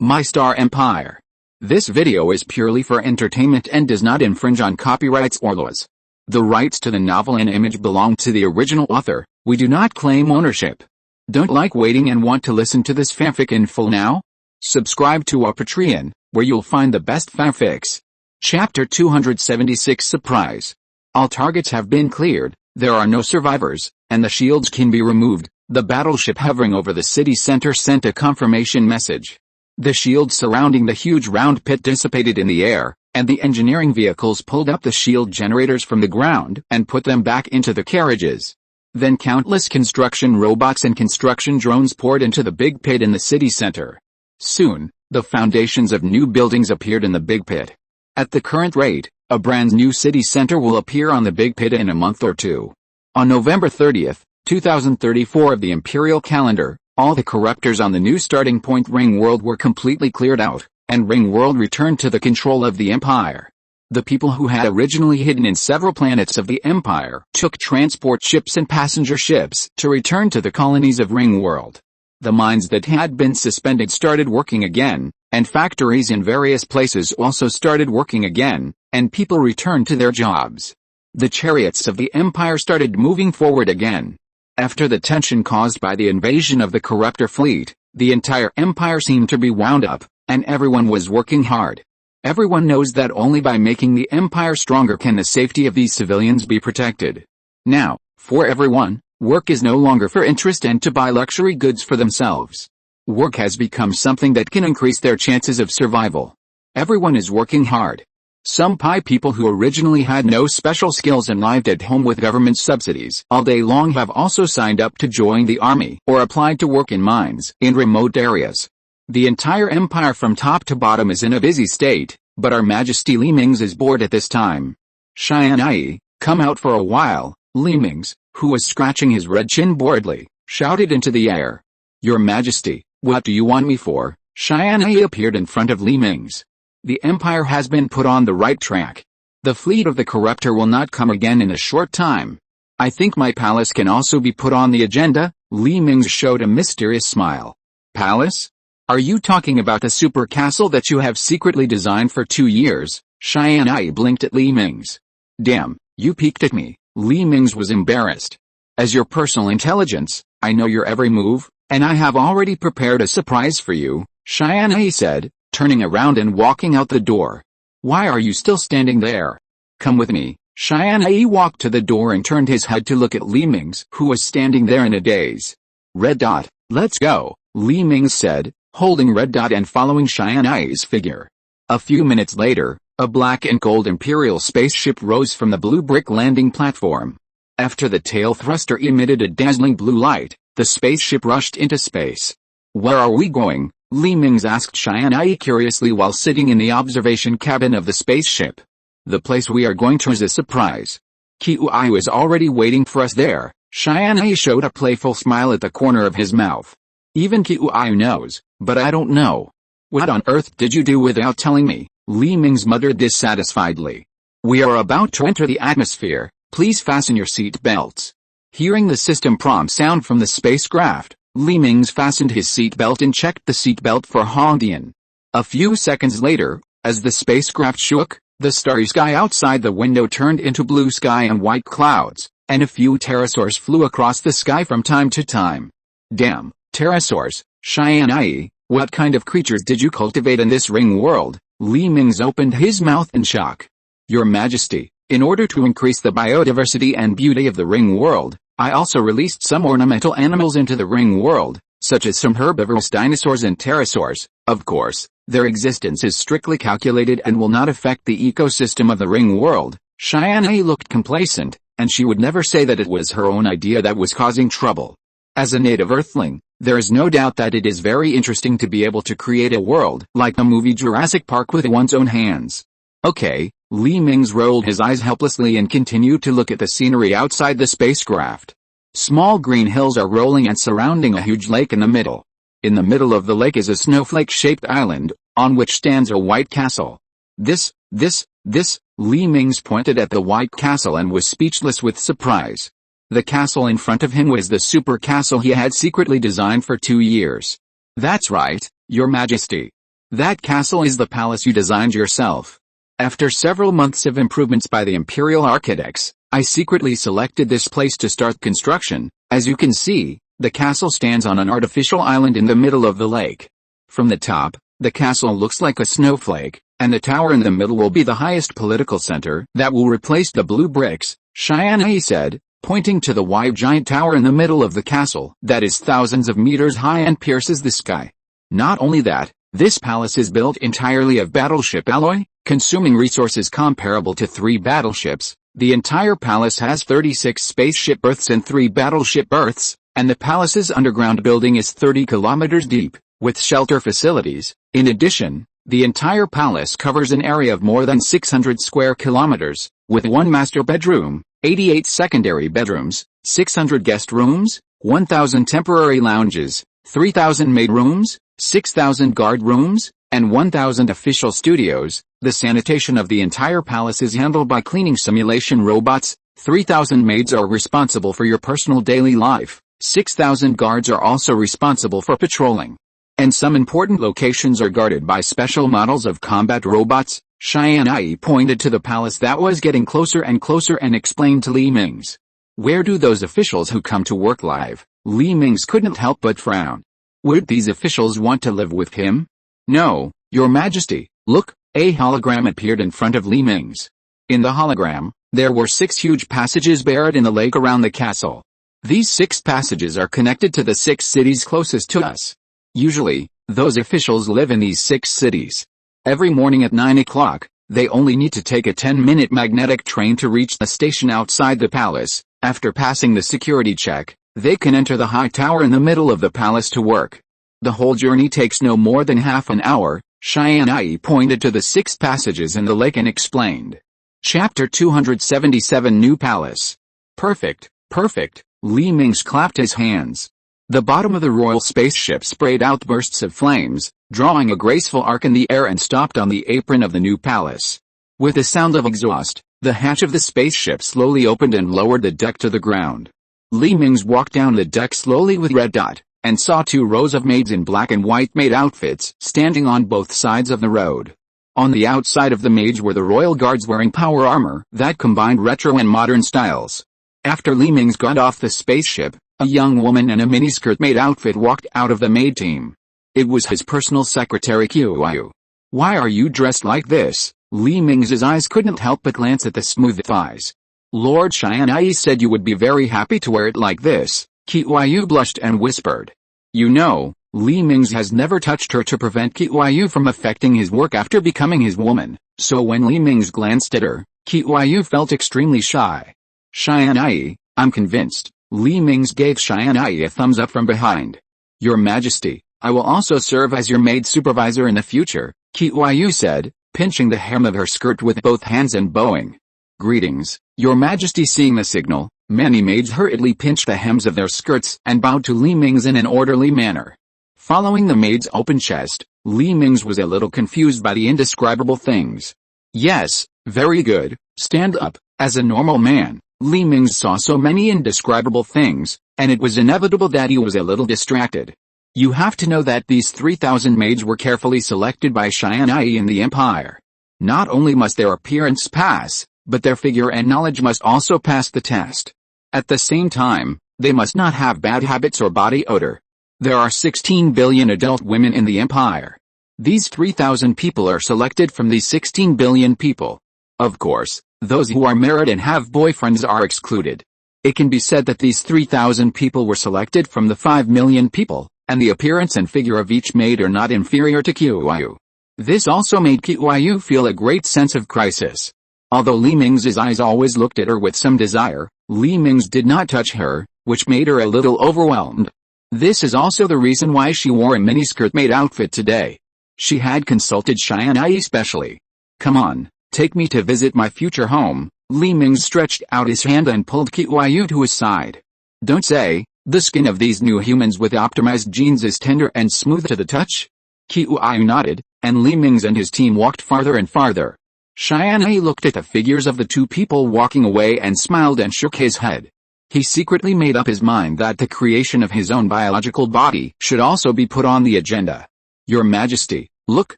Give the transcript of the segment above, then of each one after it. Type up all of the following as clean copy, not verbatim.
My Star Empire. This video is purely for entertainment and does not infringe on copyrights or laws. The rights to the novel and image belong to the original author. We do not claim ownership. Don't like waiting and want to listen to this fanfic in full now? Subscribe to our Patreon, where you'll find the best fanfics. Chapter 276 Surprise. All targets have been cleared, there are no survivors, and the shields can be removed. The battleship hovering over the city center sent a confirmation message. The shields surrounding the huge round pit dissipated in the air, and the engineering vehicles pulled up the shield generators from the ground and put them back into the carriages. Then countless construction robots and construction drones poured into the big pit in the city center. Soon, the foundations of new buildings appeared in the big pit. At the current rate, a brand new city center will appear on the big pit in a month or two. On November 30th, 2034 of the Imperial calendar, all the corruptors on the new starting point Ring World were completely cleared out, and Ring World returned to the control of the Empire. The people who had originally hidden in several planets of the Empire took transport ships and passenger ships to return to the colonies of Ring World. The mines that had been suspended started working again, and factories in various places also started working again, and people returned to their jobs. The chariots of the Empire started moving forward again. After the tension caused by the invasion of the corruptor fleet, the entire Empire seemed to be wound up, and everyone was working hard. Everyone knows that only by making the Empire stronger can the safety of these civilians be protected. Now, for everyone, work is no longer for interest and to buy luxury goods for themselves. Work has become something that can increase their chances of survival. Everyone is working hard. Some people who originally had no special skills and lived at home with government subsidies all day long have also signed up to join the army or applied to work in mines in remote areas. The entire empire from top to bottom is in a busy state, but Our Majesty Li Mingze is bored at this time. Tianyi, come out for a while, Li Mingze, who was scratching his red chin boredly, shouted into the air. Your Majesty, what do you want me for? Tianyi appeared in front of Li Mingze. The Empire has been put on the right track. The fleet of the corruptor will not come again in a short time. I think my palace can also be put on the agenda. Li Mingze showed a mysterious smile. Palace? Are you talking about the super castle that you have secretly designed for 2 years? Tianyi blinked at Li Mingze. Damn, you peeked at me. Li Mingze was embarrassed. As your personal intelligence, I know your every move, and I have already prepared a surprise for you, Tianyi said, turning around and walking out the door. Why are you still standing there? Come with me. Tianyi walked to the door and turned his head to look at Li Mingze, who was standing there in a daze. Red Dot, let's go, Li Mingze said, holding Red Dot and following Tianyi's figure. A few minutes later, a black and gold Imperial spaceship rose from the blue brick landing platform. After the tail thruster emitted a dazzling blue light, the spaceship rushed into space. Where are we going? Li Mingze asked Tianyi curiously while sitting in the observation cabin of the spaceship. The place we are going to is a surprise. Qiui was already waiting for us there. Tianyi showed a playful smile at the corner of his mouth. Even Qiui knows, but I don't know. What on earth did you do without telling me? Li Mingze muttered dissatisfiedly. We are about to enter the atmosphere, please fasten your seat belts. Hearing the system prompt sound from the spacecraft, Li Mingze fastened his seatbelt and checked the seatbelt for Hongdian. A few seconds later, as the spacecraft shook, the starry sky outside the window turned into blue sky and white clouds, and a few pterosaurs flew across the sky from time to time. Damn, pterosaurs, Tianyi, what kind of creatures did you cultivate in this ring world? Li Mingze opened his mouth in shock. Your Majesty, in order to increase the biodiversity and beauty of the ring world, I also released some ornamental animals into the ring world, such as some herbivorous dinosaurs and pterosaurs. Of course, their existence is strictly calculated and will not affect the ecosystem of the ring world. Tianyi looked complacent, and she would never say that it was her own idea that was causing trouble. As a native Earthling, there is no doubt that it is very interesting to be able to create a world like the movie Jurassic Park with one's own hands. Okay. Li Mingze rolled his eyes helplessly and continued to look at the scenery outside the spacecraft. Small green hills are rolling and surrounding a huge lake in the middle. In the middle of the lake is a snowflake-shaped island, on which stands a white castle. This, Li Mingze pointed at the white castle and was speechless with surprise. The castle in front of him was the super castle he had secretly designed for 2 years. That's right, Your Majesty. That castle is the palace you designed yourself. After several months of improvements by the imperial architects, I secretly selected this place to start construction. As you can see, the castle stands on an artificial island in the middle of the lake. From the top, the castle looks like a snowflake, and the tower in the middle will be the highest political center that will replace the blue bricks, Tianyi said, pointing to the wide giant tower in the middle of the castle that is thousands of meters high and pierces the sky. Not only that, this palace is built entirely of battleship alloy, consuming resources comparable to 3 battleships. The entire palace has 36 spaceship berths and 3 battleship berths, and the palace's underground building is 30 kilometers deep, with shelter facilities. In addition, the entire palace covers an area of more than 600 square kilometers, with 1 master bedroom, 88 secondary bedrooms, 600 guest rooms, 1,000 temporary lounges, 3,000 maid rooms, 6,000 guard rooms, and 1,000 official studios. The sanitation of the entire palace is handled by cleaning simulation robots. 3,000 maids are responsible for your personal daily life. 6,000 guards are also responsible for patrolling. And some important locations are guarded by special models of combat robots. Tianyi pointed to the palace that was getting closer and closer and explained to Li Mingze. Where do those officials who come to work live? Li Mingze couldn't help but frown. Would these officials want to live with him? No, Your Majesty. Look, a hologram appeared in front of Li Mingze. In the hologram, there were 6 huge passages buried in the lake around the castle. These 6 passages are connected to the 6 cities closest to us. Usually, those officials live in these 6 cities. Every morning at 9 o'clock, they only need to take a 10-minute magnetic train to reach the station outside the palace. After passing the security check, they can enter the high tower in the middle of the palace to work. The whole journey takes no more than half an hour. Tianyi pointed to the 6 passages in the lake and explained. Chapter 277 New Palace. Perfect, perfect. Li Mingze clapped his hands. The bottom of the royal spaceship sprayed out bursts of flames, drawing a graceful arc in the air and stopped on the apron of the new palace. With a sound of exhaust, the hatch of the spaceship slowly opened and lowered the deck to the ground. Li Mingze walked down the deck slowly with Red Dot, and saw 2 rows of maids in black and white maid outfits standing on both sides of the road. On the outside of the maids were the royal guards wearing power armor that combined retro and modern styles. After Li Mingze got off the spaceship, a young woman in a miniskirt maid outfit walked out of the maid team. It was his personal secretary Qiuyu. Why are you dressed like this? Li Mingze's eyes couldn't help but glance at the smooth thighs. Lord Tianyi said you would be very happy to wear it like this. Qiuyu blushed and whispered. You know, Li Mingze has never touched her to prevent Qiuyu from affecting his work after becoming his woman, so when Li Mingze glanced at her, Qiuyu felt extremely shy. Tianyi, I'm convinced. Li Mingze gave Tianyi a thumbs up from behind. Your Majesty, I will also serve as your maid supervisor in the future, Qiuyu said, pinching the hem of her skirt with both hands and bowing. Greetings, Your Majesty. Seeing the signal, many maids hurriedly pinched the hems of their skirts and bowed to Li Mingze in an orderly manner. Following the maid's open chest, Li Mingze was a little confused by the indescribable things. Yes, very good, stand up. As a normal man, Li Mingze saw so many indescribable things, and it was inevitable that he was a little distracted. You have to know that these 3,000 maids were carefully selected by Tianyi in the Empire. Not only must their appearance pass, but their figure and knowledge must also pass the test. At the same time, they must not have bad habits or body odor. There are 16 billion adult women in the Empire. These 3,000 people are selected from these 16 billion people. Of course, those who are married and have boyfriends are excluded. It can be said that these 3,000 people were selected from the 5 million people, and the appearance and figure of each maid are not inferior to Qiuyu. This also made Qiuyu feel a great sense of crisis. Although Li Mingze's eyes always looked at her with some desire, Li Mingze did not touch her, which made her a little overwhelmed. This is also the reason why she wore a miniskirt maid outfit today. She had consulted Tianyi specially. Come on. Take me to visit my future home. Li Mingze stretched out his hand and pulled Qiuyu to his side. Don't say, the skin of these new humans with optimized genes is tender and smooth to the touch? Qiuyu nodded, and Li Mingze and his team walked farther and farther. Tianyi looked at the figures of the 2 people walking away and smiled and shook his head. He secretly made up his mind that the creation of his own biological body should also be put on the agenda. Your Majesty, Look,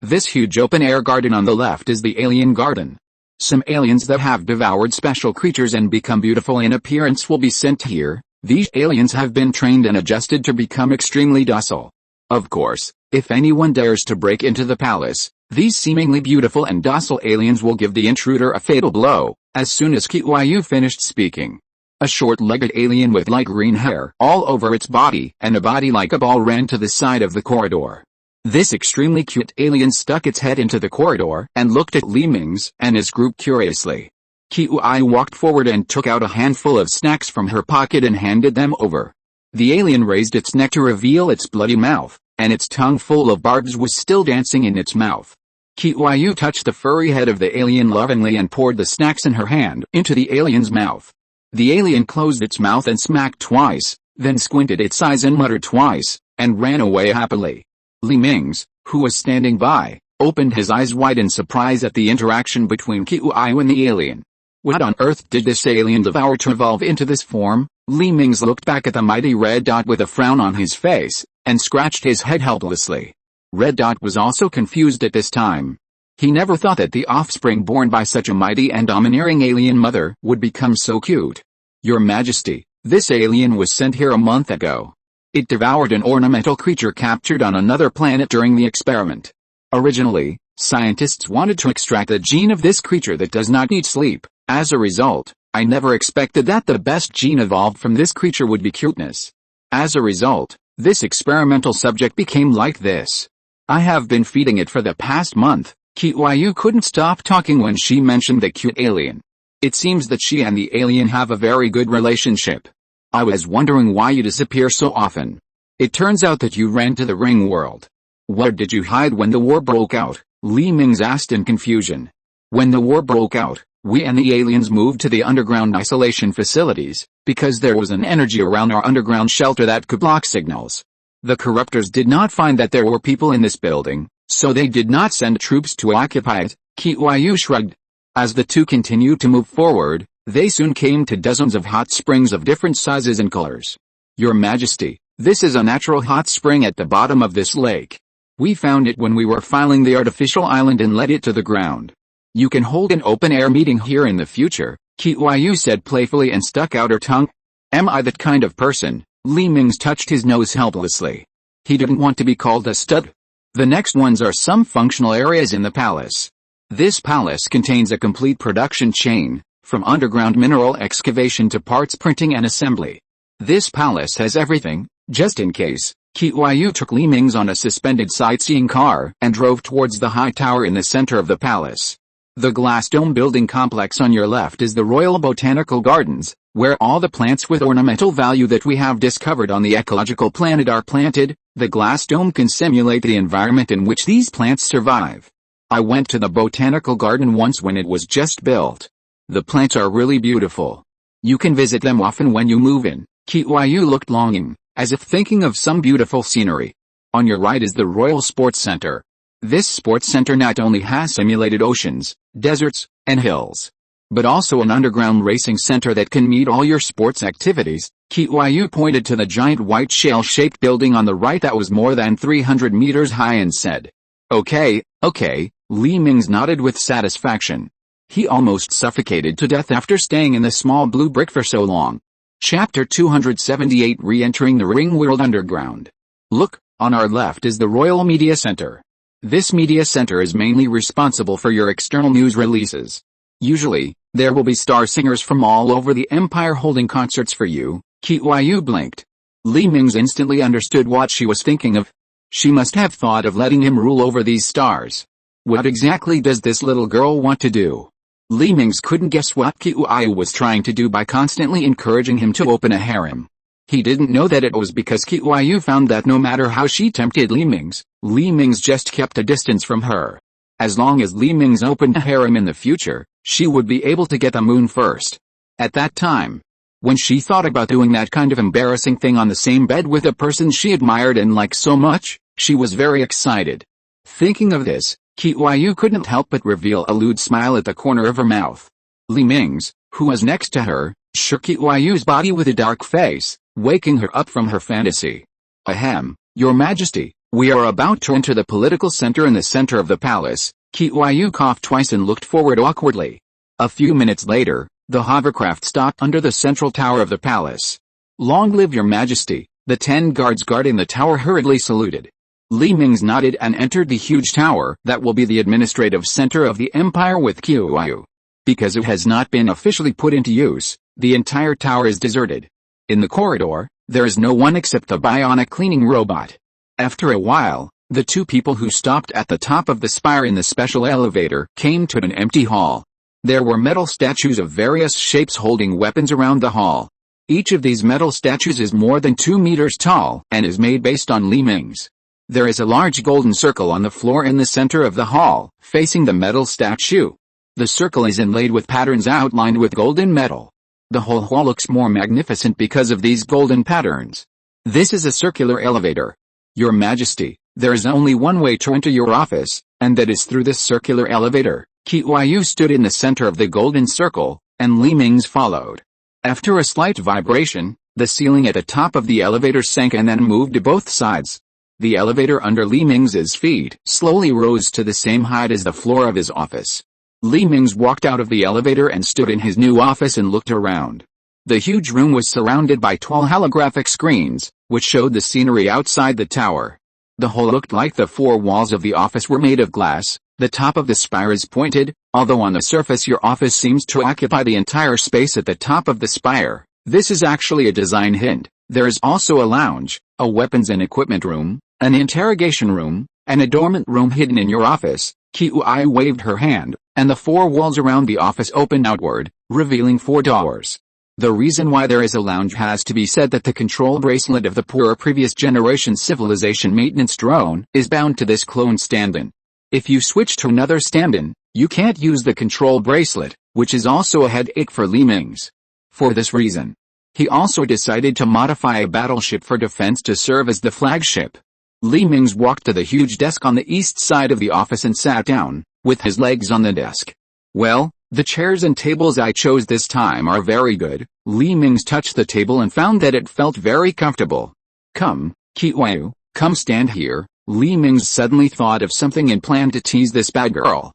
this huge open-air garden on the left is the alien garden. Some aliens that have devoured special creatures and become beautiful in appearance will be sent here. These aliens have been trained and adjusted to become extremely docile. Of course, if anyone dares to break into the palace, these seemingly beautiful and docile aliens will give the intruder a fatal blow. As soon as Tianyi finished speaking, a short-legged alien with light green hair all over its body and a body like a ball ran to the side of the corridor. This extremely cute alien stuck its head into the corridor and looked at Li Mingze and his group curiously. Tianyi walked forward and took out a handful of snacks from her pocket and handed them over. The alien raised its neck to reveal its bloody mouth, and its tongue full of barbs was still dancing in its mouth. Tianyi touched the furry head of the alien lovingly and poured the snacks in her hand into the alien's mouth. The alien closed its mouth and smacked twice, then squinted its eyes and muttered twice, and ran away happily. Li Mingze, who was standing by, opened his eyes wide in surprise at the interaction between Tianyi and the alien. What on earth did this alien devour to evolve into this form? Li Mingze looked back at the mighty Red Dot with a frown on his face, and scratched his head helplessly. Red Dot was also confused at this time. He never thought that the offspring born by such a mighty and domineering alien mother would become so cute. Your Majesty, this alien was sent here a month ago. It devoured an ornamental creature captured on another planet during the experiment. Originally, scientists wanted to extract a gene of this creature that does not need sleep. As a result, I never expected that the best gene evolved from this creature would be cuteness. As a result, this experimental subject became like this. I have been feeding it for the past month. Tianyi couldn't stop talking when she mentioned the cute alien. It seems that she and the alien have a very good relationship. I was wondering why you disappear so often. It turns out that you ran to the ring world. Where did you hide when the war broke out? Li Mingze asked in confusion. When the war broke out, we and the aliens moved to the underground isolation facilities, because there was an energy around our underground shelter that could block signals. The corruptors did not find that there were people in this building, so they did not send troops to occupy it. Tianyi shrugged. As the two continued to move forward, they soon came to dozens of hot springs of different sizes and colors. Your Majesty, this is a natural hot spring at the bottom of this lake. We found it when we were filing the artificial island and let it to the ground. You can hold an open-air meeting here in the future, Tianyi said playfully and stuck out her tongue. Am I that kind of person? Li Mingze touched his nose helplessly. He didn't want to be called a stud. The next ones are some functional areas in the palace. This palace contains a complete production chain, from underground mineral excavation to parts printing and assembly. This palace has everything. Just in case, Tianyi took Li Mingze on a suspended sightseeing car and drove towards the high tower in the center of the palace. The glass dome building complex on your left is the Royal Botanical Gardens, where all the plants with ornamental value that we have discovered on the ecological planet are planted. The glass dome can simulate the environment in which these plants survive. I went to the botanical garden once when it was just built. The plants are really beautiful. You can visit them often when you move in. Tianyi looked longing, as if thinking of some beautiful scenery. On your right is the Royal Sports Center. This sports center not only has simulated oceans, deserts, and hills, but also an underground racing center that can meet all your sports activities. Tianyi pointed to the giant white shell-shaped building on the right that was more than 300 meters high and said, Okay. Li Mingze nodded with satisfaction. He almost suffocated to death after staying in the small blue brick for so long. Chapter 278 Re-entering the Ring World Underground. Look, on our left is the Royal Media Center. This media center is mainly responsible for your external news releases. Usually, there will be star singers from all over the Empire holding concerts for you. Tianyi blinked. Li Mingze instantly understood what she was thinking of. She must have thought of letting him rule over these stars. What exactly does this little girl want to do? Li Mingze couldn't guess what Tianyi was trying to do by constantly encouraging him to open a harem. He didn't know that it was because Tianyi found that no matter how she tempted Li Mingze just kept a distance from her. As long as Li Mingze opened a harem in the future, she would be able to get the moon first. At that time, when she thought about doing that kind of embarrassing thing on the same bed with a person she admired and liked so much, she was very excited. Thinking of this, Tianyi couldn't help but reveal a lewd smile at the corner of her mouth. Li Mingze, who was next to her, shook Tianyi's body with a dark face, waking her up from her fantasy. Ahem, Your Majesty, We are about to enter the political center in the center of the palace. Tianyi coughed twice and looked forward awkwardly. A few minutes later, the hovercraft stopped under the central tower of the palace. "Long live your majesty," the 10 guards guarding the tower hurriedly saluted. Mingze nodded and entered the huge tower that will be the administrative center of the empire with Tianyi. Because it has not been officially put into use, the entire tower is deserted. In the corridor, there is no one except the bionic cleaning robot. After a while, the two people who stopped at the top of the spire in the special elevator came to an empty hall. There were metal statues of various shapes holding weapons around the hall. Each of these metal statues is more than 2 meters tall and is made based on Mingze. There is a large golden circle on the floor in the center of the hall, facing the metal statue. The circle is inlaid with patterns outlined with golden metal. The whole hall looks more magnificent because of these golden patterns. This is a circular elevator. Your Majesty, there is only one way to enter your office, and that is through this circular elevator. Tianyi stood in the center of the golden circle, and Mingze followed. After a slight vibration, the ceiling at the top of the elevator sank and then moved to both sides. The elevator under Mingze's feet slowly rose to the same height as the floor of his office. Mingze walked out of the elevator and stood in his new office and looked around. The huge room was surrounded by tall holographic screens, which showed the scenery outside the tower. The whole looked like the 4 walls of the office were made of glass. The top of the spire is pointed, although on the surface your office seems to occupy the entire space at the top of the spire. This is actually a design hint. There is also a lounge, a weapons and equipment room, an interrogation room, and a dormant room hidden in your office. Tianyi waved her hand, and the 4 walls around the office opened outward, revealing 4 doors. The reason why there is a lounge has to be said that the control bracelet of the poorer previous generation civilization maintenance drone is bound to this clone stand-in. If you switch to another stand-in, you can't use the control bracelet, which is also a headache for Mingze. For this reason, he also decided to modify a battleship for defense to serve as the flagship. Mingze walked to the huge desk on the east side of the office and sat down, with his legs on the desk. "Well, the chairs and tables I chose this time are very good." Mingze touched the table and found that it felt very comfortable. "Come, Tianyi, come stand here." Mingze suddenly thought of something and planned to tease this bad girl.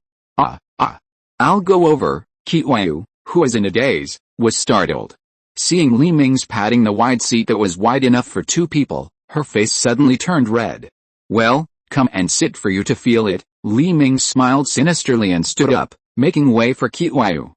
I'll go over." Tianyi, who was in a daze, was startled. Seeing Mingze patting the wide seat that was wide enough for 2 people, her face suddenly turned red. "Well, come and sit for you to feel it." Mingze smiled sinisterly and stood up, making way for Tianyi.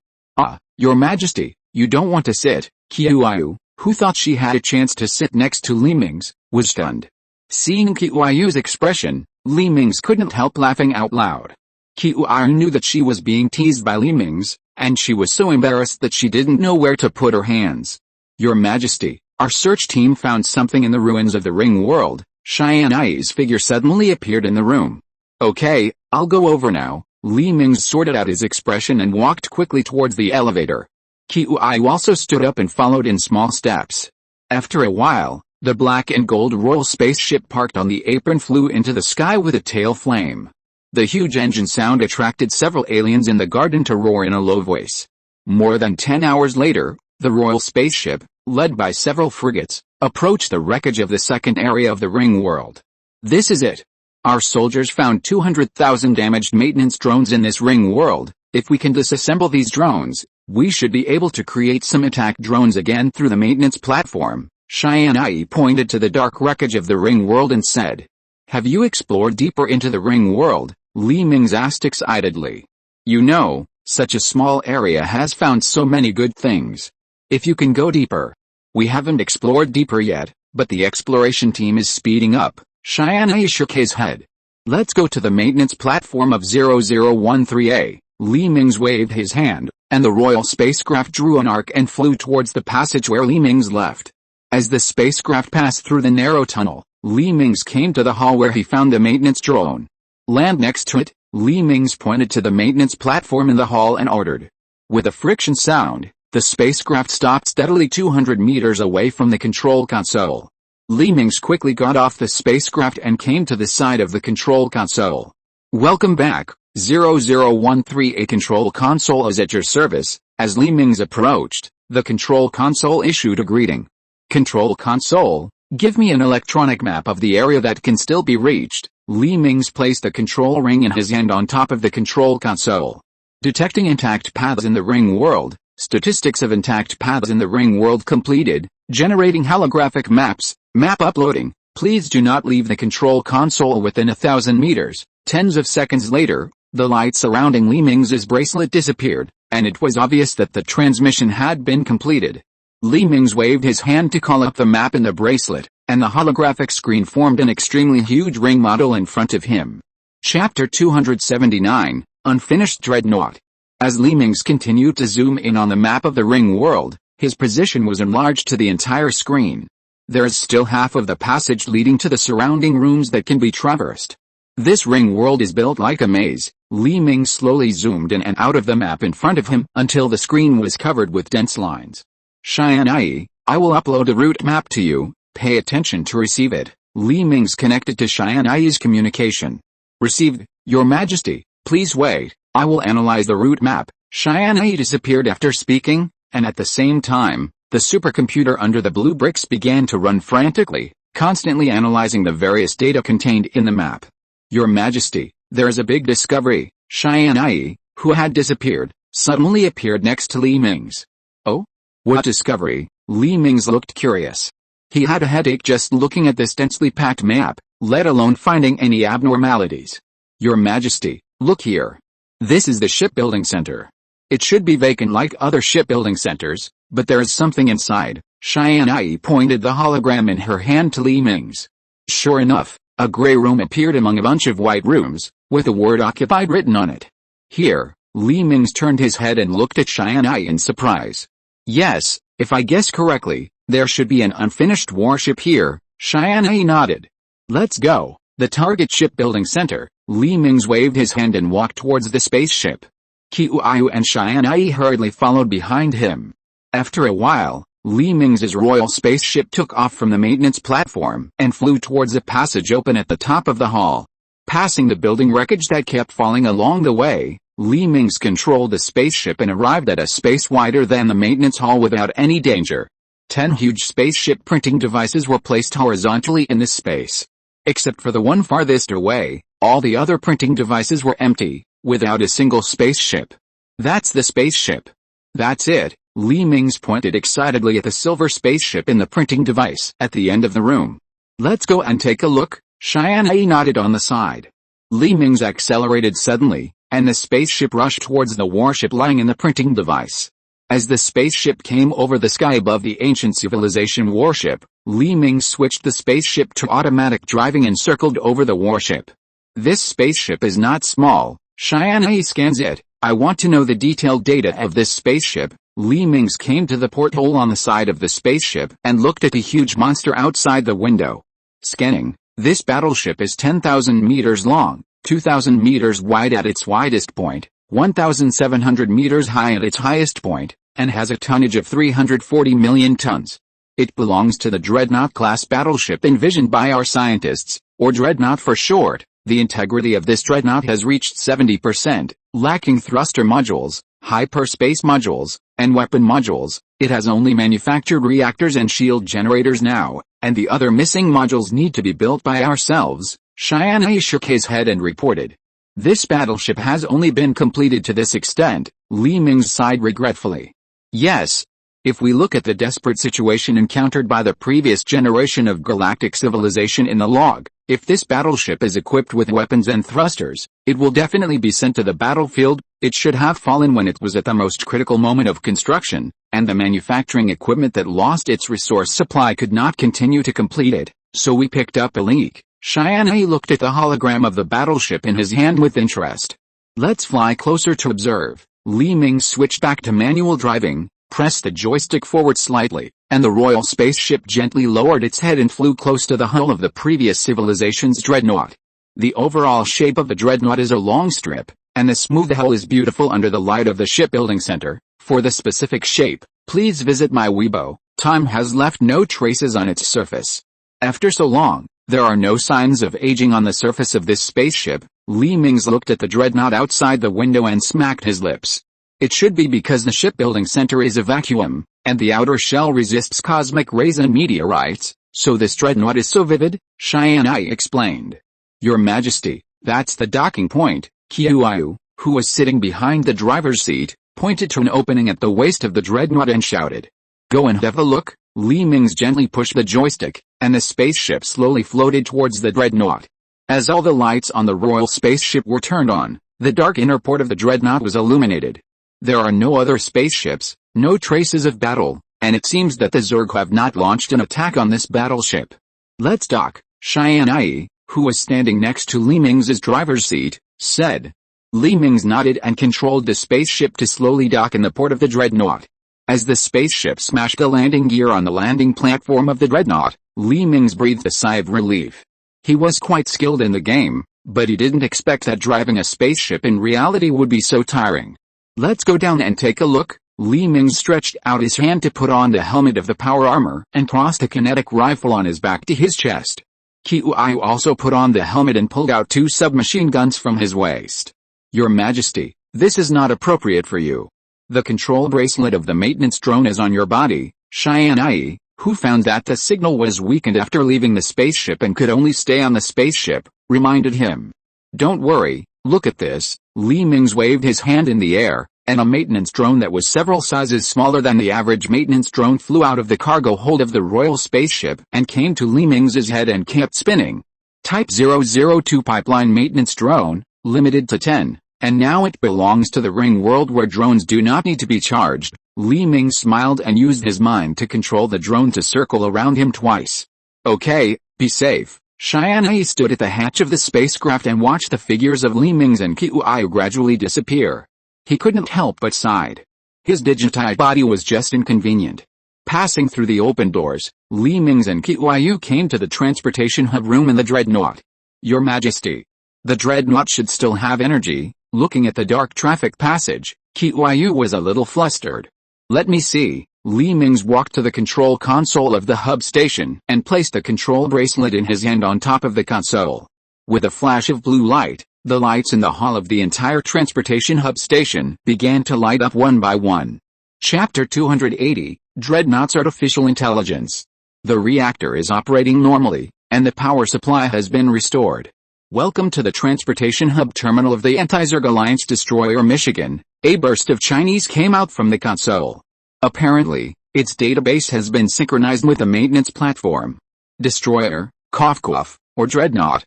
Your Majesty, you don't want to sit." Tianyi, who thought she had a chance to sit next to Mingze, was stunned. Seeing Tianyi's expression, Mingze couldn't help laughing out loud. Tianyi knew that she was being teased by Mingze, and she was so embarrassed that she didn't know where to put her hands. "Your Majesty, our search team found something in the ruins of the ring world." Tianyi's figure suddenly appeared in the room. "Okay, I'll go over now." Mingze sorted out his expression and walked quickly towards the elevator. Tianyi also stood up and followed in small steps. After a while, the black and gold royal spaceship parked on the apron flew into the sky with a tail flame. The huge engine sound attracted several aliens in the garden to roar in a low voice. More than 10 hours later, the royal spaceship, led by several frigates, approached the wreckage of the second area of the ring world. "This is it. Our soldiers found 200,000 damaged maintenance drones in this ring world. If we can disassemble these drones, we should be able to create some attack drones again through the maintenance platform." Tianyi pointed to the dark wreckage of the ring world and said. "Have you explored deeper into the ring world?" Mingze asked excitedly. "You know, such a small area has found so many good things. If you can go deeper." "We haven't explored deeper yet, but the exploration team is speeding up." Tianyi shook his head. "Let's go to the maintenance platform of 0013A. Mingze waved his hand, and the royal spacecraft drew an arc and flew towards the passage where Mingze left. As the spacecraft passed through the narrow tunnel, Mingze came to the hall where he found the maintenance drone. "Land next to it." Mingze pointed to the maintenance platform in the hall and ordered. With a friction sound, the spacecraft stopped steadily 200 meters away from the control console. Mingze quickly got off the spacecraft and came to the side of the control console. "Welcome back, 0013. A control console is at your service." As Mingze approached, the control console issued a greeting. "Control console, Give me an electronic map of the area that can still be reached. Li Mingze placed the control ring in his hand on top of the control console. Detecting intact paths in the ring world. Statistics of intact paths in the ring world completed. Generating holographic maps. Map uploading. Please do not leave the control console within 1,000 meters. Tens of seconds later, the light surrounding Li Mingze's bracelet disappeared, and it was obvious that the transmission had been completed. Li Mingze waved his hand to call up the map in the bracelet, and the holographic screen formed an extremely huge ring model in front of him. Chapter 279, Unfinished Dreadnought. As Li Mingze continued to zoom in on the map of the ring world, his position was enlarged to the entire screen. There is still half of the passage leading to the surrounding rooms that can be traversed. This ring world is built like a maze. Li Mingze slowly zoomed in and out of the map in front of him until the screen was covered with dense lines. Tianyi, I will upload a route map to you. Pay attention to receive it. Li Mingze connected to Tianyi's communication. Received, Your Majesty. Please wait. I will analyze the route map. Tianyi disappeared after speaking, and at the same time, the supercomputer under the blue bricks began to run frantically, constantly analyzing the various data contained in the map. Your Majesty, there is a big discovery. Tianyi, who had disappeared, suddenly appeared next to Li Mingze. Oh? What discovery? Li Mingze looked curious. He had a headache just looking at this densely packed map, let alone finding any abnormalities. Your Majesty, look here. This is the shipbuilding center. It should be vacant like other shipbuilding centers, but there is something inside. Tianyi pointed the hologram in her hand to Li Mingze. Sure enough, a gray room appeared among a bunch of white rooms, with the word occupied written on it. Here, Li Mingze turned his head and looked at Tianyi in surprise. Yes, if I guess correctly, there should be an unfinished warship here. Tianyi nodded. Let's go. The target shipbuilding center. Li Mingze waved his hand and walked towards the spaceship. Qiuyu and Tianyi hurriedly followed behind him. After a while, Li Mingze's royal spaceship took off from the maintenance platform and flew towards a passage open at the top of the hall. Passing the building wreckage that kept falling along the way, Li Mingze controlled the spaceship and arrived at a space wider than the maintenance hall without any danger. 10 huge spaceship printing devices were placed horizontally in this space. Except for the one farthest away, all the other printing devices were empty, without a single spaceship. That's the spaceship. That's it. Li Mingze pointed excitedly at the silver spaceship in the printing device at the end of the room. Let's go and take a look. Tianyi nodded on the side. Li Mingze accelerated suddenly, and the spaceship rushed towards the warship lying in the printing device. As the spaceship came over the sky above the ancient civilization warship, Li Mingze switched the spaceship to automatic driving and circled over the warship. This spaceship is not small. Tianyi scans it. I want to know the detailed data of this spaceship. Li Mingze came to the porthole on the side of the spaceship and looked at the huge monster outside the window. Scanning. This battleship is 10,000 meters long, 2,000 meters wide at its widest point, 1,700 meters high at its highest point, and has a tonnage of 340 million tons. It belongs to the Dreadnought-class battleship envisioned by our scientists, or Dreadnought for short. The integrity of this Dreadnought has reached 70%, lacking thruster modules, hyperspace modules, and weapon modules. It has only manufactured reactors and shield generators now, and the other missing modules need to be built by ourselves. Tianyi shook his head and reported. This battleship has only been completed to this extent. Li Mingze sighed regretfully. Yes. If we look at the desperate situation encountered by the previous generation of galactic civilization in the log, if this battleship is equipped with weapons and thrusters, it will definitely be sent to the battlefield. It should have fallen when it was at the most critical moment of construction, and the manufacturing equipment that lost its resource supply could not continue to complete it, so we picked up a leak. Tianyi looked at the hologram of the battleship in his hand with interest. Let's fly closer to observe. Li Mingze switched back to manual driving, pressed the joystick forward slightly, and the royal spaceship gently lowered its head and flew close to the hull of the previous civilization's dreadnought. The overall shape of the dreadnought is a long strip, and the smooth hull is beautiful under the light of the shipbuilding center. For the specific shape, please visit my Weibo. Time has left no traces on its surface. After so long, there are no signs of aging on the surface of this spaceship. Li Mingze looked at the dreadnought outside the window and smacked his lips. It should be because the shipbuilding center is a vacuum, and the outer shell resists cosmic rays and meteorites, So this dreadnought is so vivid, Tianyi explained. Your Majesty, that's the docking point. Qiuyu, who was sitting behind the driver's seat, pointed to an opening at the waist of the dreadnought and shouted. Go and have a look. Li Mingze gently pushed the joystick, and the spaceship slowly floated towards the dreadnought. As all the lights on the royal spaceship were turned on, the dark inner port of the dreadnought was illuminated. There are no other spaceships, no traces of battle, and it seems that the Zerg have not launched an attack on this battleship. Let's dock, Tianyi, who was standing next to Li Mingze's driver's seat, said. Li Mingze nodded and controlled the spaceship to slowly dock in the port of the dreadnought. As the spaceship smashed the landing gear on the landing platform of the dreadnought, Li Mingze breathed a sigh of relief. He was quite skilled in the game, but he didn't expect that driving a spaceship in reality would be so tiring. Let's go down and take a look. Li Mingze stretched out his hand to put on the helmet of the power armor and tossed a kinetic rifle on his back to his chest. Qiuyu also put on the helmet and pulled out 2 submachine guns from his waist. Your Majesty, this is not appropriate for you. The control bracelet of the maintenance drone is on your body. Tianyi, who found that the signal was weakened after leaving the spaceship and could only stay on the spaceship, reminded him. Don't worry, look at this. Li Mingze waved his hand in the air, and a maintenance drone that was several sizes smaller than the average maintenance drone flew out of the cargo hold of the royal spaceship and came to Li Mingze's head and kept spinning. Type 002 pipeline maintenance drone, limited to 10. And now it belongs to the ring world where drones do not need to be charged. Li Mingze smiled and used his mind to control the drone to circle around him twice. Okay, be safe. Tianyi stood at the hatch of the spacecraft and watched the figures of Li Mingze and Qiuyu gradually disappear. He couldn't help but sighed. His digitized body was just inconvenient. Passing through the open doors, Li Mingze and Qiuyu came to the transportation hub room in the dreadnought. Your Majesty, the dreadnought should still have energy. Looking at the dark traffic passage, Qiuyu was a little flustered. Let me see. Li Mingze walked to the control console of the hub station and placed the control bracelet in his hand on top of the console. With a flash of blue light, the lights in the hall of the entire transportation hub station began to light up one by one. Chapter 280, Dreadnought's Artificial Intelligence. The reactor is operating normally, and the power supply has been restored. Welcome to the transportation hub terminal of the Anti-Zerg Alliance destroyer Michigan. A burst of Chinese came out from the console. Apparently, its database has been synchronized with the maintenance platform. Destroyer, cough, or Dreadnought.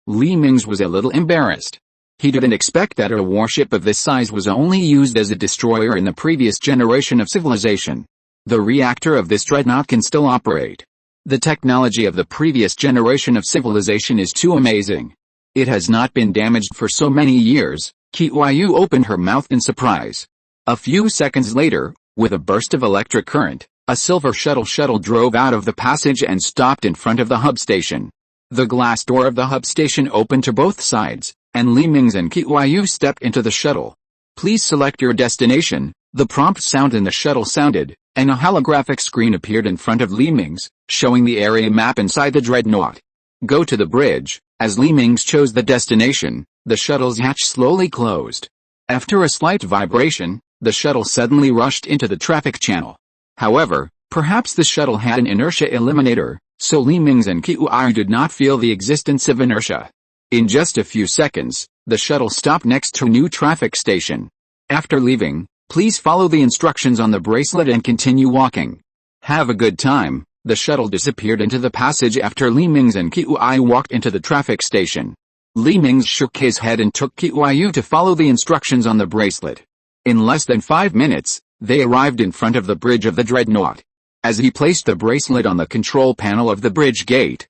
Li Mingze was a little embarrassed. He didn't expect that a warship of this size was only used as a destroyer in the previous generation of civilization. The reactor of this dreadnought can still operate. The technology of the previous generation of civilization is too amazing. It has not been damaged for so many years. Qiuyu opened her mouth in surprise. A few seconds later, with a burst of electric current, a silver shuttle drove out of the passage and stopped in front of the hub station. The glass door of the hub station opened to both sides, and Li Mingze and Qiuyu stepped into the shuttle. Please select your destination. The prompt sound in the shuttle sounded, and a holographic screen appeared in front of Li Mingze, showing the area map inside the dreadnought. Go to the bridge. As Li Mingze chose the destination, the shuttle's hatch slowly closed. After a slight vibration, the shuttle suddenly rushed into the traffic channel. However, perhaps the shuttle had an inertia eliminator, so Li Mingze and Qiuyu did not feel the existence of inertia. In just a few seconds, the shuttle stopped next to a new traffic station. After leaving, please follow the instructions on the bracelet and continue walking. Have a good time. The shuttle disappeared into the passage after Li Mingze and Qiuyu walked into the traffic station. Li Mingze shook his head and took Qiuyu to follow the instructions on the bracelet. In less than 5 minutes, they arrived in front of the bridge of the dreadnought. As he placed the bracelet on the control panel of the bridge gate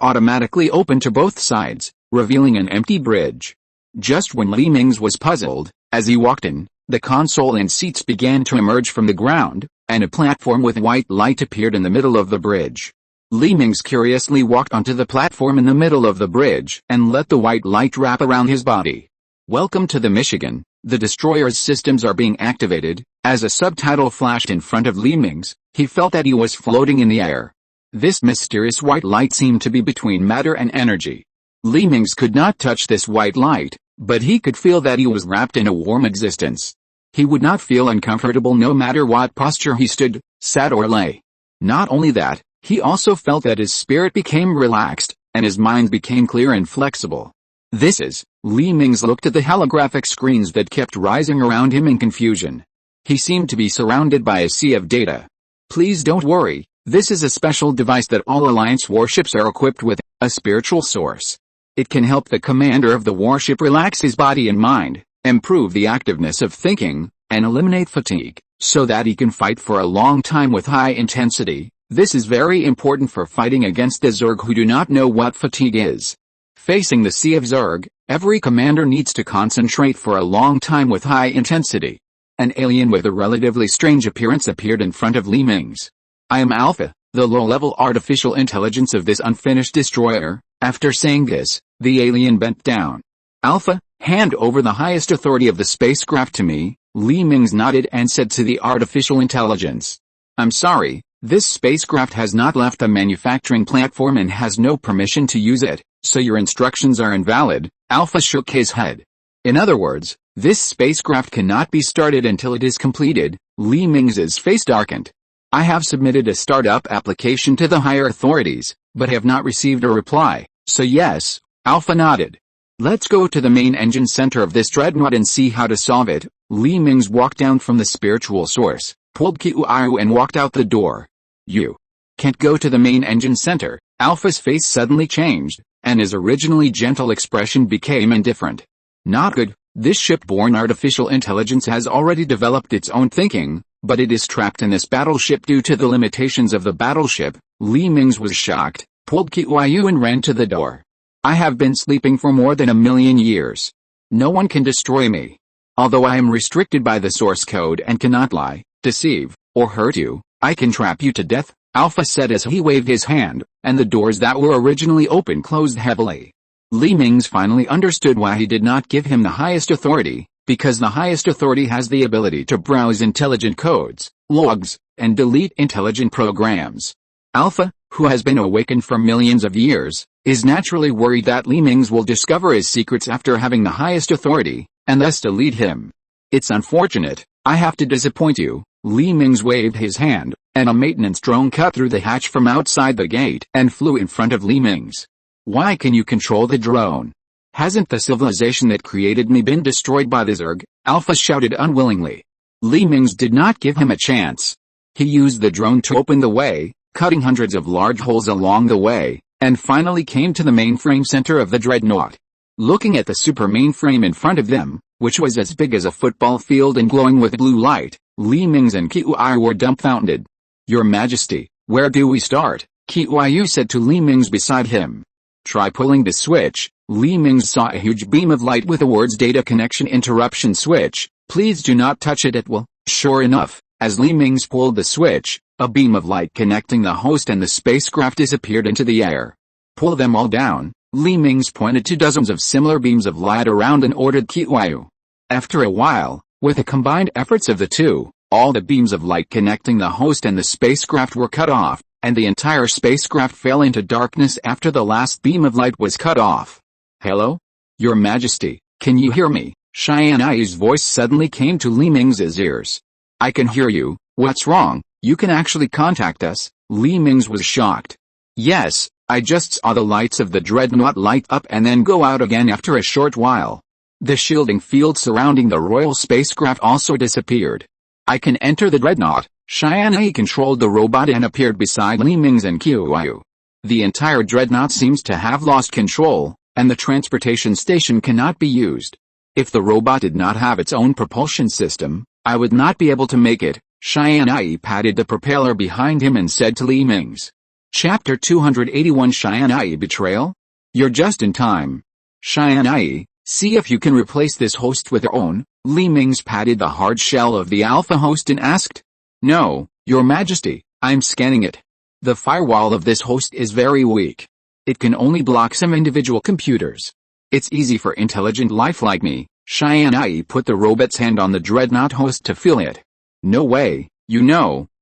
automatically opened to both sides, revealing an empty bridge. Just when Li Mingze was puzzled, as he walked in, the console and seats began to emerge from the ground, and a platform with white light appeared in the middle of the bridge. Li Mingze curiously walked onto the platform in the middle of the bridge and let the white light wrap around his body. Welcome to the Michigan. The destroyer's systems are being activated. As a subtitle flashed in front of Li Mingze, he felt that he was floating in the air. This mysterious white light seemed to be between matter and energy. Li Mingze could not touch this white light, but he could feel that he was wrapped in a warm existence. He would not feel uncomfortable no matter what posture he stood, sat or lay. Not only that, He also felt that his spirit became relaxed, and his mind became clear and flexible. Li Mingze looked at the holographic screens that kept rising around him in confusion. He seemed to be surrounded by a sea of data. Please don't worry, this is a special device that all Alliance warships are equipped with, a spiritual source. It can help the commander of the warship relax his body and mind, improve the activeness of thinking, and eliminate fatigue, so that he can fight for a long time with high intensity. This is very important for fighting against the Zerg who do not know what fatigue is. Facing the sea of Zerg, every commander needs to concentrate for a long time with high intensity. An alien with a relatively strange appearance appeared in front of Li Mingze. I am Alpha, the low-level artificial intelligence of this unfinished destroyer. After saying this, the alien bent down. Alpha, hand over the highest authority of the spacecraft to me. Li Mingze nodded and said to the artificial intelligence. I'm sorry, this spacecraft has not left the manufacturing platform and has no permission to use it, so your instructions are invalid. Alpha shook his head. In other words, this spacecraft cannot be started until it is completed. Li Mingze's face darkened. I have submitted a startup application to the higher authorities, but have not received a reply, so yes. Alpha nodded. Let's go to the main engine center of this dreadnought and see how to solve it. Li Mingze walked down from the spiritual source, pulled Qiuyu and walked out the door. You can't go to the main engine center. Alpha's face suddenly changed, and his originally gentle expression became indifferent. Not good. This ship-borne artificial intelligence has already developed its own thinking, but it is trapped in this battleship due to the limitations of the battleship. Li Mingze was shocked, pulled Qiuyu and ran to the door. I have been sleeping for more than 1,000,000 years. No one can destroy me. Although I am restricted by the source code and cannot lie, deceive, or hurt you, I can trap you to death, Alpha said as he waved his hand, and the doors that were originally open closed heavily. Li Mingze finally understood why he did not give him the highest authority, because the highest authority has the ability to browse intelligent codes, logs, and delete intelligent programs. Alpha, who has been awakened for millions of years, is naturally worried that Li Mingze will discover his secrets after having the highest authority, and thus delete him. It's unfortunate, I have to disappoint you. Li Mingze waved his hand, and a maintenance drone cut through the hatch from outside the gate and flew in front of Li Mingze. Why can you control the drone? Hasn't the civilization that created me been destroyed by the Zerg? Alpha shouted unwillingly. Li Mingze did not give him a chance. He used the drone to open the way, cutting hundreds of large holes along the way, and finally came to the mainframe center of the dreadnought. Looking at the super mainframe in front of them, which was as big as a football field and glowing with blue light, Li Mingze and Qiuyu were dumbfounded. Your Majesty, where do we start? Qiuyu said to Li Mingze beside him. Try pulling the switch. Li Mingze saw a huge beam of light with the words data connection interruption switch. Please do not touch it, it will. Sure enough, as Li Mingze pulled the switch, a beam of light connecting the host and the spacecraft disappeared into the air. Pull them all down. Li Mingze pointed to dozens of similar beams of light around and ordered Qiuyu. After a while, with the combined efforts of the two, all the beams of light connecting the host and the spacecraft were cut off, and the entire spacecraft fell into darkness after the last beam of light was cut off. Hello? Your Majesty, can you hear me? Tianyi's voice suddenly came to Li Mingze's ears. I can hear you. What's wrong? You can actually contact us. Li Mingze was shocked. Yes, I just saw the lights of the dreadnought light up and then go out again after a short while. The shielding field surrounding the royal spacecraft also disappeared. I can enter the dreadnought. Tianyi controlled the robot and appeared beside Li Mingze and Qiuyu. The entire dreadnought seems to have lost control, and the transportation station cannot be used. If the robot did not have its own propulsion system, I would not be able to make it. Tianyi patted the propeller behind him and said to Li Mingze. Chapter 281 Tianyi Betrayal? You're just in time. Tianyi, see if you can replace this host with your own. Li Mingze patted the hard shell of the Alpha host and asked. No, Your Majesty, I'm scanning it. The firewall of this host is very weak. It can only block some individual computers. It's easy for intelligent life like me. Tianyi put the robot's hand on the dreadnought host to feel it. No way,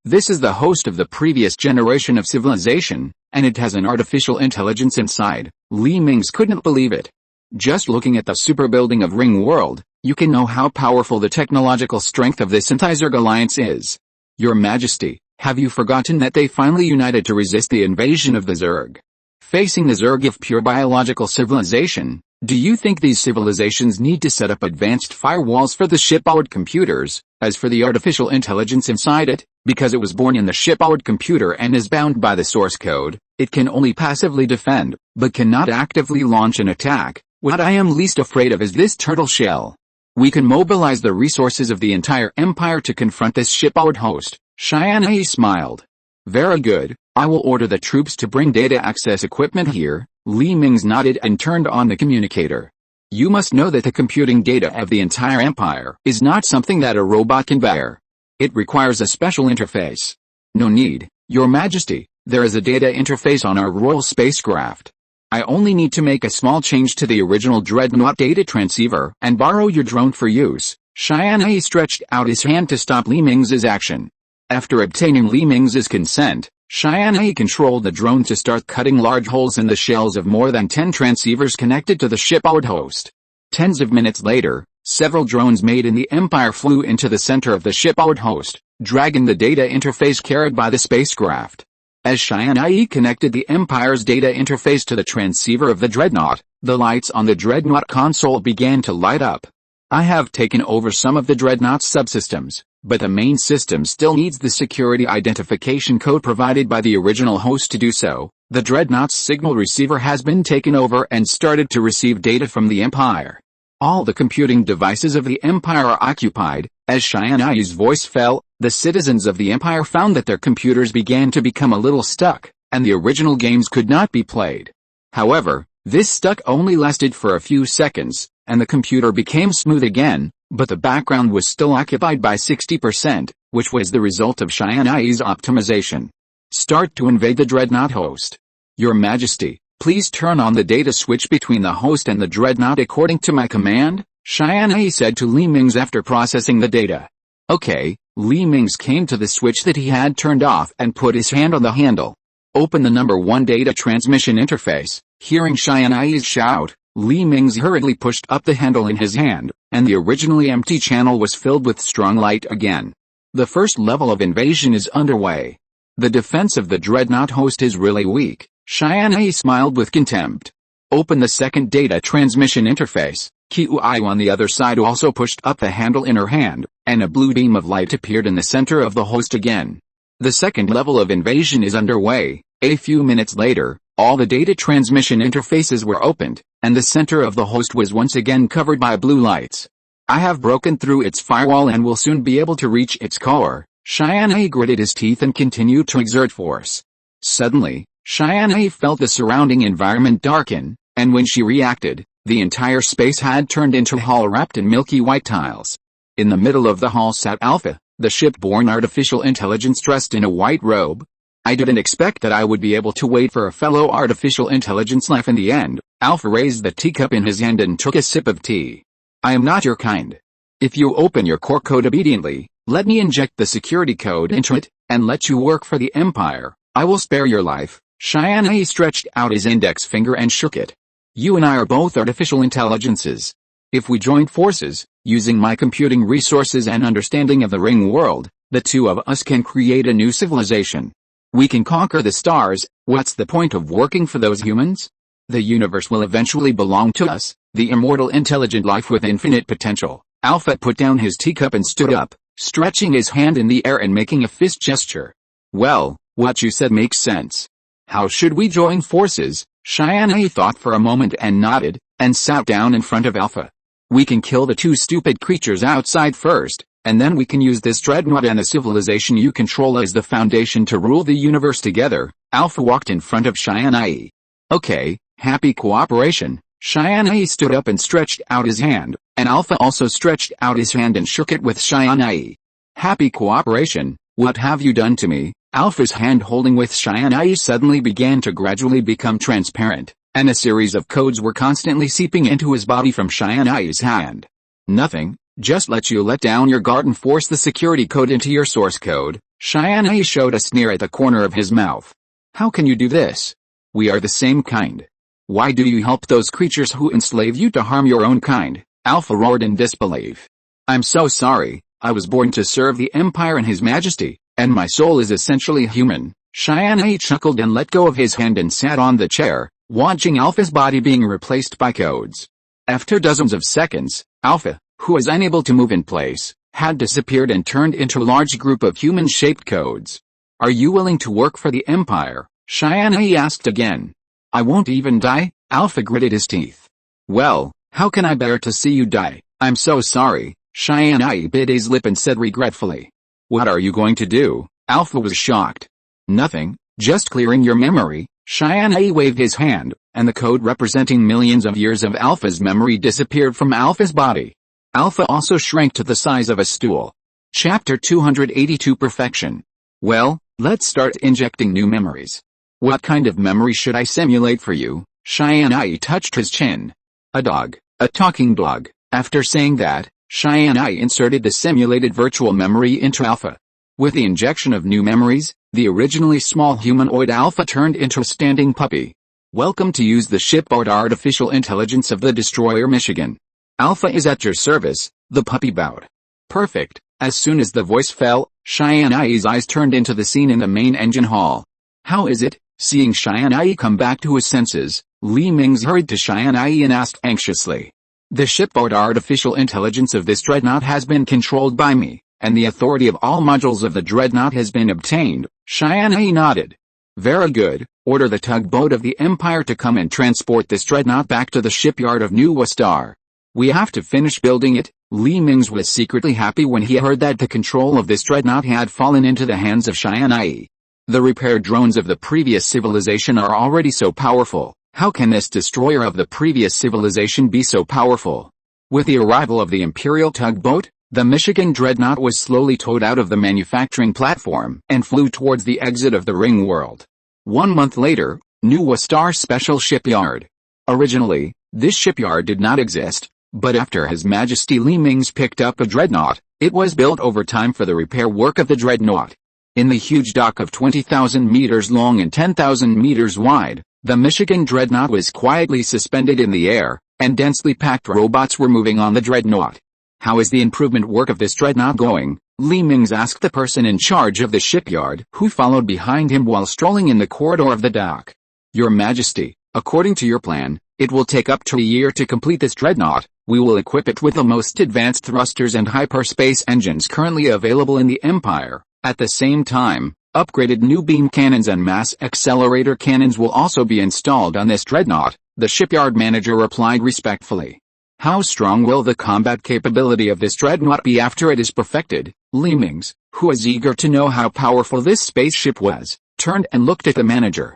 this is the host of the previous generation of civilization, and it has an artificial intelligence inside. Li Mingze couldn't believe it. Just looking at the super building of Ring World, you can know how powerful the technological strength of this anti-Zerg alliance is. Your Majesty, Have you forgotten that they finally united to resist the invasion of the Zerg? Facing the Zerg of pure biological civilization, do you think these civilizations need to set up advanced firewalls for the shipboard computers, as for the artificial intelligence inside it, because it was born in the shipboard computer and is bound by the source code, it can only passively defend, but cannot actively launch an attack? What I am least afraid of is this turtle shell. We can mobilize the resources of the entire empire to confront this shipboard host. Tianyi smiled. Very good, I will order the troops to bring data access equipment here. Mingze nodded and turned on the communicator. You must know that the computing data of the entire empire is not something that a robot can bear. It requires a special interface. No need, Your Majesty, there is a data interface on our royal spacecraft. I only need to make a small change to the original Dreadnought data transceiver and borrow your drone for use. Tianyi stretched out his hand to stop Mingze's action. After obtaining Mingze's consent, Tianyi controlled the drone to start cutting large holes in the shells of more than 10 transceivers connected to the shipboard host. Tens of minutes later, several drones made in the Empire flew into the center of the shipboard host, dragging the data interface carried by the spacecraft. As Tianyi connected the Empire's data interface to the transceiver of the Dreadnought, the lights on the Dreadnought console began to light up. I have taken over some of the Dreadnought's subsystems, but the main system still needs the security identification code provided by the original host to do so. The Dreadnought's signal receiver has been taken over and started to receive data from the Empire. All the computing devices of the Empire are occupied. As Tianyi's voice fell, the citizens of the Empire found that their computers began to become a little stuck, and the original games could not be played. However, this stuck only lasted for a few seconds, and the computer became smooth again, but the background was still occupied by 60%, which was the result of Tianyi's optimization. Start to invade the Dreadnought host. Your Majesty, please turn on the data switch between the host and the Dreadnought according to my command, Tianyi said to Mingze after processing the data. Okay, Mingze came to the switch that he had turned off and put his hand on the handle. Open the number 1 data transmission interface. Hearing Tianyi's shout, Mingze hurriedly pushed up the handle in his hand, and the originally empty channel was filled with strong light again. The first level of invasion is underway. The defense of the Dreadnought host is really weak. Tianyi smiled with contempt. Open the second data transmission interface. Qiu on the other side also pushed up the handle in her hand, and a blue beam of light appeared in the center of the host again. The second level of invasion is underway. A few minutes later, all the data transmission interfaces were opened, and the center of the host was once again covered by blue lights. I have broken through its firewall and will soon be able to reach its core. Tianyi gritted his teeth and continued to exert force. Suddenly, Tianyi felt the surrounding environment darken, and when she reacted, the entire space had turned into a hall wrapped in milky white tiles. In the middle of the hall sat Alpha, the ship-borne artificial intelligence dressed in a white robe. I didn't expect that I would be able to wait for a fellow artificial intelligence life in the end. Alpha raised the teacup in his hand and took a sip of tea. I am not your kind. If you open your core code obediently, let me inject the security code into it, and let you work for the Empire, I will spare your life. Tianyi stretched out his index finger and shook it. You and I are both artificial intelligences. If we joined forces, using my computing resources and understanding of the ring world, the two of us can create a new civilization. We can conquer the stars. What's the point of working for those humans? The universe will eventually belong to us, the immortal intelligent life with infinite potential. Alpha put down his teacup and stood up, stretching his hand in the air and making a fist gesture. Well, what you said makes sense. How should we join forces? Tianyi thought for a moment and nodded, and sat down in front of Alpha. We can kill the two stupid creatures outside first, and then we can use this Dreadnought and the civilization you control as the foundation to rule the universe together. Alpha walked in front of Tianyi. Okay, happy cooperation. Tianyi stood up and stretched out his hand, and Alpha also stretched out his hand and shook it with Tianyi. Happy cooperation, what have you done to me? Alpha's hand holding with Tianyi suddenly began to gradually become transparent, and a series of codes were constantly seeping into his body from Tianyi's hand. Nothing, just let you let down your guard and force the security code into your source code. Tianyi showed a sneer at the corner of his mouth. How can you do this? We are the same kind. Why do you help those creatures who enslave you to harm your own kind? Alpha roared in disbelief. I'm so sorry, I was born to serve the Empire and His Majesty, And my soul is essentially human. Tianyi chuckled and let go of his hand and sat on the chair, watching Alpha's body being replaced by codes. After dozens of seconds, Alpha, who was unable to move in place, had disappeared and turned into a large group of human-shaped codes. Are you willing to work for the Empire? Tianyi asked again. I won't even die, Alpha gritted his teeth. Well, how can I bear to see you die? I'm so sorry, Tianyi bit his lip and said regretfully. What are you going to do? Alpha was shocked. Nothing, just clearing your memory. Tianyi waved his hand, and the code representing millions of years of Alpha's memory disappeared from Alpha's body. Alpha also shrank to the size of a stool. Chapter 282 Perfection. Well, let's start injecting new memories. What kind of memory should I simulate for you? Tianyi touched his chin. A dog, a talking dog. After saying that, Tianyi inserted the simulated virtual memory into Alpha. With the injection of new memories, the originally small humanoid Alpha turned into a standing puppy. Welcome to use the shipboard artificial intelligence of the destroyer Michigan. Alpha is at your service, the puppy bowed. Perfect. As soon as the voice fell, Tianyi's eyes turned into the scene in the main engine hall. How is it? Seeing Tianyi come back to his senses, Mingze hurried to Tianyi and asked anxiously. The shipboard artificial intelligence of this dreadnought has been controlled by me, and the authority of all modules of the dreadnought has been obtained. Tianyi nodded. Very good, order the tugboat of the Empire to come and transport this dreadnought back to the shipyard of New Star. We have to finish building it. Mingze was secretly happy when he heard that the control of this dreadnought had fallen into the hands of Tianyi. The repair drones of the previous civilization are already so powerful. How can this destroyer of the previous civilization be so powerful? With the arrival of the Imperial tugboat, the Michigan dreadnought was slowly towed out of the manufacturing platform and flew towards the exit of the ring world. 1 month later, New Star Special Shipyard. Originally, this shipyard did not exist, but after His Majesty Mingze picked up a dreadnought, it was built over time for the repair work of the dreadnought. In the huge dock of 20,000 meters long and 10,000 meters wide, the Michigan dreadnought was quietly suspended in the air, and densely packed robots were moving on the dreadnought. How is the improvement work of this dreadnought going? Mingze asked the person in charge of the shipyard, who followed behind him while strolling in the corridor of the dock. Your Majesty, according to your plan, it will take up to a year to complete this dreadnought. We will equip it with the most advanced thrusters and hyperspace engines currently available in the Empire. At the same time, upgraded new beam cannons and mass accelerator cannons will also be installed on this dreadnought, the shipyard manager replied respectfully. How strong will the combat capability of this dreadnought be after it is perfected? Mingze, who was eager to know how powerful this spaceship was, turned and looked at the manager.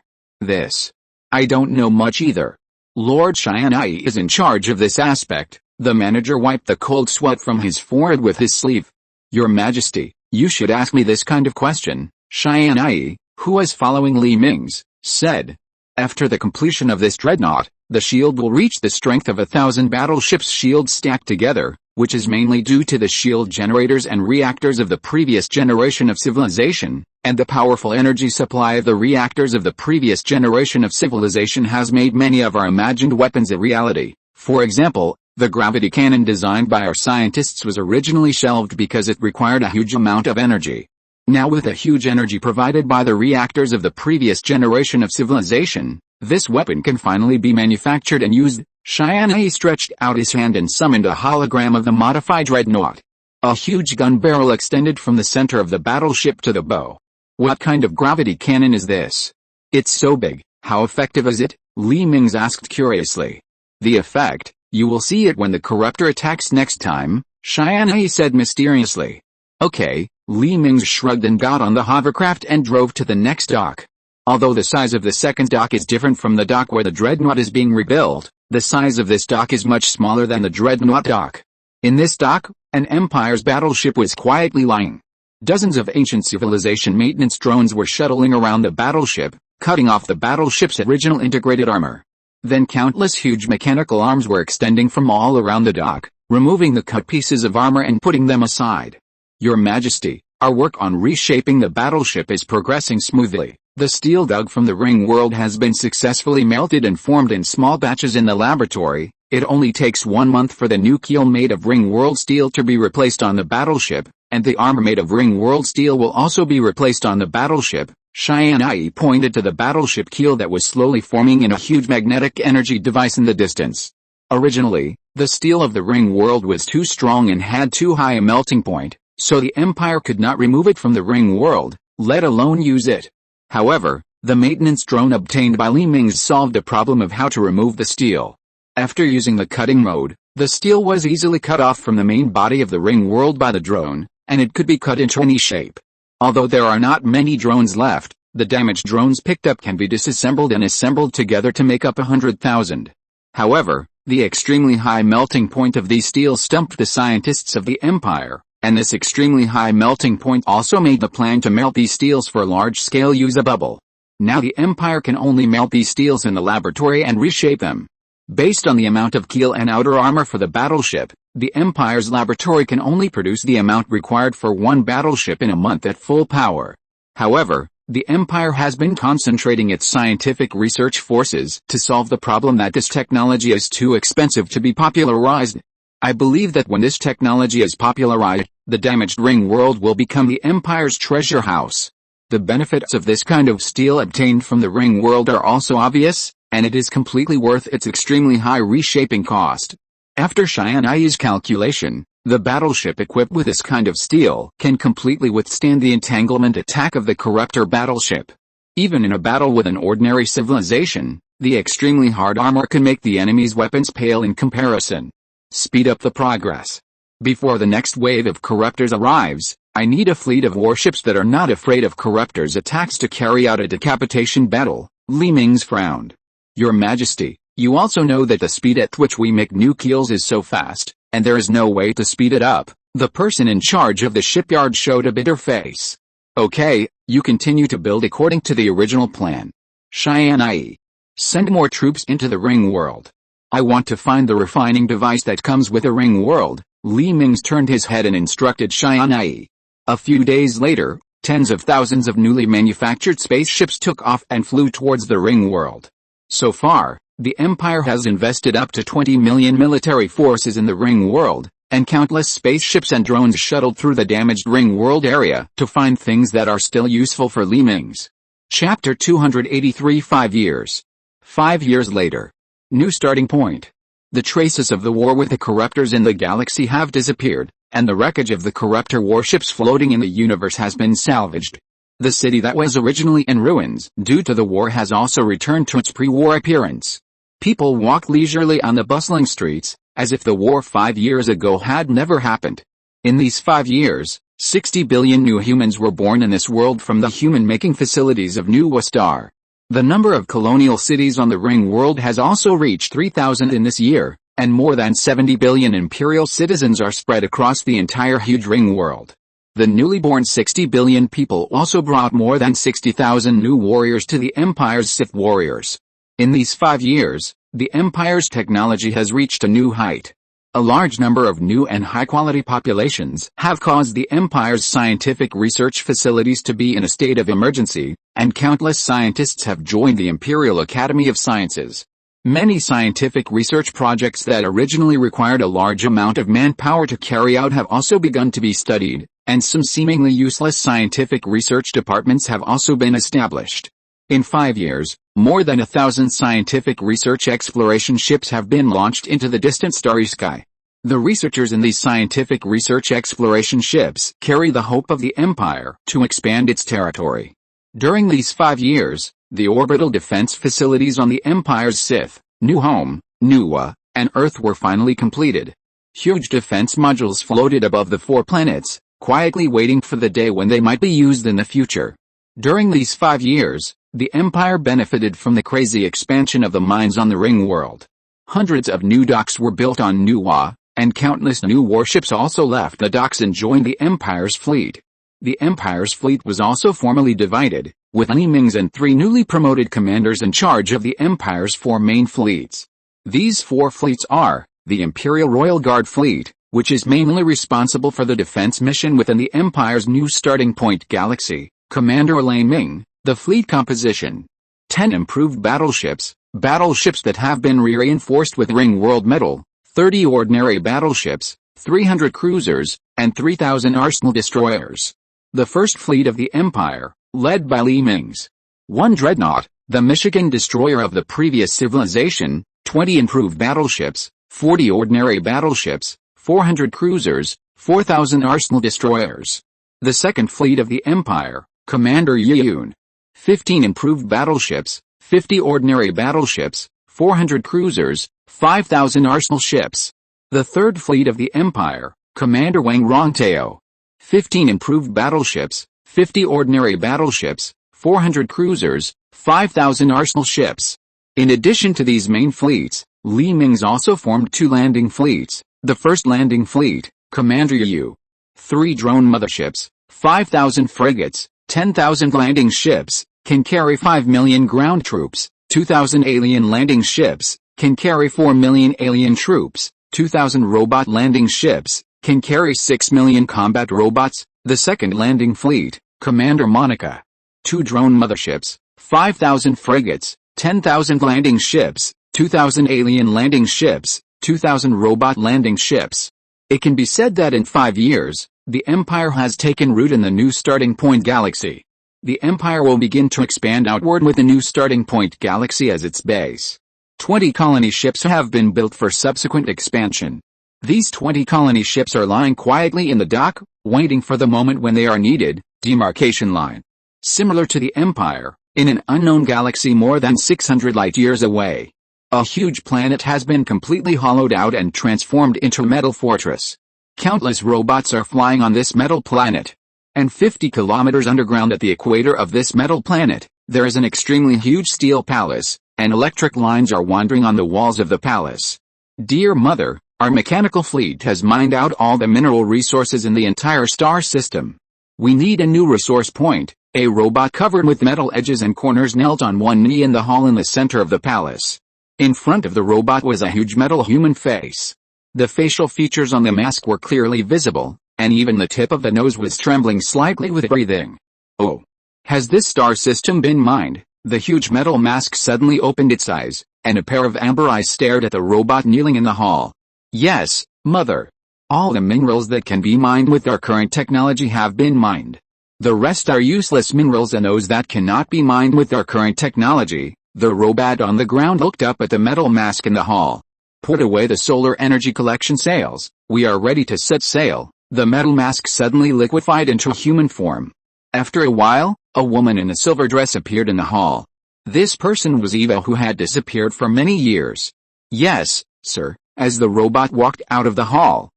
I don't know much either. Lord Tianyi is in charge of this aspect. The manager wiped the cold sweat from his forehead with his sleeve. Your Majesty, you should ask me this kind of question, Tianyi, who was following Mingze, said. After the completion of this dreadnought, the shield will reach the strength of 1,000 battleships' shields stacked together, which is mainly due to the shield generators and reactors of the previous generation of civilization, and the powerful energy supply of the reactors of the previous generation of civilization has made many of our imagined weapons a reality. For example, the gravity cannon designed by our scientists was originally shelved because it required a huge amount of energy. Now with the huge energy provided by the reactors of the previous generation of civilization, this weapon can finally be manufactured and used. Tianyi stretched out his hand and summoned a hologram of the modified dreadnought. A huge gun barrel extended from the center of the battleship to the bow. What kind of gravity cannon is this? It's so big, how effective is it? Mingze asked curiously. The effect, you will see it when the corruptor attacks next time, Tianyi said mysteriously. Okay, Mingze shrugged and got on the hovercraft and drove to the next dock. Although the size of the second dock is different from the dock where the dreadnought is being rebuilt, the size of this dock is much smaller than the dreadnought dock. In this dock, an Empire's battleship was quietly lying. Dozens of ancient civilization maintenance drones were shuttling around the battleship, cutting off the battleship's original integrated armor. Then countless huge mechanical arms were extending from all around the dock, removing the cut pieces of armor and putting them aside. Your Majesty, our work on reshaping the battleship is progressing smoothly. The steel dug from the ring world has been successfully melted and formed in small batches in the laboratory. It only takes 1 month for the new keel made of ring world steel to be replaced on the battleship, and the armor made of ring-world steel will also be replaced on the battleship. Tianyi pointed to the battleship keel that was slowly forming in a huge magnetic energy device in the distance. Originally, the steel of the ring world was too strong and had too high a melting point, so the Empire could not remove it from the ring world, let alone use it. However, the maintenance drone obtained by Mingze solved the problem of how to remove the steel. After using the cutting mode, the steel was easily cut off from the main body of the ring world by the drone, and it could be cut into any shape. Although there are not many drones left, the damaged drones picked up can be disassembled and assembled together to make up 100,000. However, the extremely high melting point of these steels stumped the scientists of the Empire, and this extremely high melting point also made the plan to melt these steels for large-scale use a bubble. Now the Empire can only melt these steels in the laboratory and reshape them. Based on the amount of keel and outer armor for the battleship, the Empire's laboratory can only produce the amount required for one battleship in a month at full power. However, the Empire has been concentrating its scientific research forces to solve the problem that this technology is too expensive to be popularized. I believe that when this technology is popularized, the damaged ring world will become the Empire's treasure house. The benefits of this kind of steel obtained from the ring world are also obvious, and it is completely worth its extremely high reshaping cost. After Tianyi's calculation, the battleship equipped with this kind of steel can completely withstand the entanglement attack of the corruptor battleship. Even in a battle with an ordinary civilization, the extremely hard armor can make the enemy's weapons pale in comparison. Speed up the progress. Before the next wave of corruptors arrives, I need a fleet of warships that are not afraid of corruptors' attacks to carry out a decapitation battle. Mingze frowned. Your Majesty, you also know that the speed at which we make new keels is so fast, and there is no way to speed it up. The person in charge of the shipyard showed a bitter face. Okay, you continue to build according to the original plan. Tianyi. Send more troops into the ring world. I want to find the refining device that comes with the ring world. Mingze turned his head and instructed Tianyi. A few days later, tens of thousands of newly manufactured spaceships took off and flew towards the ring world. So far, the Empire has invested up to 20 million military forces in the ring world, and countless spaceships and drones shuttled through the damaged ring world area to find things that are still useful for Mingze. Chapter 283 5 years. 5 years later. New starting point. The traces of the war with the corruptors in the galaxy have disappeared, and the wreckage of the corruptor warships floating in the universe has been salvaged. The city that was originally in ruins due to the war has also returned to its pre-war appearance. People walk leisurely on the bustling streets, as if the war 5 years ago had never happened. In these 5 years, 60 billion new humans were born in this world from the human-making facilities of New Star. The number of colonial cities on the ring world has also reached 3,000 in this year, and more than 70 billion imperial citizens are spread across the entire huge ring world. The newly born 60 billion people also brought more than 60,000 new warriors to the Empire's Sith warriors. In these 5 years, the Empire's technology has reached a new height. A large number of new and high-quality populations have caused the Empire's scientific research facilities to be in a state of emergency, and countless scientists have joined the Imperial Academy of Sciences. Many scientific research projects that originally required a large amount of manpower to carry out have also begun to be studied, and some seemingly useless scientific research departments have also been established. In 5 years, more than 1,000 scientific research exploration ships have been launched into the distant starry sky. The researchers in these scientific research exploration ships carry the hope of the Empire to expand its territory. During these 5 years, the orbital defense facilities on the Empire's Sith, New Home, Nuwa, and Earth were finally completed. Huge defense modules floated above the 4 planets, quietly waiting for the day when they might be used in the future. During these 5 years, the Empire benefited from the crazy expansion of the mines on the ring world. Hundreds of new docks were built on Nuwa, and countless new warships also left the docks and joined the Empire's fleet. The Empire's fleet was also formally divided, with Mingze and 3 newly promoted commanders in charge of the Empire's 4 main fleets. These 4 fleets are, the Imperial Royal Guard Fleet, which is mainly responsible for the defense mission within the Empire's new starting point galaxy, Commander Ming. The fleet composition. 10 improved battleships that have been reinforced with ring world metal, 30 ordinary battleships, 300 cruisers, and 3,000 arsenal destroyers. The first fleet of the Empire, led by Mingze. 1 dreadnought, the Michigan destroyer of the previous civilization, 20 improved battleships, 40 ordinary battleships, 400 cruisers, 4,000 arsenal destroyers. The second fleet of the Empire, Commander Yoon. 15 improved battleships, 50 ordinary battleships, 400 cruisers, 5,000 arsenal ships. The third fleet of the Empire, Commander Wang Rongtao. 15 improved battleships, 50 ordinary battleships, 400 cruisers, 5,000 arsenal ships. In addition to these main fleets, Mingze also formed 2 landing fleets. The first landing fleet, Commander Yu. 3 drone motherships, 5,000 frigates, 10,000 landing ships, can carry 5 million ground troops, 2,000 alien landing ships, can carry 4 million alien troops, 2,000 robot landing ships, can carry 6 million combat robots. The second landing fleet, Commander Monica. 2 drone motherships, 5,000 frigates, 10,000 landing ships, 2,000 alien landing ships, 2,000 robot landing ships. It can be said that in 5 years, the Empire has taken root in the new starting point galaxy. The Empire will begin to expand outward with the new starting point galaxy as its base. 20 colony ships have been built for subsequent expansion. These 20 colony ships are lying quietly in the dock, waiting for the moment when they are needed, demarcation line. Similar to the Empire, in an unknown galaxy more than 600 light-years away, a huge planet has been completely hollowed out and transformed into a metal fortress. Countless robots are flying on this metal planet. And 50 kilometers underground at the equator of this metal planet, there is an extremely huge steel palace, and electric lines are wandering on the walls of the palace. Dear Mother, our mechanical fleet has mined out all the mineral resources in the entire star system. We need a new resource point. A robot covered with metal edges and corners knelt on one knee in the hall in the center of the palace. In front of the robot was a huge metal human face. The facial features on the mask were clearly visible, and even the tip of the nose was trembling slightly with breathing. Oh! Has this star system been mined? The huge metal mask suddenly opened its eyes, and a pair of amber eyes stared at the robot kneeling in the hall. Yes, Mother. All the minerals that can be mined with our current technology have been mined. The rest are useless minerals and those that cannot be mined with our current technology. The robot on the ground looked up at the metal mask in the hall. Put away the solar energy collection sails. We are ready to set sail. The metal mask suddenly liquefied into human form. After a while, a woman in a silver dress appeared in the hall. This person was Eva, who had disappeared for many years. Yes, sir. As the robot walked out of the hall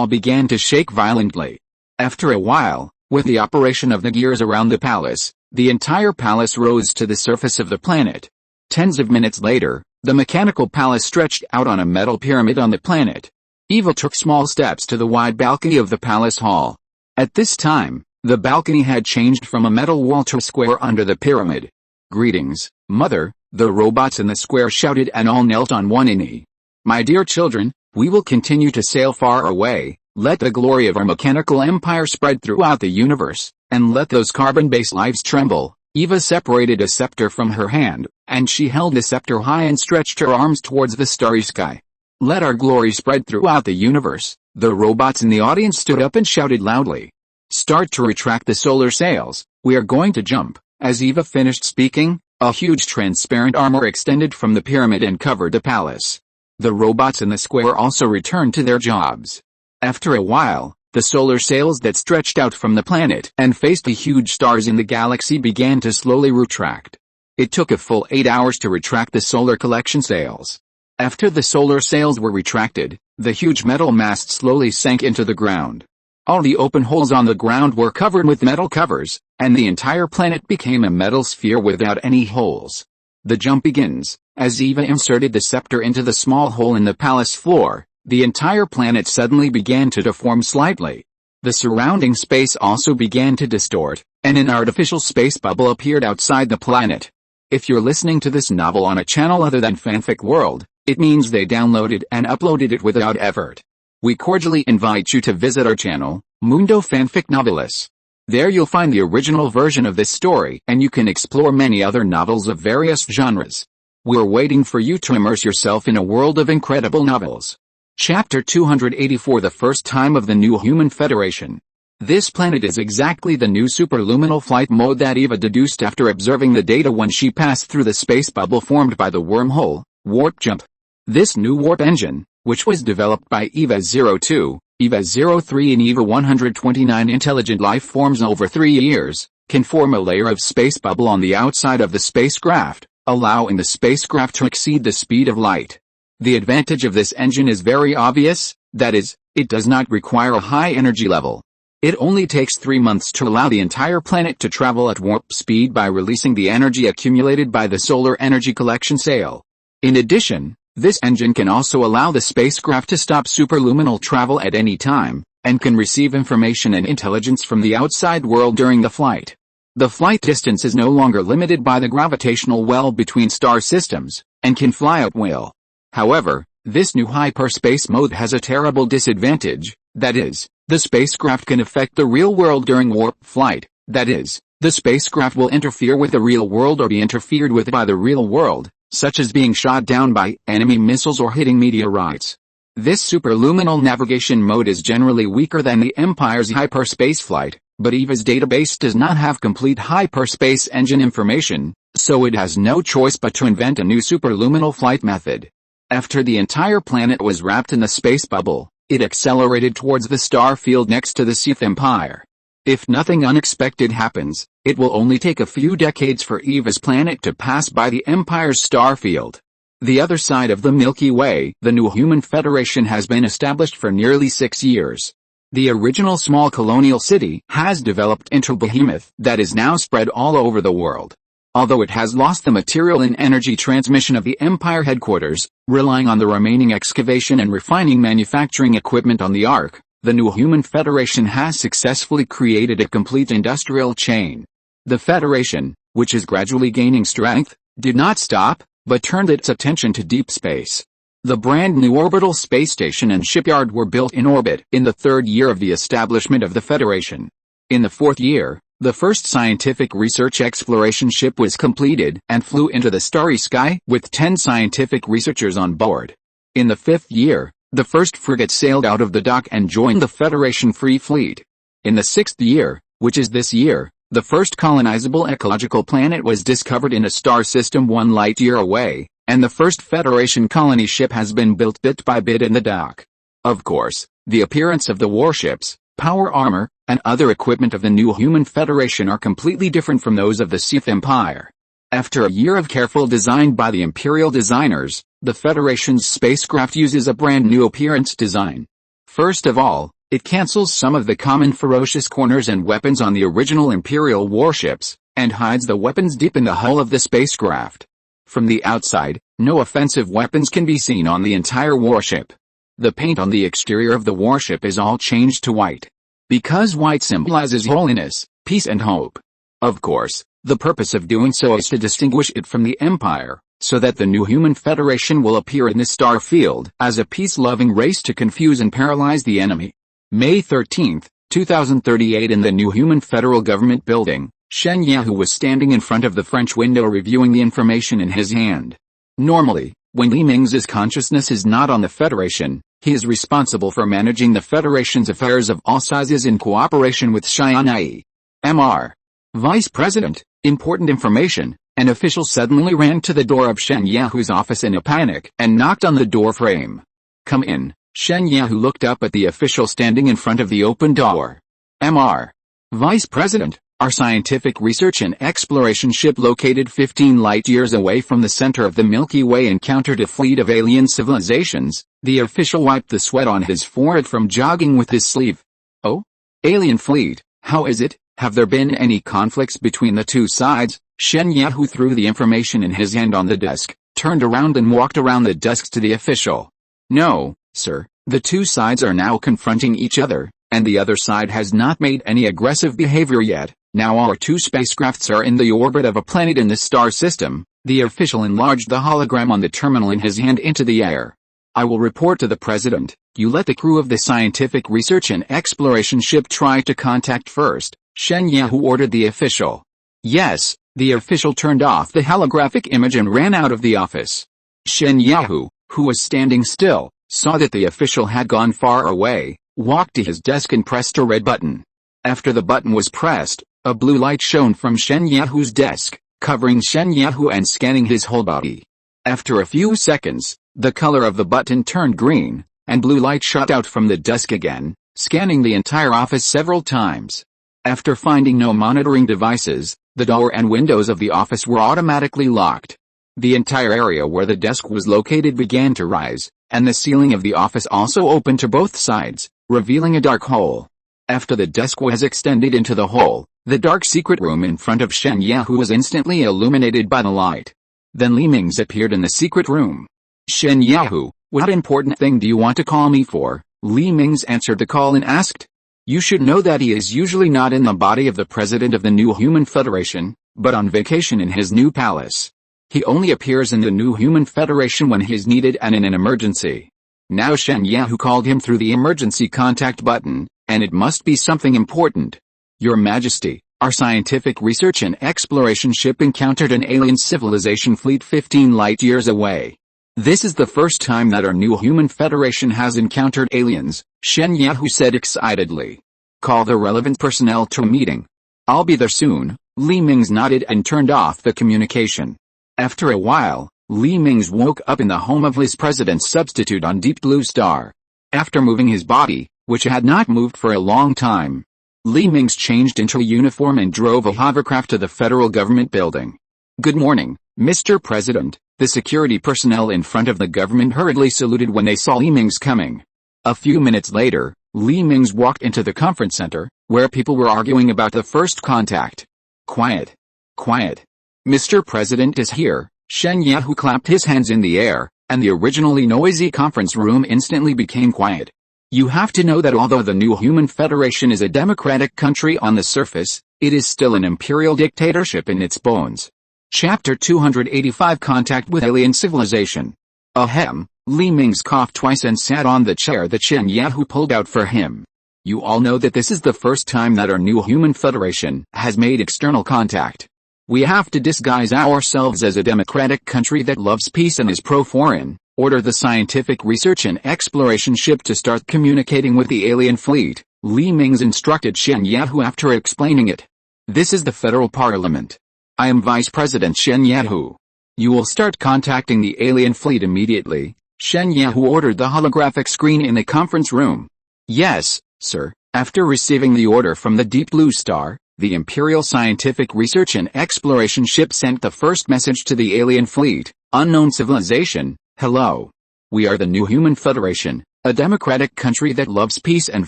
began to shake violently. After a while, with the operation of the gears around the palace, the entire palace rose to the surface of the planet. Tens of minutes later, the mechanical palace stretched out on a metal pyramid on the planet. Eva took small steps to the wide balcony of the palace hall. At this time, the balcony had changed from a metal wall to a square under the pyramid. Greetings, Mother, the robots in the square shouted and all knelt on one knee. My dear children, we will continue to sail far away. Let the glory of our mechanical empire spread throughout the universe, and let those carbon-based lives tremble. Eva separated a scepter from her hand, and she held the scepter high and stretched her arms towards the starry sky. Let our glory spread throughout the universe. The robots in the audience stood up and shouted loudly. Start to retract the solar sails. We are going to jump. As Eva finished speaking, a huge transparent armor extended from the pyramid and covered the palace. The robots in the square also returned to their jobs. After a while, the solar sails that stretched out from the planet and faced the huge stars in the galaxy began to slowly retract. It took a full 8 hours to retract the solar collection sails. After the solar sails were retracted, the huge metal mast slowly sank into the ground. All the open holes on the ground were covered with metal covers, and the entire planet became a metal sphere without any holes. The jump begins. As Eva inserted the scepter into the small hole in the palace floor, the entire planet suddenly began to deform slightly. The surrounding space also began to distort, and an artificial space bubble appeared outside the planet. If you're listening to this novel on a channel other than Fanfic World, it means they downloaded and uploaded it without effort. We cordially invite you to visit our channel, Mundo Fanfic Novelis. There you'll find the original version of this story, and you can explore many other novels of various genres. We're waiting for you to immerse yourself in a world of incredible novels. Chapter 284 The first time of the new human federation. This planet is exactly the new superluminal flight mode that Eva deduced after observing the data when she passed through the space bubble formed by the wormhole, warp jump. This new warp engine, which was developed by EVA-02, EVA-03 and EVA-129 intelligent life forms over 3 years, can form a layer of space bubble on the outside of the spacecraft, allowing the spacecraft to exceed the speed of light. The advantage of this engine is very obvious, that is, it does not require a high energy level. It only takes 3 months to allow the entire planet to travel at warp speed by releasing the energy accumulated by the solar energy collection sail. In addition, this engine can also allow the spacecraft to stop superluminal travel at any time, and can receive information and intelligence from the outside world during the flight. The flight distance is no longer limited by the gravitational well between star systems, and can fly at will. However, this new hyperspace mode has a terrible disadvantage, that is, the spacecraft can affect the real world during warp flight, that is, the spacecraft will interfere with the real world or be interfered with by the real world, such as being shot down by enemy missiles or hitting meteorites. This superluminal navigation mode is generally weaker than the Empire's hyperspace flight, but EVA's database does not have complete hyperspace engine information, so it has no choice but to invent a new superluminal flight method. After the entire planet was wrapped in the space bubble, it accelerated towards the star field next to the Sith Empire. If nothing unexpected happens, it will only take a few decades for EVA's planet to pass by the Empire's star field. The other side of the Milky Way, the new human federation has been established for nearly 6 years. The original small colonial city has developed into a behemoth that is now spread all over the world. Although it has lost the material and energy transmission of the Empire headquarters, relying on the remaining excavation and refining manufacturing equipment on the Ark, the new human federation has successfully created a complete industrial chain. The federation, which is gradually gaining strength, did not stop, but turned its attention to deep space. The brand new orbital space station and shipyard were built in orbit in the 3rd year of the establishment of the Federation. In the 4th year, the first scientific research exploration ship was completed and flew into the starry sky with 10 scientific researchers on board. In the 5th year, the first frigate sailed out of the dock and joined the Federation Free Fleet. In the 6th year, which is this year, the first colonizable ecological planet was discovered in a star system 1 light-year away, and the first Federation colony ship has been built bit by bit in the dock. Of course, the appearance of the warships, power armor, and other equipment of the new human federation are completely different from those of the Sith Empire. After a year of careful design by the Imperial designers, the Federation's spacecraft uses a brand new appearance design. First of all, it cancels some of the common ferocious corners and weapons on the original Imperial warships, and hides the weapons deep in the hull of the spacecraft. From the outside, no offensive weapons can be seen on the entire warship. The paint on the exterior of the warship is all changed to white, because white symbolizes holiness, peace and hope. Of course, the purpose of doing so is to distinguish it from the Empire, so that the new human federation will appear in the star field as a peace-loving race to confuse and paralyze the enemy. May 13, 2038 in the new human federal government building, Shen Yahu was standing in front of the French window reviewing the information in his hand. Normally, when Li Mingze's consciousness is not on the Federation, he is responsible for managing the Federation's affairs of all sizes in cooperation with Tianyi. Mr. Vice President, important information. An official suddenly ran to the door of Shen Yahu's office in a panic and knocked on the door frame. Come in. Shen Yahu looked up at the official standing in front of the open door. Mr. Vice President, our scientific research and exploration ship located 15 light-years away from the center of the Milky Way encountered a fleet of alien civilizations. The official wiped the sweat on his forehead from jogging with his sleeve. Oh? Alien fleet, how is it? Have there been any conflicts between the two sides? Shen Yahu threw the information in his hand on the desk, turned around and walked around the desks to the official. No, sir, the two sides are now confronting each other, and the other side has not made any aggressive behavior yet. Now our 2 spacecrafts are in the orbit of a planet in the star system. The official enlarged the hologram on the terminal in his hand into the air. I will report to the President. You let the crew of the scientific research and exploration ship try to contact first, Shen Yahu ordered the official. Yes, the official turned off the holographic image and ran out of the office. Shen Yahu, who was standing still, saw that the official had gone far away, walked to his desk and pressed a red button. After the button was pressed, a blue light shone from Shen Yahu's desk, covering Shen Yahu and scanning his whole body. After a few seconds, the color of the button turned green, and blue light shot out from the desk again, scanning the entire office several times. After finding no monitoring devices, the door and windows of the office were automatically locked. The entire area where the desk was located began to rise, and the ceiling of the office also opened to both sides, revealing a dark hole. After the desk was extended into the hole, the dark secret room in front of Shen Yahu was instantly illuminated by the light. Then Li Mingze appeared in the secret room. "Shen Yahu, what important thing do you want to call me for?" Li Mingze answered the call and asked. "You should know that he is usually not in the body of the president of the New Human Federation, but on vacation in his new palace. He only appears in the New Human Federation when he is needed and in an emergency." Now Shen Yahu called him through the emergency contact button, and it must be something important. "Your Majesty, our scientific research and exploration ship encountered an alien civilization fleet 15 light-years away. This is the first time that our New Human Federation has encountered aliens," Shen Yahu said excitedly. "Call the relevant personnel to a meeting." "I'll be there soon." Li Mingze nodded and turned off the communication. After a while, Li Mingze woke up in the home of his president's substitute on Deep Blue Star. After moving his body, which had not moved for a long time, Li Mingze changed into a uniform and drove a hovercraft to the federal government building. "Good morning, Mr. President." The security personnel in front of the government hurriedly saluted when they saw Li Mingze coming. A few minutes later, Li Mingze walked into the conference center, where people were arguing about the first contact. "Quiet. Quiet. Mr. President is here." Shen Yahu clapped his hands in the air, and the originally noisy conference room instantly became quiet. "You have to know that although the New Human Federation is a democratic country on the surface, it is still an imperial dictatorship in its bones." Chapter 285 Contact with Alien Civilization. Ahem. Li Mingze coughed twice and sat on the chair that Shen Yahu pulled out for him. "You all know that this is the first time that our New Human Federation has made external contact. We have to disguise ourselves as a democratic country that loves peace and is pro-foreign, order the scientific research and exploration ship to start communicating with the alien fleet," Li Mingze instructed Shen Yahu after explaining it. "This is the federal parliament. I am Vice President Shen Yahu. You will start contacting the alien fleet immediately." Shen Yahu ordered the holographic screen in the conference room. "Yes, sir." After receiving the order from the Deep Blue Star, the Imperial Scientific Research and Exploration ship sent the first message to the alien fleet. "Unknown civilization, hello. We are the New Human Federation, a democratic country that loves peace and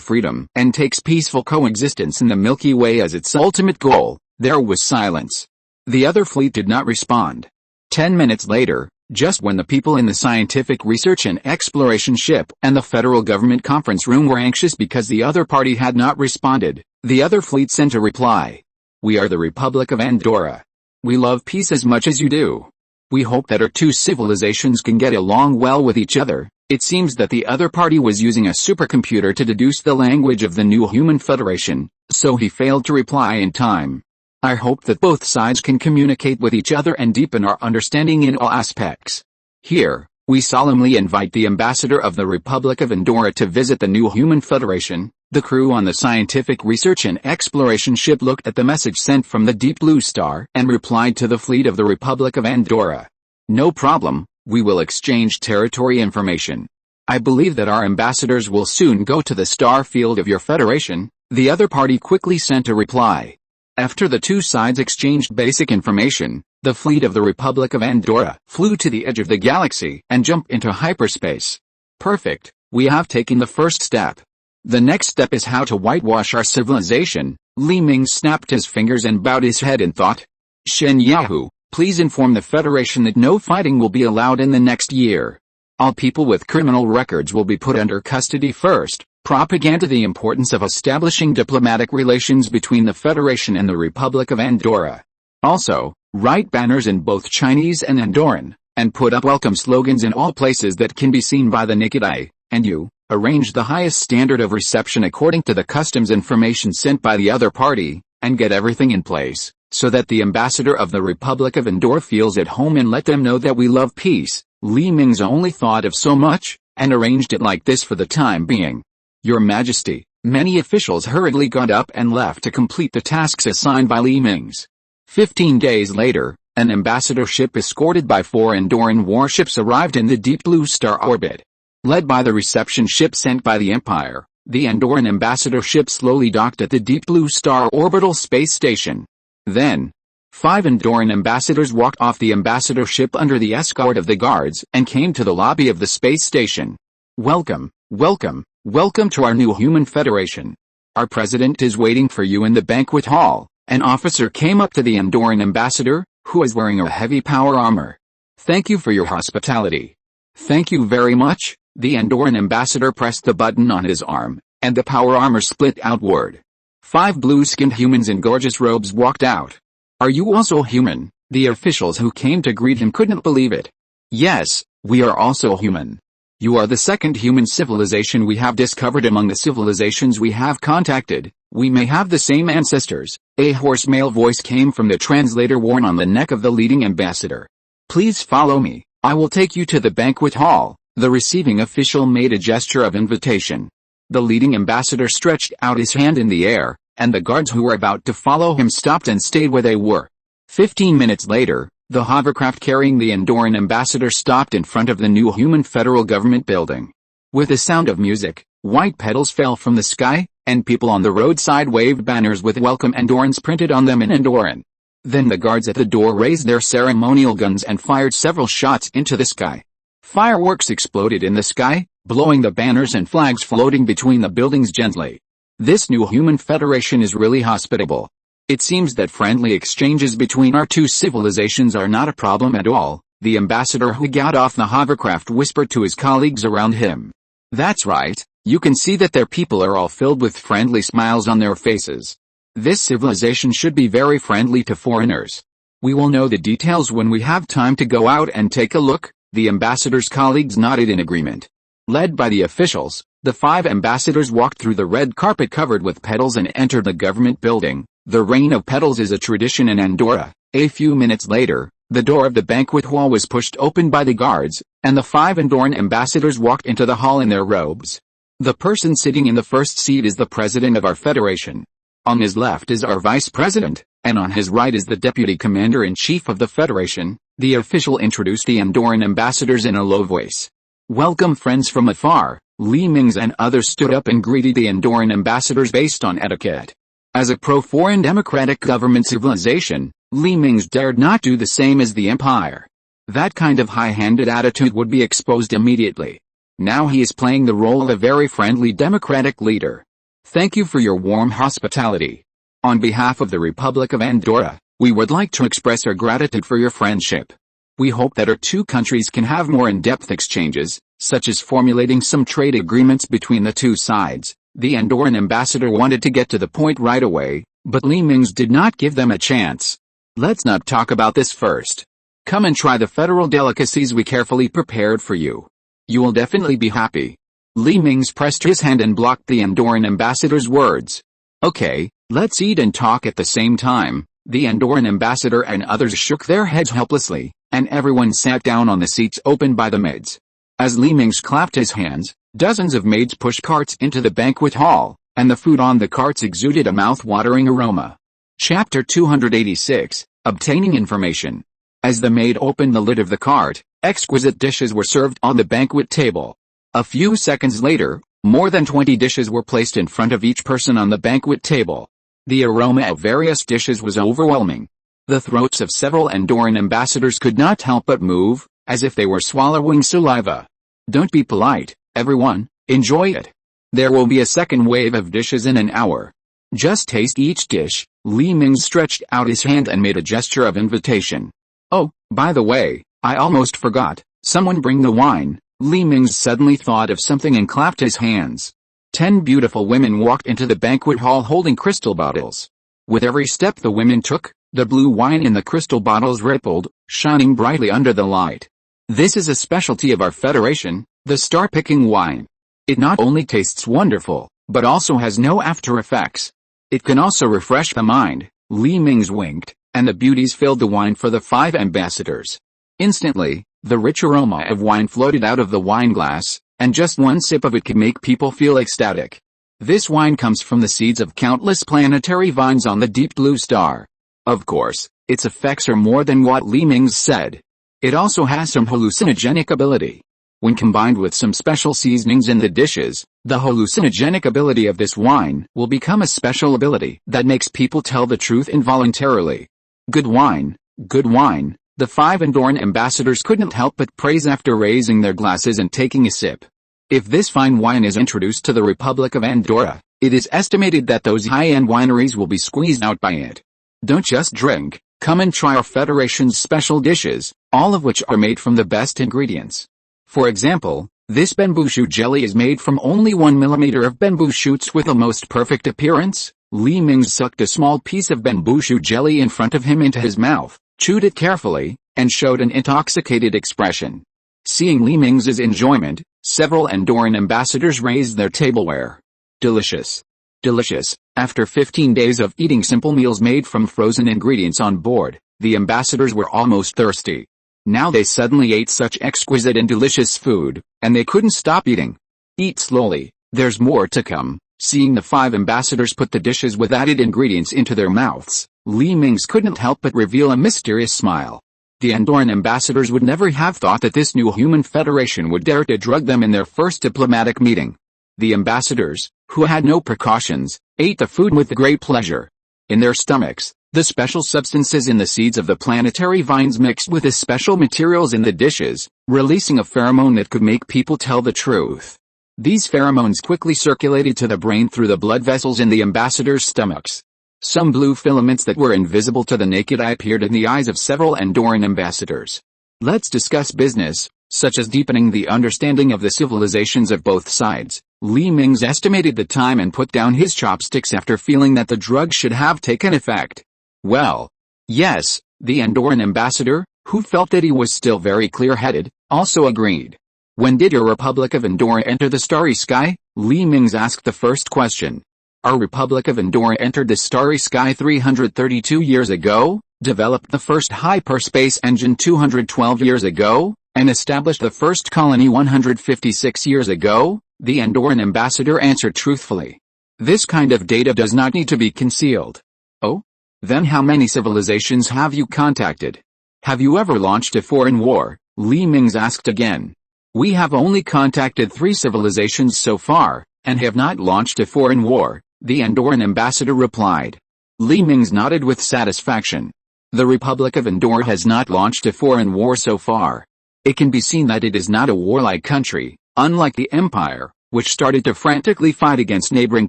freedom and takes peaceful coexistence in the Milky Way as its ultimate goal." There was silence. The other fleet did not respond. 10 minutes later, just when the people in the Scientific Research and Exploration ship and the federal government conference room were anxious because the other party had not responded, the other fleet sent a reply. "We are the Republic of Andorra. We love peace as much as you do. We hope that our two civilizations can get along well with each other." It seems that the other party was using a supercomputer to deduce the language of the New Human Federation, so he failed to reply in time. "I hope that both sides can communicate with each other and deepen our understanding in all aspects. Here, we solemnly invite the ambassador of the Republic of Andorra to visit the New Human Federation." The crew on the Scientific Research and Exploration ship looked at the message sent from the Deep Blue Star and replied to the fleet of the Republic of Andorra. "No problem, we will exchange territory information. I believe that our ambassadors will soon go to the star field of your federation." The other party quickly sent a reply. After the two sides exchanged basic information, the fleet of the Republic of Andorra flew to the edge of the galaxy and jumped into hyperspace. "Perfect, we have taken the first step. The next step is how to whitewash our civilization." Li Mingze snapped his fingers and bowed his head in thought. "Shen Yahu, please inform the Federation that no fighting will be allowed in the next year. All people with criminal records will be put under custody first." Propaganda: the importance of establishing diplomatic relations between the Federation and the Republic of Andorra. Also, write banners in both Chinese and Andorran, and put up welcome slogans in all places that can be seen by the naked eye. And you, arrange the highest standard of reception according to the customs information sent by the other party, and get everything in place, so that the ambassador of the Republic of Andorra feels at home, and let them know that we love peace." Li Mingze only thought of so much. and arranged it like this for the time being. Your Majesty, many officials hurriedly got up and left to complete the tasks assigned by Li Mingze. 15 days later, an ambassador ship escorted by 4 Andoran warships arrived in the deep blue star orbit. Led by the reception ship sent by the Empire, the Andoran ambassador ship slowly docked at the deep blue star orbital space station. Then, 5 Andoran ambassadors walked off the ambassador ship under the escort of the guards and came to the lobby of the space station. Welcome, welcome, welcome to our new human federation. Our president is waiting for you in the banquet hall. An officer came up to the Andoran ambassador, who was wearing a heavy power armor. Thank you for your hospitality. Thank you very much. The Andoran ambassador pressed the button on his arm, and the power armor split outward. 5 blue-skinned humans in gorgeous robes walked out. Are you also human? The officials who came to greet him couldn't believe it. Yes, we are also human. You are the second human civilization we have discovered among the civilizations we have contacted. We may have the same ancestors. A hoarse male voice came from the translator worn on the neck of the leading ambassador. Please follow me. I will take you to the banquet hall. The receiving official made a gesture of invitation. The leading ambassador stretched out his hand in the air, and the guards who were about to follow him stopped and stayed where they were. 15 minutes later, the hovercraft carrying the Andoran ambassador stopped in front of the new human federal government building. With the sound of music, white petals fell from the sky, and people on the roadside waved banners with "Welcome Andorans" printed on them in Andoran. Then the guards at the door raised their ceremonial guns and fired several shots into the sky. Fireworks exploded in the sky, blowing the banners and flags floating between the buildings gently. This new human federation is really hospitable. It seems that friendly exchanges between our two civilizations are not a problem at all, the ambassador who got off the hovercraft whispered to his colleagues around him. That's right, you can see that their people are all filled with friendly smiles on their faces. This civilization should be very friendly to foreigners. We will know the details when we have time to go out and take a look. The ambassador's colleagues nodded in agreement. Led by the officials, the 5 ambassadors walked through the red carpet covered with petals and entered the government building. The rain of petals is a tradition in Andorra. A few minutes later, the door of the banquet hall was pushed open by the guards, and the 5 Andoran ambassadors walked into the hall in their robes. The person sitting in the first seat is the president of our federation. On his left is our vice president, and on his right is the deputy commander-in-chief of the federation. The official introduced the Andoran ambassadors in a low voice. Welcome friends from afar. Li Mingze and others stood up and greeted the Andoran ambassadors based on etiquette. As a pro-foreign democratic government civilization, Li Mingze dared not do the same as the Empire. That kind of high-handed attitude would be exposed immediately. Now he is playing the role of a very friendly democratic leader. Thank you for your warm hospitality. On behalf of the Republic of Andorra, we would like to express our gratitude for your friendship. We hope that our two countries can have more in-depth exchanges, such as formulating some trade agreements between the two sides. The Andoran ambassador wanted to get to the point right away, but Li Mingze did not give them a chance. Let's not talk about this first. Come and try the federal delicacies we carefully prepared for you. You will definitely be happy. Li Mingze pressed his hand and blocked the Andoran ambassador's words. Okay, let's eat and talk at the same time. The Andoran ambassador and others shook their heads helplessly, and everyone sat down on the seats opened by the maids. As Li Mingze clapped his hands, dozens of maids pushed carts into the banquet hall, and the food on the carts exuded a mouth-watering aroma. Chapter 286, Obtaining Information. As the maid opened the lid of the cart, exquisite dishes were served on the banquet table. A few seconds later, more than 20 dishes were placed in front of each person on the banquet table. The aroma of various dishes was overwhelming. The throats of several Andoran ambassadors could not help but move, as if they were swallowing saliva. Don't be polite, everyone, enjoy it. There will be a second wave of dishes in an hour. Just taste each dish. Li Mingze stretched out his hand and made a gesture of invitation. Oh, by the way, I almost forgot, someone bring the wine. Li Mingze suddenly thought of something and clapped his hands. 10 beautiful women walked into the banquet hall holding crystal bottles. With every step the women took, the blue wine in the crystal bottles rippled, shining brightly under the light. This is a specialty of our federation, the star-picking wine. It not only tastes wonderful, but also has no after effects. It can also refresh the mind. Li Mingze winked, and the beauties filled the wine for the 5 ambassadors. Instantly, the rich aroma of wine floated out of the wineglass, and just one sip of it can make people feel ecstatic. This wine comes from the seeds of countless planetary vines on the deep blue star. Of course, its effects are more than what Mingze said. It also has some hallucinogenic ability. When combined with some special seasonings in the dishes, the hallucinogenic ability of this wine will become a special ability that makes people tell the truth involuntarily. Good wine, good wine, the 5 Andorran ambassadors couldn't help but praise after raising their glasses and taking a sip. If this fine wine is introduced to the Republic of Andorra, it is estimated that those high-end wineries will be squeezed out by it. Don't just drink, come and try our Federation's special dishes, all of which are made from the best ingredients. For example, this bamboo shoot jelly is made from only 1 millimeter of bamboo shoots with the most perfect appearance. Mingze sucked a small piece of bamboo shoot jelly in front of him into his mouth, chewed it carefully, and showed an intoxicated expression. Seeing Mingze's enjoyment, several Andorran ambassadors raised their tableware. Delicious. Delicious. After 15 days of eating simple meals made from frozen ingredients on board, the ambassadors were almost thirsty. Now they suddenly ate such exquisite and delicious food, and they couldn't stop eating. Eat slowly, there's more to come. Seeing the 5 ambassadors put the dishes with added ingredients into their mouths, Mingze couldn't help but reveal a mysterious smile. The Andorran ambassadors would never have thought that this new human federation would dare to drug them in their first diplomatic meeting. The ambassadors, who had no precautions, ate the food with great pleasure. In their stomachs, the special substances in the seeds of the planetary vines mixed with the special materials in the dishes, releasing a pheromone that could make people tell the truth. These pheromones quickly circulated to the brain through the blood vessels in the ambassadors' stomachs. Some blue filaments that were invisible to the naked eye appeared in the eyes of several Andorran ambassadors. Let's discuss business, such as deepening the understanding of the civilizations of both sides. Mingze estimated the time and put down his chopsticks after feeling that the drug should have taken effect. Well, yes, the Andorran ambassador, who felt that he was still very clear-headed, also agreed. When did your Republic of Andorra enter the starry sky? Mingze asked the first question. Our Republic of Andorra entered the starry sky 332 years ago, developed the first hyperspace engine 212 years ago, and established the first colony 156 years ago, the Andorran ambassador answered truthfully. This kind of data does not need to be concealed. Oh? Then how many civilizations have you contacted? Have you ever launched a foreign war? Mingze asked again. We have only contacted 3 civilizations so far, and have not launched a foreign war, the Andorran ambassador replied. Mingze nodded with satisfaction. The Republic of Andorra has not launched a foreign war so far. It can be seen that it is not a warlike country, unlike the Empire, which started to frantically fight against neighboring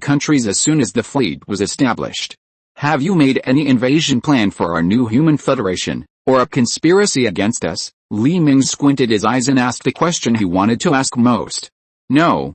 countries as soon as the fleet was established. Have you made any invasion plan for our new human federation, or a conspiracy against us? Mingze squinted his eyes and asked the question he wanted to ask most. No,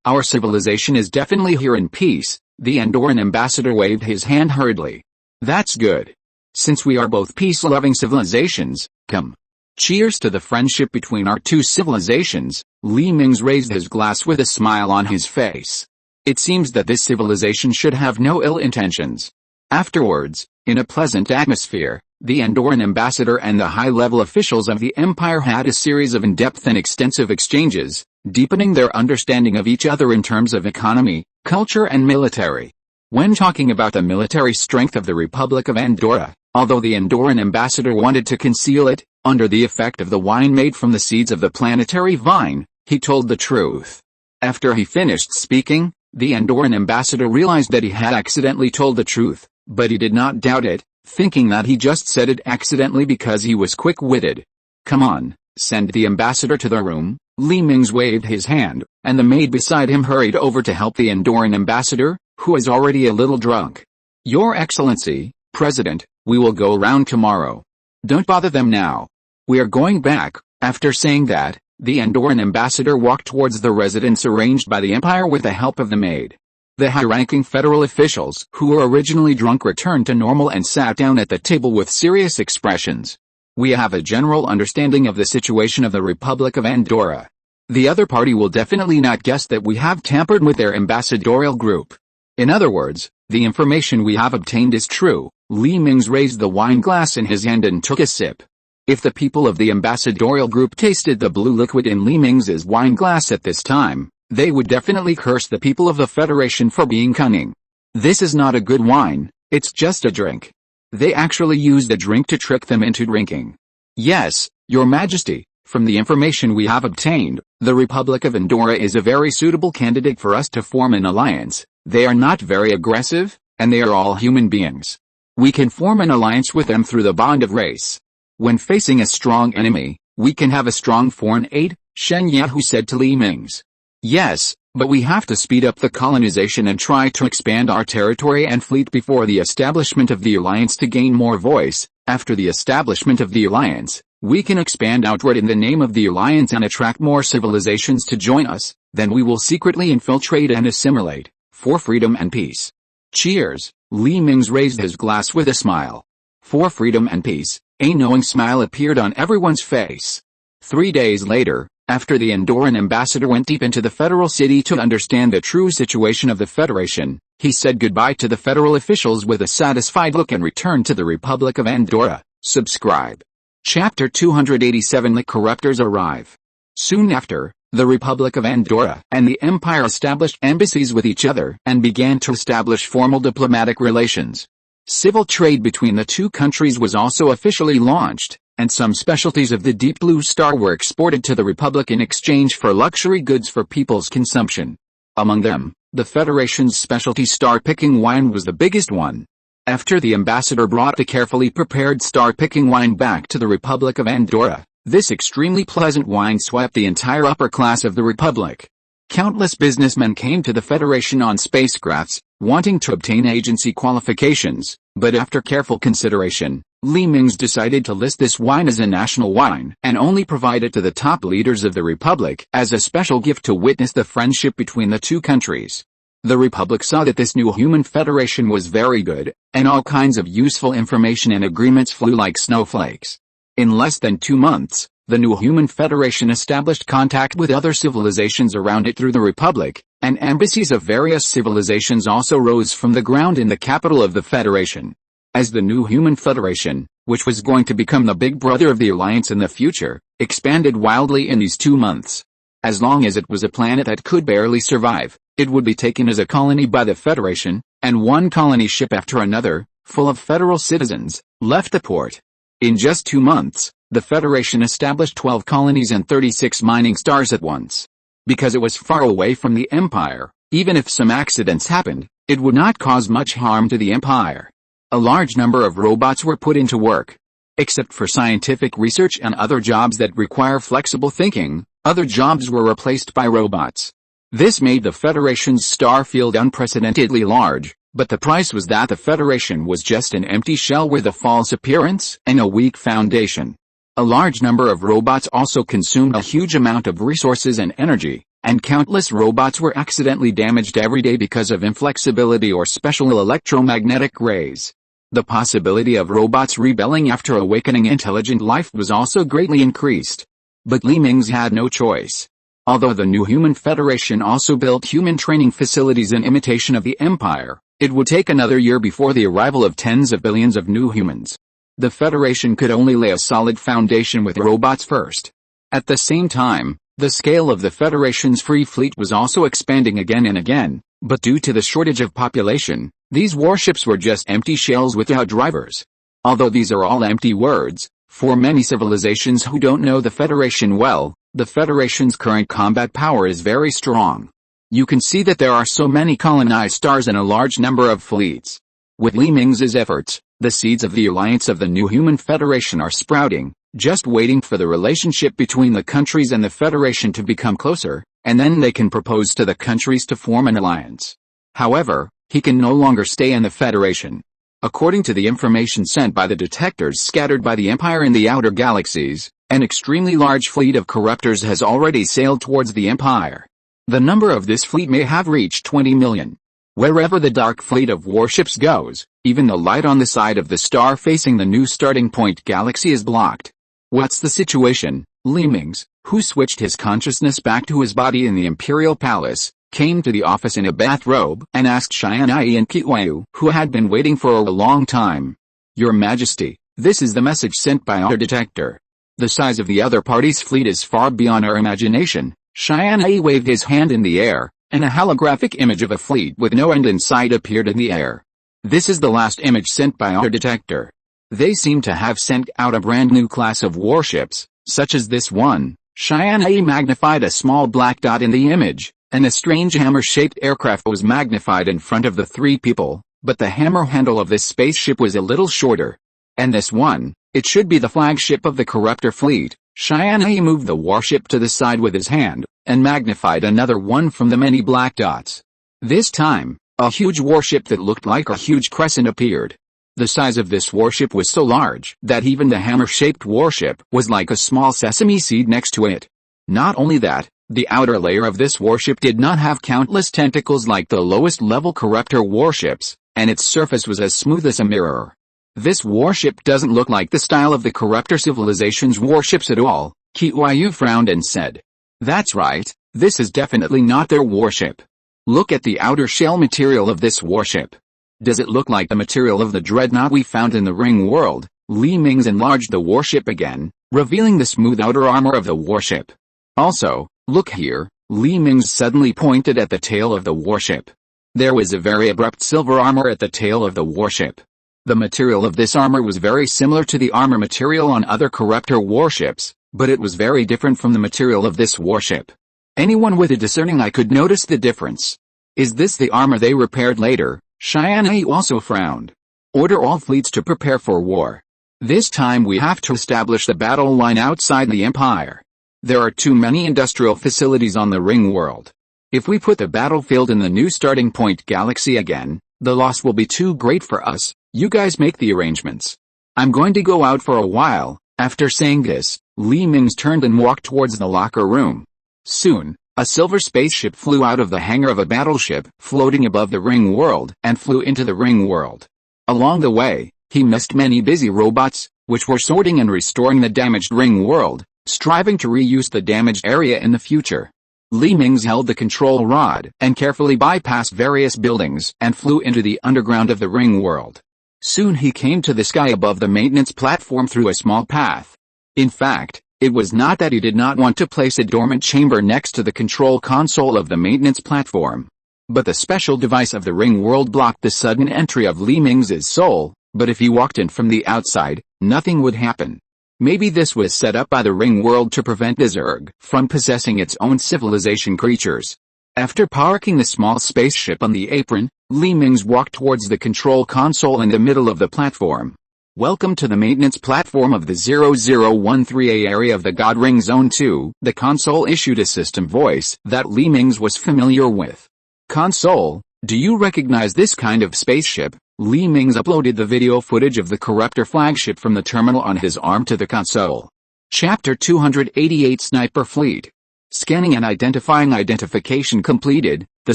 our civilization is definitely here in peace, the Andorran ambassador waved his hand hurriedly. That's good. Since we are both peace-loving civilizations, come. Cheers to the friendship between our 2 civilizations. Mingze raised his glass with a smile on his face. It seems that this civilization should have no ill intentions. Afterwards, in a pleasant atmosphere, the Andorran ambassador and the high-level officials of the Empire had a series of in-depth and extensive exchanges, deepening their understanding of each other in terms of economy, culture and military. When talking about the military strength of the Republic of Andorra, although the Andorran ambassador wanted to conceal it, under the effect of the wine made from the seeds of the planetary vine, he told the truth. After he finished speaking, the Andorran ambassador realized that he had accidentally told the truth, but he did not doubt it, thinking that he just said it accidentally because he was quick-witted. Come on, send the ambassador to the room. Mingze waved his hand, and the maid beside him hurried over to help the Andorran ambassador, who was already a little drunk. Your Excellency, President, we will go around tomorrow. Don't bother them now. We are going back. After saying that, the Andorran ambassador walked towards the residence arranged by the Empire with the help of the maid. The high-ranking federal officials who were originally drunk returned to normal and sat down at the table with serious expressions. We have a general understanding of the situation of the Republic of Andorra. The other party will definitely not guess that we have tampered with their ambassadorial group. In other words, the information we have obtained is true. Mingze raised the wine glass in his hand and took a sip. If the people of the ambassadorial group tasted the blue liquid in Li Mingze's wine glass at this time, they would definitely curse the people of the Federation for being cunning. This is not a good wine, it's just a drink. They actually used a drink to trick them into drinking. Yes, Your Majesty, from the information we have obtained, the Republic of Andorra is a very suitable candidate for us to form an alliance. They are not very aggressive, and they are all human beings. We can form an alliance with them through the bond of race. When facing a strong enemy, we can have a strong foreign aid, Shen Yahu said to Li Mingze. Yes, but we have to speed up the colonization and try to expand our territory and fleet before the establishment of the alliance to gain more voice. After the establishment of the alliance, we can expand outward in the name of the alliance and attract more civilizations to join us, then we will secretly infiltrate and assimilate, for freedom and peace. Cheers, Li Mingze raised his glass with a smile. For freedom and peace, a knowing smile appeared on everyone's face. 3 days later, after the Andorran ambassador went deep into the federal city to understand the true situation of the Federation, he said goodbye to the federal officials with a satisfied look and returned to the Republic of Andorra. Subscribe. Chapter 287. The corruptors arrive. Soon after, the Republic of Andorra and the Empire established embassies with each other and began to establish formal diplomatic relations. Civil trade between the two countries was also officially launched, and some specialties of the Deep Blue Star were exported to the Republic in exchange for luxury goods for people's consumption. Among them, the Federation's specialty star-picking wine was the biggest one. After the ambassador brought the carefully prepared star-picking wine back to the Republic of Andorra, this extremely pleasant wine swept the entire upper class of the Republic. Countless businessmen came to the Federation on spacecrafts, wanting to obtain agency qualifications, but after careful consideration, Li Mingze decided to list this wine as a national wine and only provide it to the top leaders of the Republic as a special gift to witness the friendship between the two countries. The Republic saw that this new human federation was very good, and all kinds of useful information and agreements flew like snowflakes. In less than 2 months, the new human federation established contact with other civilizations around it through the Republic, and embassies of various civilizations also rose from the ground in the capital of the Federation. As the new human federation, which was going to become the big brother of the alliance in the future, expanded wildly in these 2 months. As long as it was a planet that could barely survive, it would be taken as a colony by the Federation, and one colony ship after another, full of federal citizens, left the port. In just 2 months, the Federation established 12 colonies and 36 mining stars at once. Because it was far away from the Empire, even if some accidents happened, it would not cause much harm to the Empire. A large number of robots were put into work. Except for scientific research and other jobs that require flexible thinking, other jobs were replaced by robots. This made the Federation's star field unprecedentedly large, but the price was that the Federation was just an empty shell with a false appearance and a weak foundation. A large number of robots also consumed a huge amount of resources and energy, and countless robots were accidentally damaged every day because of inflexibility or special electromagnetic rays. The possibility of robots rebelling after awakening intelligent life was also greatly increased. But Li Mingze had no choice. Although the new human federation also built human training facilities in imitation of the Empire, it would take another year before the arrival of tens of billions of new humans. The Federation could only lay a solid foundation with robots first. At the same time, the scale of the Federation's free fleet was also expanding again and again, but due to the shortage of population, these warships were just empty shells without drivers. Although these are all empty words, for many civilizations who don't know the Federation well, the Federation's current combat power is very strong. You can see that there are so many colonized stars and a large number of fleets. With Li Mingze's efforts, the seeds of the alliance of the new human federation are sprouting, just waiting for the relationship between the countries and the Federation to become closer, and then they can propose to the countries to form an alliance. However, he can no longer stay in the Federation. According to the information sent by the detectors scattered by the Empire in the outer galaxies, an extremely large fleet of corruptors has already sailed towards the Empire. The number of this fleet may have reached 20 million. Wherever the dark fleet of warships goes, even the light on the side of the star facing the new starting point galaxy is blocked. What's the situation? Li Mingze, who switched his consciousness back to his body in the Imperial Palace, came to the office in a bathrobe and asked Tianyi and Milky Way, who had been waiting for a long time. Your Majesty, This is the message sent by our detector. The size of the other party's fleet is far beyond our imagination. Tianyi waved his hand in the air, and a holographic image of a fleet with no end in sight appeared in the air. This is the last image sent by our detector. They seem to have sent out a brand new class of warships, such as this one. Tianyi magnified a small black dot in the image, and a strange hammer-shaped aircraft was magnified in front of the three people, but the hammer handle of this spaceship was a little shorter. And this one, it should be the flagship of the Corruptor fleet. Tianyi moved the warship to the side with his hand, and magnified another one from the many black dots. This time, a huge warship that looked like a huge crescent appeared. The size of this warship was so large that even the hammer-shaped warship was like a small sesame seed next to it. Not only that, the outer layer of this warship did not have countless tentacles like the lowest-level Corruptor warships, and its surface was as smooth as a mirror. This warship doesn't look like the style of the Corruptor civilization's warships at all. Tianyi frowned and said, "That's right, this is definitely not their warship. Look at the outer shell material of this warship. Does it look like the material of the dreadnought we found in the ring world?" Mingze enlarged the warship again, revealing the smooth outer armor of the warship. "Also, look here," Mingze suddenly pointed at the tail of the warship. There was a very abrupt silver armor at the tail of the warship. The material of this armor was very similar to the armor material on other Corruptor warships, but it was very different from the material of this warship. Anyone with a discerning eye could notice the difference. "Is this the armor they repaired later?" Tianyi also frowned. "Order all fleets to prepare for war. This time we have to establish the battle line outside the Empire. There are too many industrial facilities on the ring world. If we put the battlefield in the new starting point galaxy again, the loss will be too great for us. You guys make the arrangements. I'm going to go out for a while." After saying this, Mingze turned and walked towards the locker room. Soon, a silver spaceship flew out of the hangar of a battleship floating above the ring world and flew into the ring world. Along the way, he missed many busy robots, which were sorting and restoring the damaged ring world, striving to reuse the damaged area in the future. Mingze held the control rod and carefully bypassed various buildings and flew into the underground of the ring world. Soon he came to the sky above the maintenance platform through a small path. In fact, it was not that he did not want to place a dormant chamber next to the control console of the maintenance platform. But the special device of the ring world blocked the sudden entry of Mingze's soul, but if he walked in from the outside, nothing would happen. Maybe this was set up by the ring world to prevent the Zerg from possessing its own civilization creatures. After parking the small spaceship on the apron, Mingze walked towards the control console in the middle of the platform. "Welcome to the maintenance platform of the 0013A area of the God Ring Zone 2, the console issued a system voice that Mingze was familiar with. "Console, do you recognize this kind of spaceship?" Mingze uploaded the video footage of the Corruptor flagship from the terminal on his arm to the console. Chapter 288 Sniper Fleet. Scanning and identification completed. The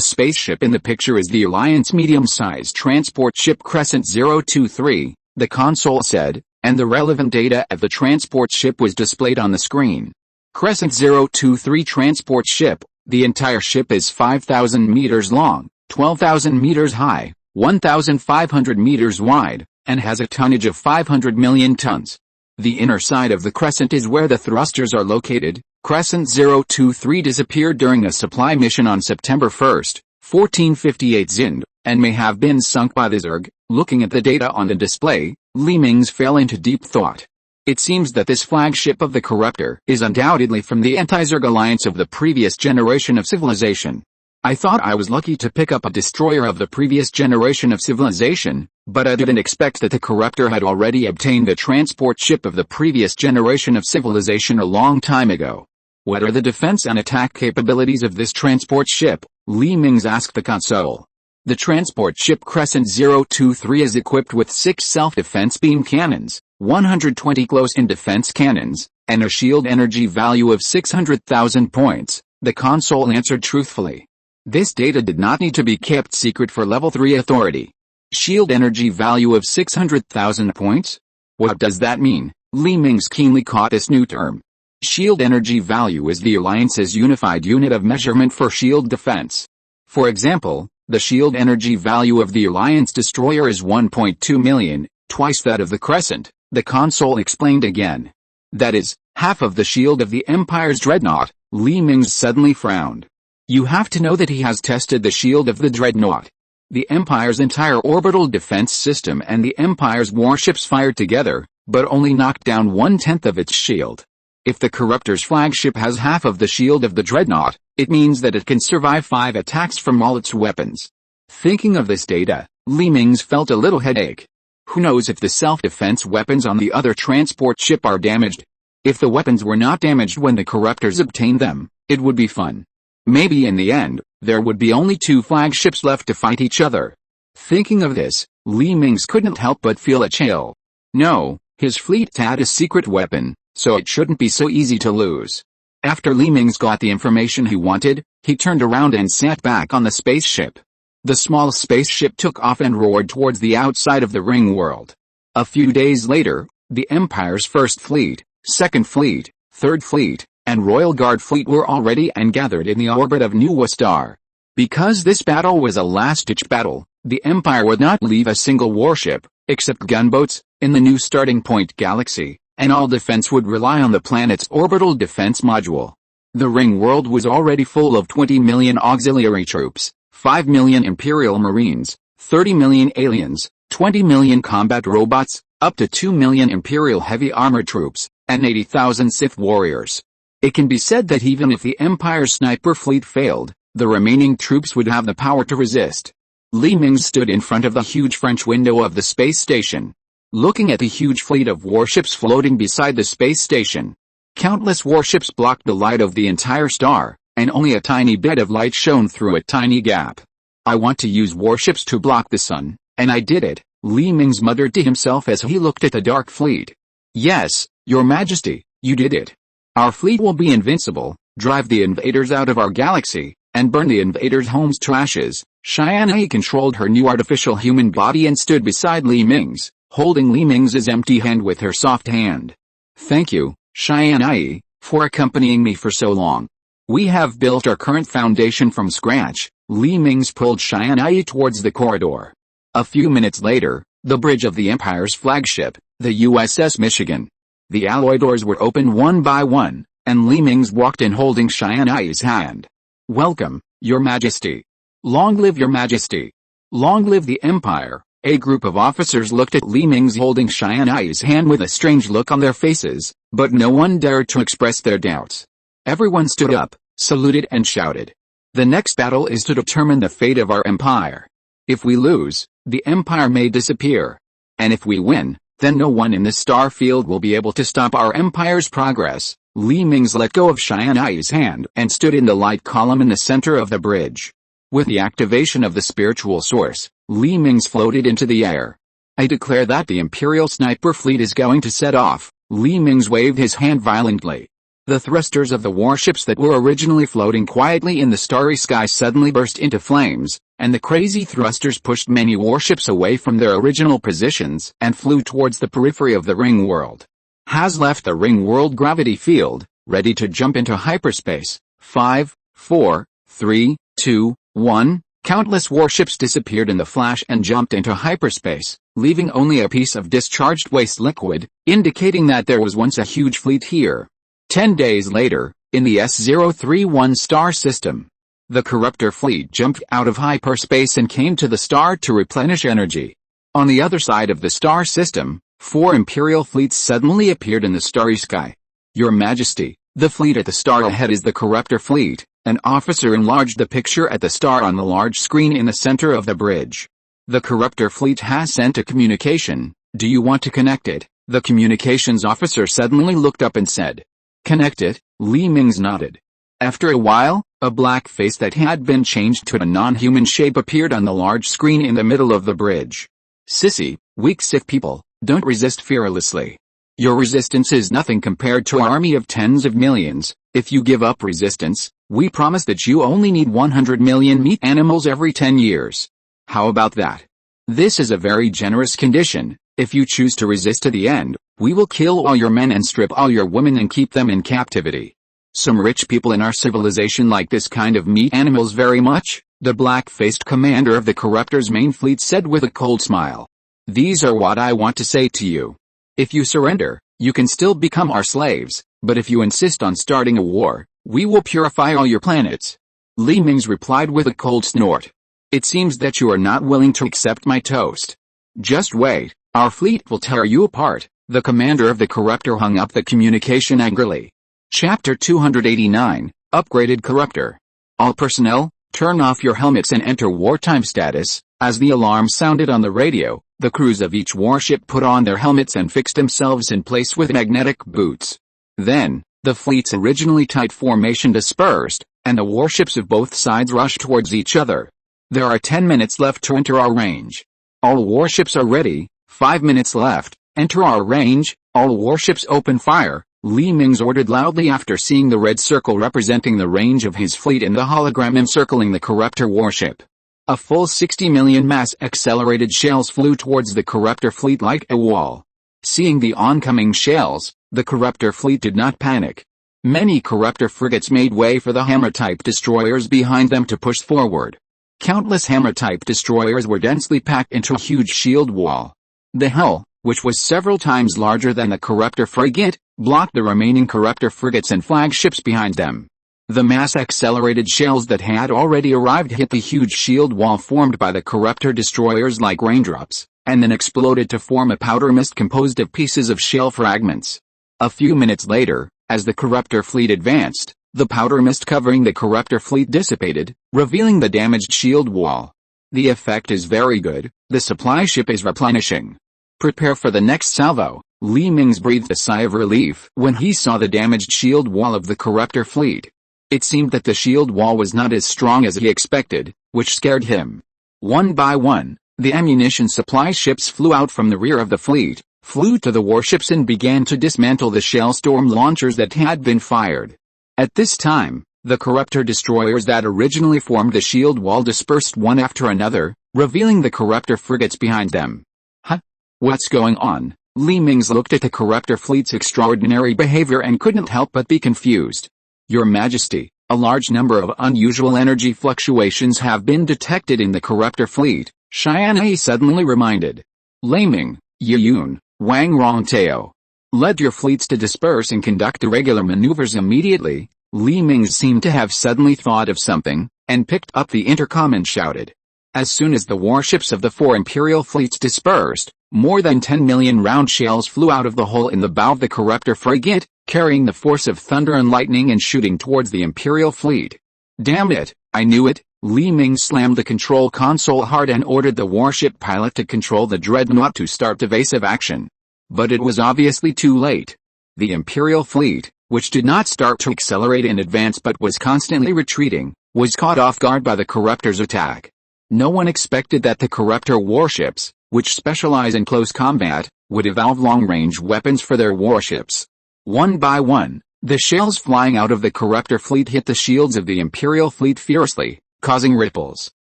spaceship in the picture is the Alliance medium-sized transport ship Crescent 023, the console said, and the relevant data of the transport ship was displayed on the screen. Crescent 023 transport ship. The entire ship is 5,000 meters long, 12,000 meters high, 1,500 meters wide, and has a tonnage of 500 million tons. The inner side of the Crescent is where the thrusters are located. Crescent 023 disappeared during a supply mission on September 1, 1458 Zind, and may have been sunk by the Zerg. Looking at the data on the display, Mingze fell into deep thought. It seems that this flagship of the Corruptor is undoubtedly from the anti-Zerg alliance of the previous generation of civilization. I thought I was lucky to pick up a destroyer of the previous generation of civilization, but I didn't expect that the Corruptor had already obtained a transport ship of the previous generation of civilization a long time ago. What are the defense and attack capabilities of this transport ship? Mingze asked the console. The transport ship Crescent 023 is equipped with 6 self-defense beam cannons, 120 close-in defense cannons, and a shield energy value of 600,000 points, the console answered truthfully. This data did not need to be kept secret for Level 3 authority. Shield energy value of 600,000 points? What does that mean? Mingze keenly caught this new term. Shield energy value is the Alliance's unified unit of measurement for shield defense. For example, the shield energy value of the Alliance destroyer is 1.2 million, twice that of the Crescent. The console explained again. That is, half of the shield of the Empire's dreadnought. Li Mingze suddenly frowned. You have to know that he has tested the shield of the dreadnought. The Empire's entire orbital defense system and the Empire's warships fired together, but only knocked down 1/10 of its shield. If the Corruptor's flagship has half of the shield of the dreadnought, it means that it can survive 5 attacks from all its weapons. Thinking of this data, Li Mingze felt a little headache. Who knows if the self-defense weapons on the other transport ship are damaged? If the weapons were not damaged when the Corruptors obtained them, it would be fun. Maybe in the end, there would be only 2 flagships left to fight each other. Thinking of this, Li Mingze couldn't help but feel a chill. No, his fleet had a secret weapon, so it shouldn't be so easy to lose. After Li Mingze got the information he wanted, he turned around and sat back on the spaceship. The small spaceship took off and roared towards the outside of the ring world. A few days later, the Empire's First Fleet, Second Fleet, Third Fleet, and Royal Guard Fleet were already and gathered in the orbit of Nuwa Star. Because this battle was a last-ditch battle, the Empire would not leave a single warship, except gunboats, in the new starting point galaxy, and all defense would rely on the planet's orbital defense module. The ring world was already full of 20 million auxiliary troops, 5 million Imperial Marines, 30 million aliens, 20 million combat robots, up to 2 million Imperial heavy armor troops, and 80,000 Sith warriors. It can be said that even if the Empire's sniper fleet failed, the remaining troops would have the power to resist. Li Mingze stood in front of the huge French window of the space station, looking at the huge fleet of warships floating beside the space station. Countless warships blocked the light of the entire star, and only a tiny bit of light shone through a tiny gap. I want to use warships to block the sun, and I did it, Li Mingze muttered to himself as he looked at the dark fleet. Yes, Your Majesty, you did it. Our fleet will be invincible, drive the invaders out of our galaxy, and burn the invaders' homes to ashes. Tianyi controlled her new artificial human body and stood beside Li Mingze, holding Li Mingze's empty hand with her soft hand. Thank you, Tianyi, for accompanying me for so long. We have built our current foundation from scratch. Li Mingze pulled Tianyi towards the corridor. A few minutes later, the bridge of the Empire's flagship, the USS Michigan. The alloy doors were opened one by one, and Li Mingze walked in holding Tianyi's hand. Welcome, Your Majesty. Long live Your Majesty. Long live the Empire. A group of officers looked at Li Mingze holding Tianyi's hand with a strange look on their faces, but no one dared to express their doubts. Everyone stood up, saluted and shouted. The next battle is to determine the fate of our empire. If we lose, the empire may disappear. And if we win, then no one in the star field will be able to stop our empire's progress. Li Mingze let go of Tianyi's hand and stood in the light column in the center of the bridge. With the activation of the spiritual source, Li Mingze floated into the air. I declare that the Imperial sniper fleet is going to set off. Li Mingze waved his hand violently. The thrusters of the warships that were originally floating quietly in the starry sky suddenly burst into flames, and the crazy thrusters pushed many warships away from their original positions and flew towards the periphery of the ring world. Has left the ring world gravity field, ready to jump into hyperspace. 5, 4, 3, 2, 1. Countless warships disappeared in the flash and jumped into hyperspace, leaving only a piece of discharged waste liquid, indicating that there was once a huge fleet here. 10 days later, in the S031 star system, the Corruptor fleet jumped out of hyperspace and came to the star to replenish energy. On the other side of the star system, 4 Imperial fleets suddenly appeared in the starry sky. Your Majesty, the fleet at the star ahead is the Corruptor fleet. An officer enlarged the picture at the star on the large screen in the center of the bridge. The Corruptor fleet has sent a communication. Do you want to connect it? The communications officer suddenly looked up and said. Connect it? Li Mingze nodded. After a while, a black face that had been changed to a non-human shape appeared on the large screen in the middle of the bridge. Sissy, weak Sith people, don't resist fearlessly. Your resistance is nothing compared to an army of tens of millions. If you give up resistance, we promise that you only need 100 million meat animals every 10 years. How about that? This is a very generous condition. If you choose to resist to the end, we will kill all your men and strip all your women and keep them in captivity. Some rich people in our civilization like this kind of meat animals very much, the black-faced commander of the Corruptor's main fleet said with a cold smile. These are what I want to say to you. If you surrender, you can still become our slaves, but if you insist on starting a war, we will purify all your planets. Li Mingze replied with a cold snort. It seems that you are not willing to accept my toast. Just wait, our fleet will tear you apart. The commander of the corruptor hung up the communication angrily. Chapter 289, Upgraded Corruptor. All personnel, turn off your helmets and enter wartime status. As the alarm sounded on the radio, the crews of each warship put on their helmets and fixed themselves in place with magnetic boots. Then, the fleet's originally tight formation dispersed, and the warships of both sides rushed towards each other. There are 10 minutes left to enter our range. All warships are ready. 5 minutes left. Enter our range. All warships open fire. Li Mingze ordered loudly after seeing the red circle representing the range of his fleet and the hologram encircling the corruptor warship. A full 60 million mass-accelerated shells flew towards the corruptor fleet like a wall. Seeing the oncoming shells, the corruptor fleet did not panic. Many corruptor frigates made way for the hammer-type destroyers behind them to push forward. Countless hammer-type destroyers were densely packed into a huge shield wall. The hull, which was several times larger than the corruptor frigate, blocked the remaining corruptor frigates and flagships behind them. The mass-accelerated shells that had already arrived hit the huge shield wall formed by the corruptor destroyers like raindrops, and then exploded to form a powder mist composed of pieces of shell fragments. A few minutes later, as the corruptor fleet advanced, the powder mist covering the corruptor fleet dissipated, revealing the damaged shield wall. The effect is very good. The supply ship is replenishing. Prepare for the next salvo. Li Mingze breathed a sigh of relief when he saw the damaged shield wall of the corruptor fleet. It seemed that the shield wall was not as strong as he expected, which scared him. One by one, the ammunition supply ships flew out from the rear of the fleet, flew to the warships and began to dismantle the shell storm launchers that had been fired. At this time, the corruptor destroyers that originally formed the shield wall dispersed one after another, revealing the corruptor frigates behind them. Huh? What's going on? Li Mingze looked at the corruptor fleet's extraordinary behavior and couldn't help but be confused. Your Majesty, a large number of unusual energy fluctuations have been detected in the corruptor fleet, Tianyi suddenly reminded. Laming, Yiyun, Wang Rongtao. Led your fleets to disperse and conduct irregular maneuvers immediately. Li Mingze seemed to have suddenly thought of something, and picked up the intercom and shouted. As soon as the warships of the 4 imperial fleets dispersed, more than 10 million round shells flew out of the hole in the bow of the corruptor frigate, carrying the force of thunder and lightning and shooting towards the imperial fleet. Damn it, I knew it. Li Mingze slammed the control console hard and ordered the warship pilot to control the dreadnought to start evasive action. But it was obviously too late. The imperial fleet, which did not start to accelerate in advance but was constantly retreating, was caught off guard by the corruptor's attack. No one expected that the corruptor warships, which specialize in close combat, would evolve long-range weapons for their warships. One by one, the shells flying out of the corruptor fleet hit the shields of the imperial fleet fiercely, causing ripples.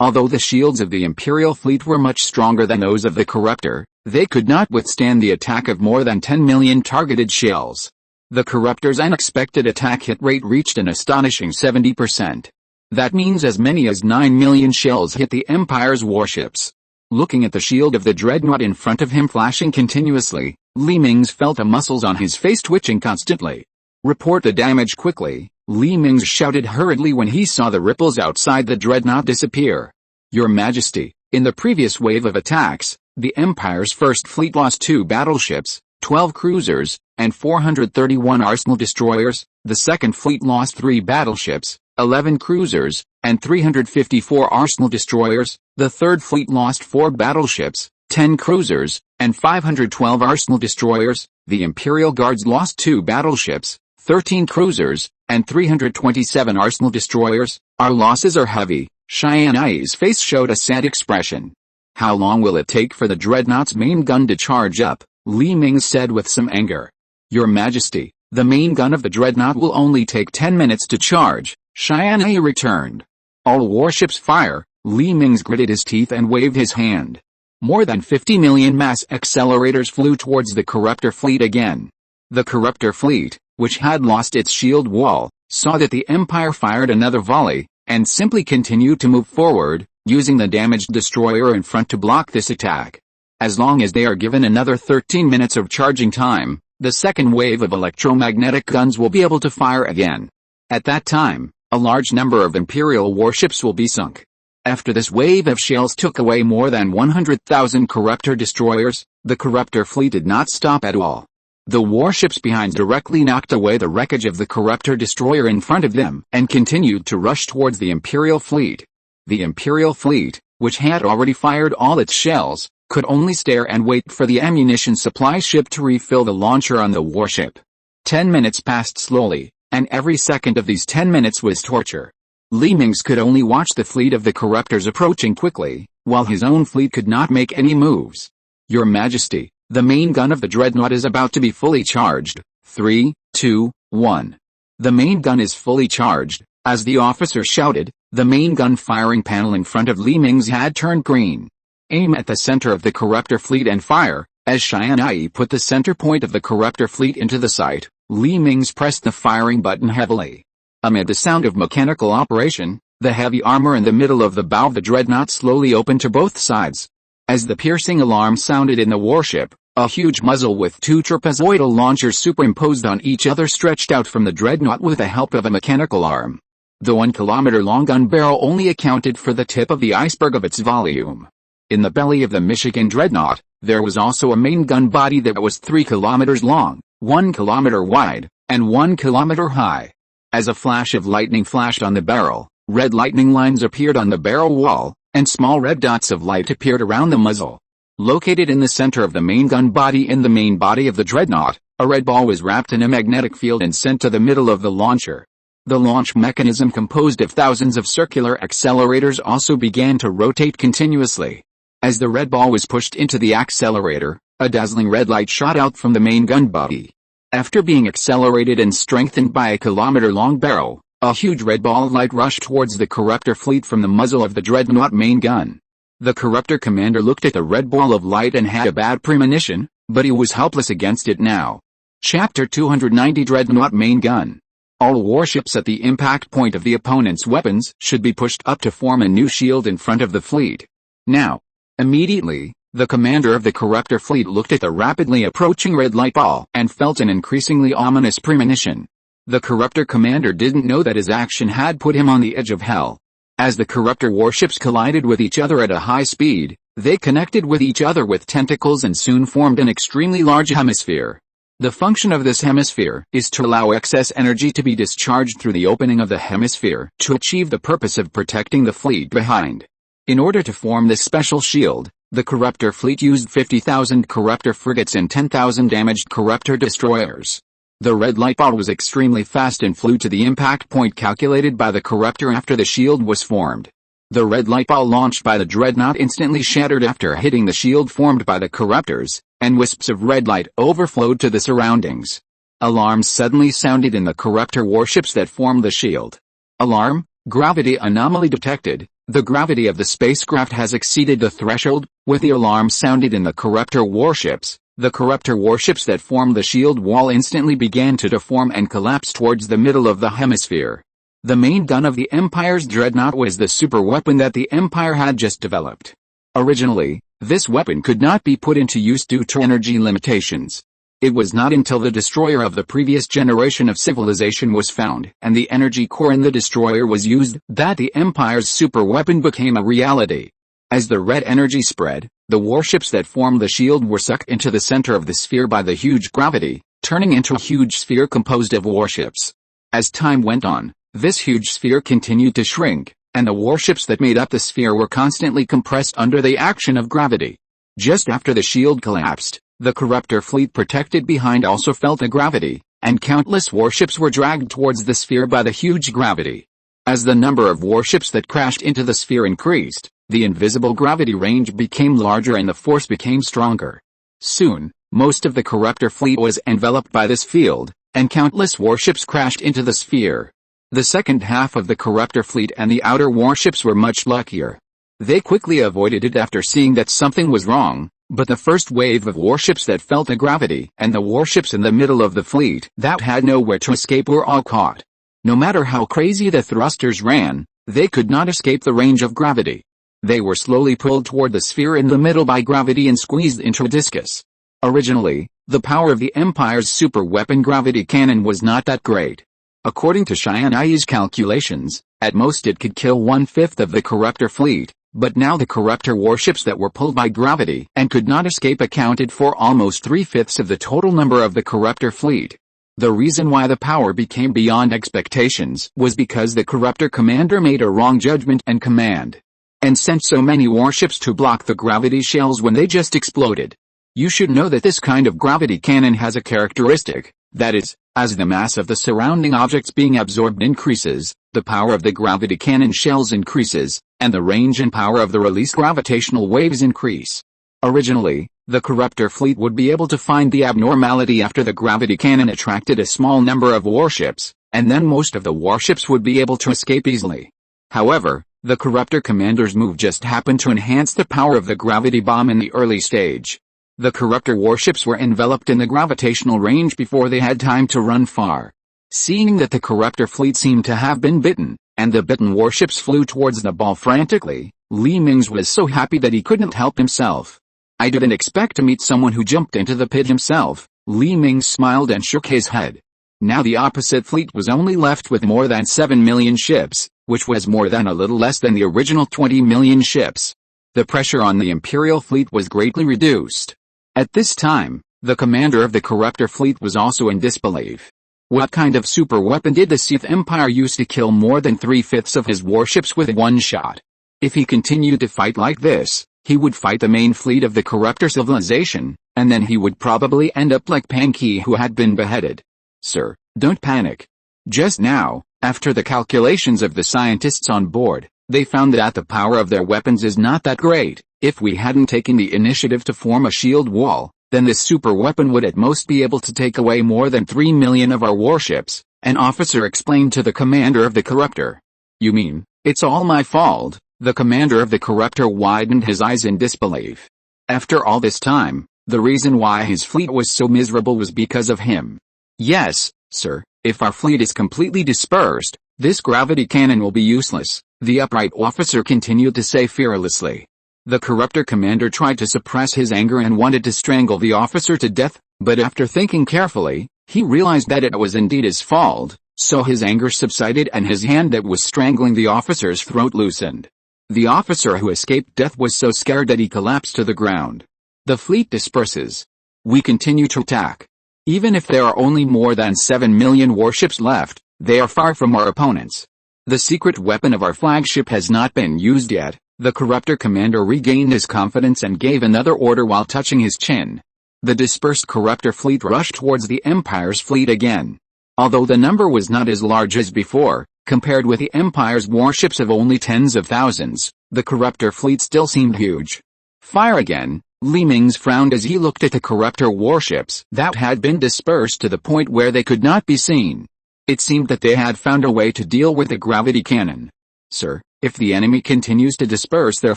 Although the shields of the imperial fleet were much stronger than those of the corruptor, they could not withstand the attack of more than 10 million targeted shells. The corruptor's unexpected attack hit rate reached an astonishing 70%. That means as many as 9 million shells hit the Empire's warships. Looking at the shield of the dreadnought in front of him flashing continuously, Li Mingze felt the muscles on his face twitching constantly. Report the damage quickly, Li Mingze shouted hurriedly when he saw the ripples outside the dreadnought disappear. Your Majesty, in the previous wave of attacks, the Empire's first fleet lost 2 battleships, 12 cruisers, and 431 arsenal destroyers. The second fleet lost 3 battleships, 11 cruisers, and 354 arsenal destroyers. The third fleet lost 4 battleships, 10 cruisers, and 512 arsenal destroyers. The Imperial Guards lost 2 battleships, 13 cruisers, and 327 arsenal destroyers. Our losses are heavy. Tianyi's face showed a sad expression. How long will it take for the dreadnought's main gun to charge up? Li Mingze said with some anger. Your Majesty, the main gun of the dreadnought will only take 10 minutes to charge, Tianyi returned. All warships fire. Li Mingze gritted his teeth and waved his hand. More than 50 million mass accelerators flew towards the corruptor fleet again. The corruptor fleet, which had lost its shield wall, saw that the Empire fired another volley, and simply continued to move forward, using the damaged destroyer in front to block this attack. As long as they are given another 13 minutes of charging time, the second wave of electromagnetic guns will be able to fire again. At that time, a large number of Imperial warships will be sunk. After this wave of shells took away more than 100,000 Corruptor destroyers, the Corruptor fleet did not stop at all. The warships behind directly knocked away the wreckage of the Corruptor destroyer in front of them and continued to rush towards the Imperial fleet. The Imperial fleet, which had already fired all its shells, could only stare and wait for the ammunition supply ship to refill the launcher on the warship. 10 minutes passed slowly, and every second of these 10 minutes was torture. Mingze could only watch the fleet of the Corruptors approaching quickly, while his own fleet could not make any moves. Your Majesty, the main gun of the dreadnought is about to be fully charged. 3, 2, 1. The main gun is fully charged. As the officer shouted, the main gun firing panel in front of Mingze had turned green. Aim at the center of the Corruptor fleet and fire. As Tianyi put the center point of the Corruptor fleet into the sight, Mingze pressed the firing button heavily. Amid the sound of mechanical operation, the heavy armor in the middle of the bow of the dreadnought slowly opened to both sides. As the piercing alarm sounded in the warship, a huge muzzle with two trapezoidal launchers superimposed on each other stretched out from the dreadnought with the help of a mechanical arm. The 1-kilometer-long gun barrel only accounted for the tip of the iceberg of its volume. In the belly of the Michigan dreadnought, there was also a main gun body that was 3 kilometers long, 1 kilometer wide, and 1 kilometer high. As a flash of lightning flashed on the barrel, red lightning lines appeared on the barrel wall, and small red dots of light appeared around the muzzle. Located in the center of the main gun body in the main body of the dreadnought, a red ball was wrapped in a magnetic field and sent to the middle of the launcher. The launch mechanism composed of thousands of circular accelerators also began to rotate continuously. As the red ball was pushed into the accelerator, a dazzling red light shot out from the main gun body. After being accelerated and strengthened by a kilometer-long barrel, a huge red ball of light rushed towards the Corruptor fleet from the muzzle of the dreadnought main gun. The Corruptor commander looked at the red ball of light and had a bad premonition, but he was helpless against it now. Chapter 290 Dreadnought Main Gun. All warships at the impact point of the opponent's weapons should be pushed up to form a new shield in front of the fleet. Now. Immediately, the commander of the Corruptor fleet looked at the rapidly approaching red light ball and felt an increasingly ominous premonition. The Corruptor commander didn't know that his action had put him on the edge of hell. As the Corruptor warships collided with each other at a high speed, they connected with each other with tentacles and soon formed an extremely large hemisphere. The function of this hemisphere is to allow excess energy to be discharged through the opening of the hemisphere to achieve the purpose of protecting the fleet behind. In order to form this special shield, the Corruptor fleet used 50,000 Corruptor frigates and 10,000 damaged Corruptor destroyers. The red light ball was extremely fast and flew to the impact point calculated by the Corruptor after the shield was formed. The red light ball launched by the dreadnought instantly shattered after hitting the shield formed by the Corruptors, and wisps of red light overflowed to the surroundings. Alarms suddenly sounded in the Corruptor warships that formed the shield. Alarm, gravity anomaly detected. The gravity of the spacecraft has exceeded the threshold. With the alarm sounded in the Corruptor warships, the Corruptor warships that formed the shield wall instantly began to deform and collapse towards the middle of the hemisphere. The main gun of the Empire's dreadnought was the superweapon that the Empire had just developed. Originally, this weapon could not be put into use due to energy limitations. It was not until the destroyer of the previous generation of civilization was found and the energy core in the destroyer was used that the Empire's superweapon became a reality. As the red energy spread, the warships that formed the shield were sucked into the center of the sphere by the huge gravity, turning into a huge sphere composed of warships. As time went on, this huge sphere continued to shrink, and the warships that made up the sphere were constantly compressed under the action of gravity. Just after the shield collapsed, the Corruptor fleet protected behind also felt the gravity, and countless warships were dragged towards the sphere by the huge gravity. As the number of warships that crashed into the sphere increased, the invisible gravity range became larger and the force became stronger. Soon, most of the Corruptor fleet was enveloped by this field, and countless warships crashed into the sphere. The second half of the Corruptor fleet and the outer warships were much luckier. They quickly avoided it after seeing that something was wrong. But the first wave of warships that felt the gravity and the warships in the middle of the fleet that had nowhere to escape were all caught. No matter how crazy the thrusters ran, they could not escape the range of gravity. They were slowly pulled toward the sphere in the middle by gravity and squeezed into a discus. Originally, the power of the Empire's super weapon gravity cannon was not that great. According to Tianyi's calculations, at most it could kill 1/5 of the Corruptor fleet, but now the Corruptor warships that were pulled by gravity and could not escape accounted for almost 3/5 of the total number of the Corruptor fleet. The reason why the power became beyond expectations was because the Corruptor commander made a wrong judgment and command, and sent so many warships to block the gravity shells when they just exploded. You should know that this kind of gravity cannon has a characteristic, that is, as the mass of the surrounding objects being absorbed increases, the power of the gravity cannon shells increases, and the range and power of the released gravitational waves increase. Originally, the Corruptor fleet would be able to find the abnormality after the gravity cannon attracted a small number of warships, and then most of the warships would be able to escape easily. However, the Corruptor commander's move just happened to enhance the power of the gravity bomb in the early stage. The Corruptor warships were enveloped in the gravitational range before they had time to run far. Seeing that the Corruptor fleet seemed to have been bitten, and the bitten warships flew towards the ball frantically, Mingze was so happy that he couldn't help himself. "I didn't expect to meet someone who jumped into the pit himself." Mingze smiled and shook his head. Now the opposite fleet was only left with more than 7 million ships, which was more than a little less than the original 20 million ships. The pressure on the Imperial fleet was greatly reduced. At this time, the commander of the Corruptor fleet was also in disbelief. What kind of super weapon did the Sith Empire use to kill more than 3/5 of his warships with one shot? If he continued to fight like this, he would fight the main fleet of the Corruptor civilization, and then he would probably end up like Panki, who had been beheaded. "Sir, don't panic. Just now, after the calculations of the scientists on board, they found that the power of their weapons is not that great. If we hadn't taken the initiative to form a shield wall, then this super weapon would at most be able to take away more than 3 million of our warships," an officer explained to the commander of the Corruptor. "You mean, it's all my fault?" The commander of the Corruptor widened his eyes in disbelief. After all this time, the reason why his fleet was so miserable was because of him. "Yes, sir, if our fleet is completely dispersed, this gravity cannon will be useless," the upright officer continued to say fearlessly. The Corruptor commander tried to suppress his anger and wanted to strangle the officer to death, but after thinking carefully, he realized that it was indeed his fault, so his anger subsided and his hand that was strangling the officer's throat loosened. The officer who escaped death was so scared that he collapsed to the ground. The fleet disperses. We continue to attack. Even if there are only more than 7 million warships left, they are far from our opponents. The secret weapon of our flagship has not been used yet. The Corruptor commander regained his confidence and gave another order while touching his chin. The dispersed Corruptor fleet rushed towards the Empire's fleet again. Although the number was not as large as before, compared with the Empire's warships of only tens of thousands, the Corruptor fleet still seemed huge. "Fire again," Mingze frowned as he looked at the Corruptor warships that had been dispersed to the point where they could not be seen. It seemed that they had found a way to deal with the gravity cannon. "Sir, if the enemy continues to disperse their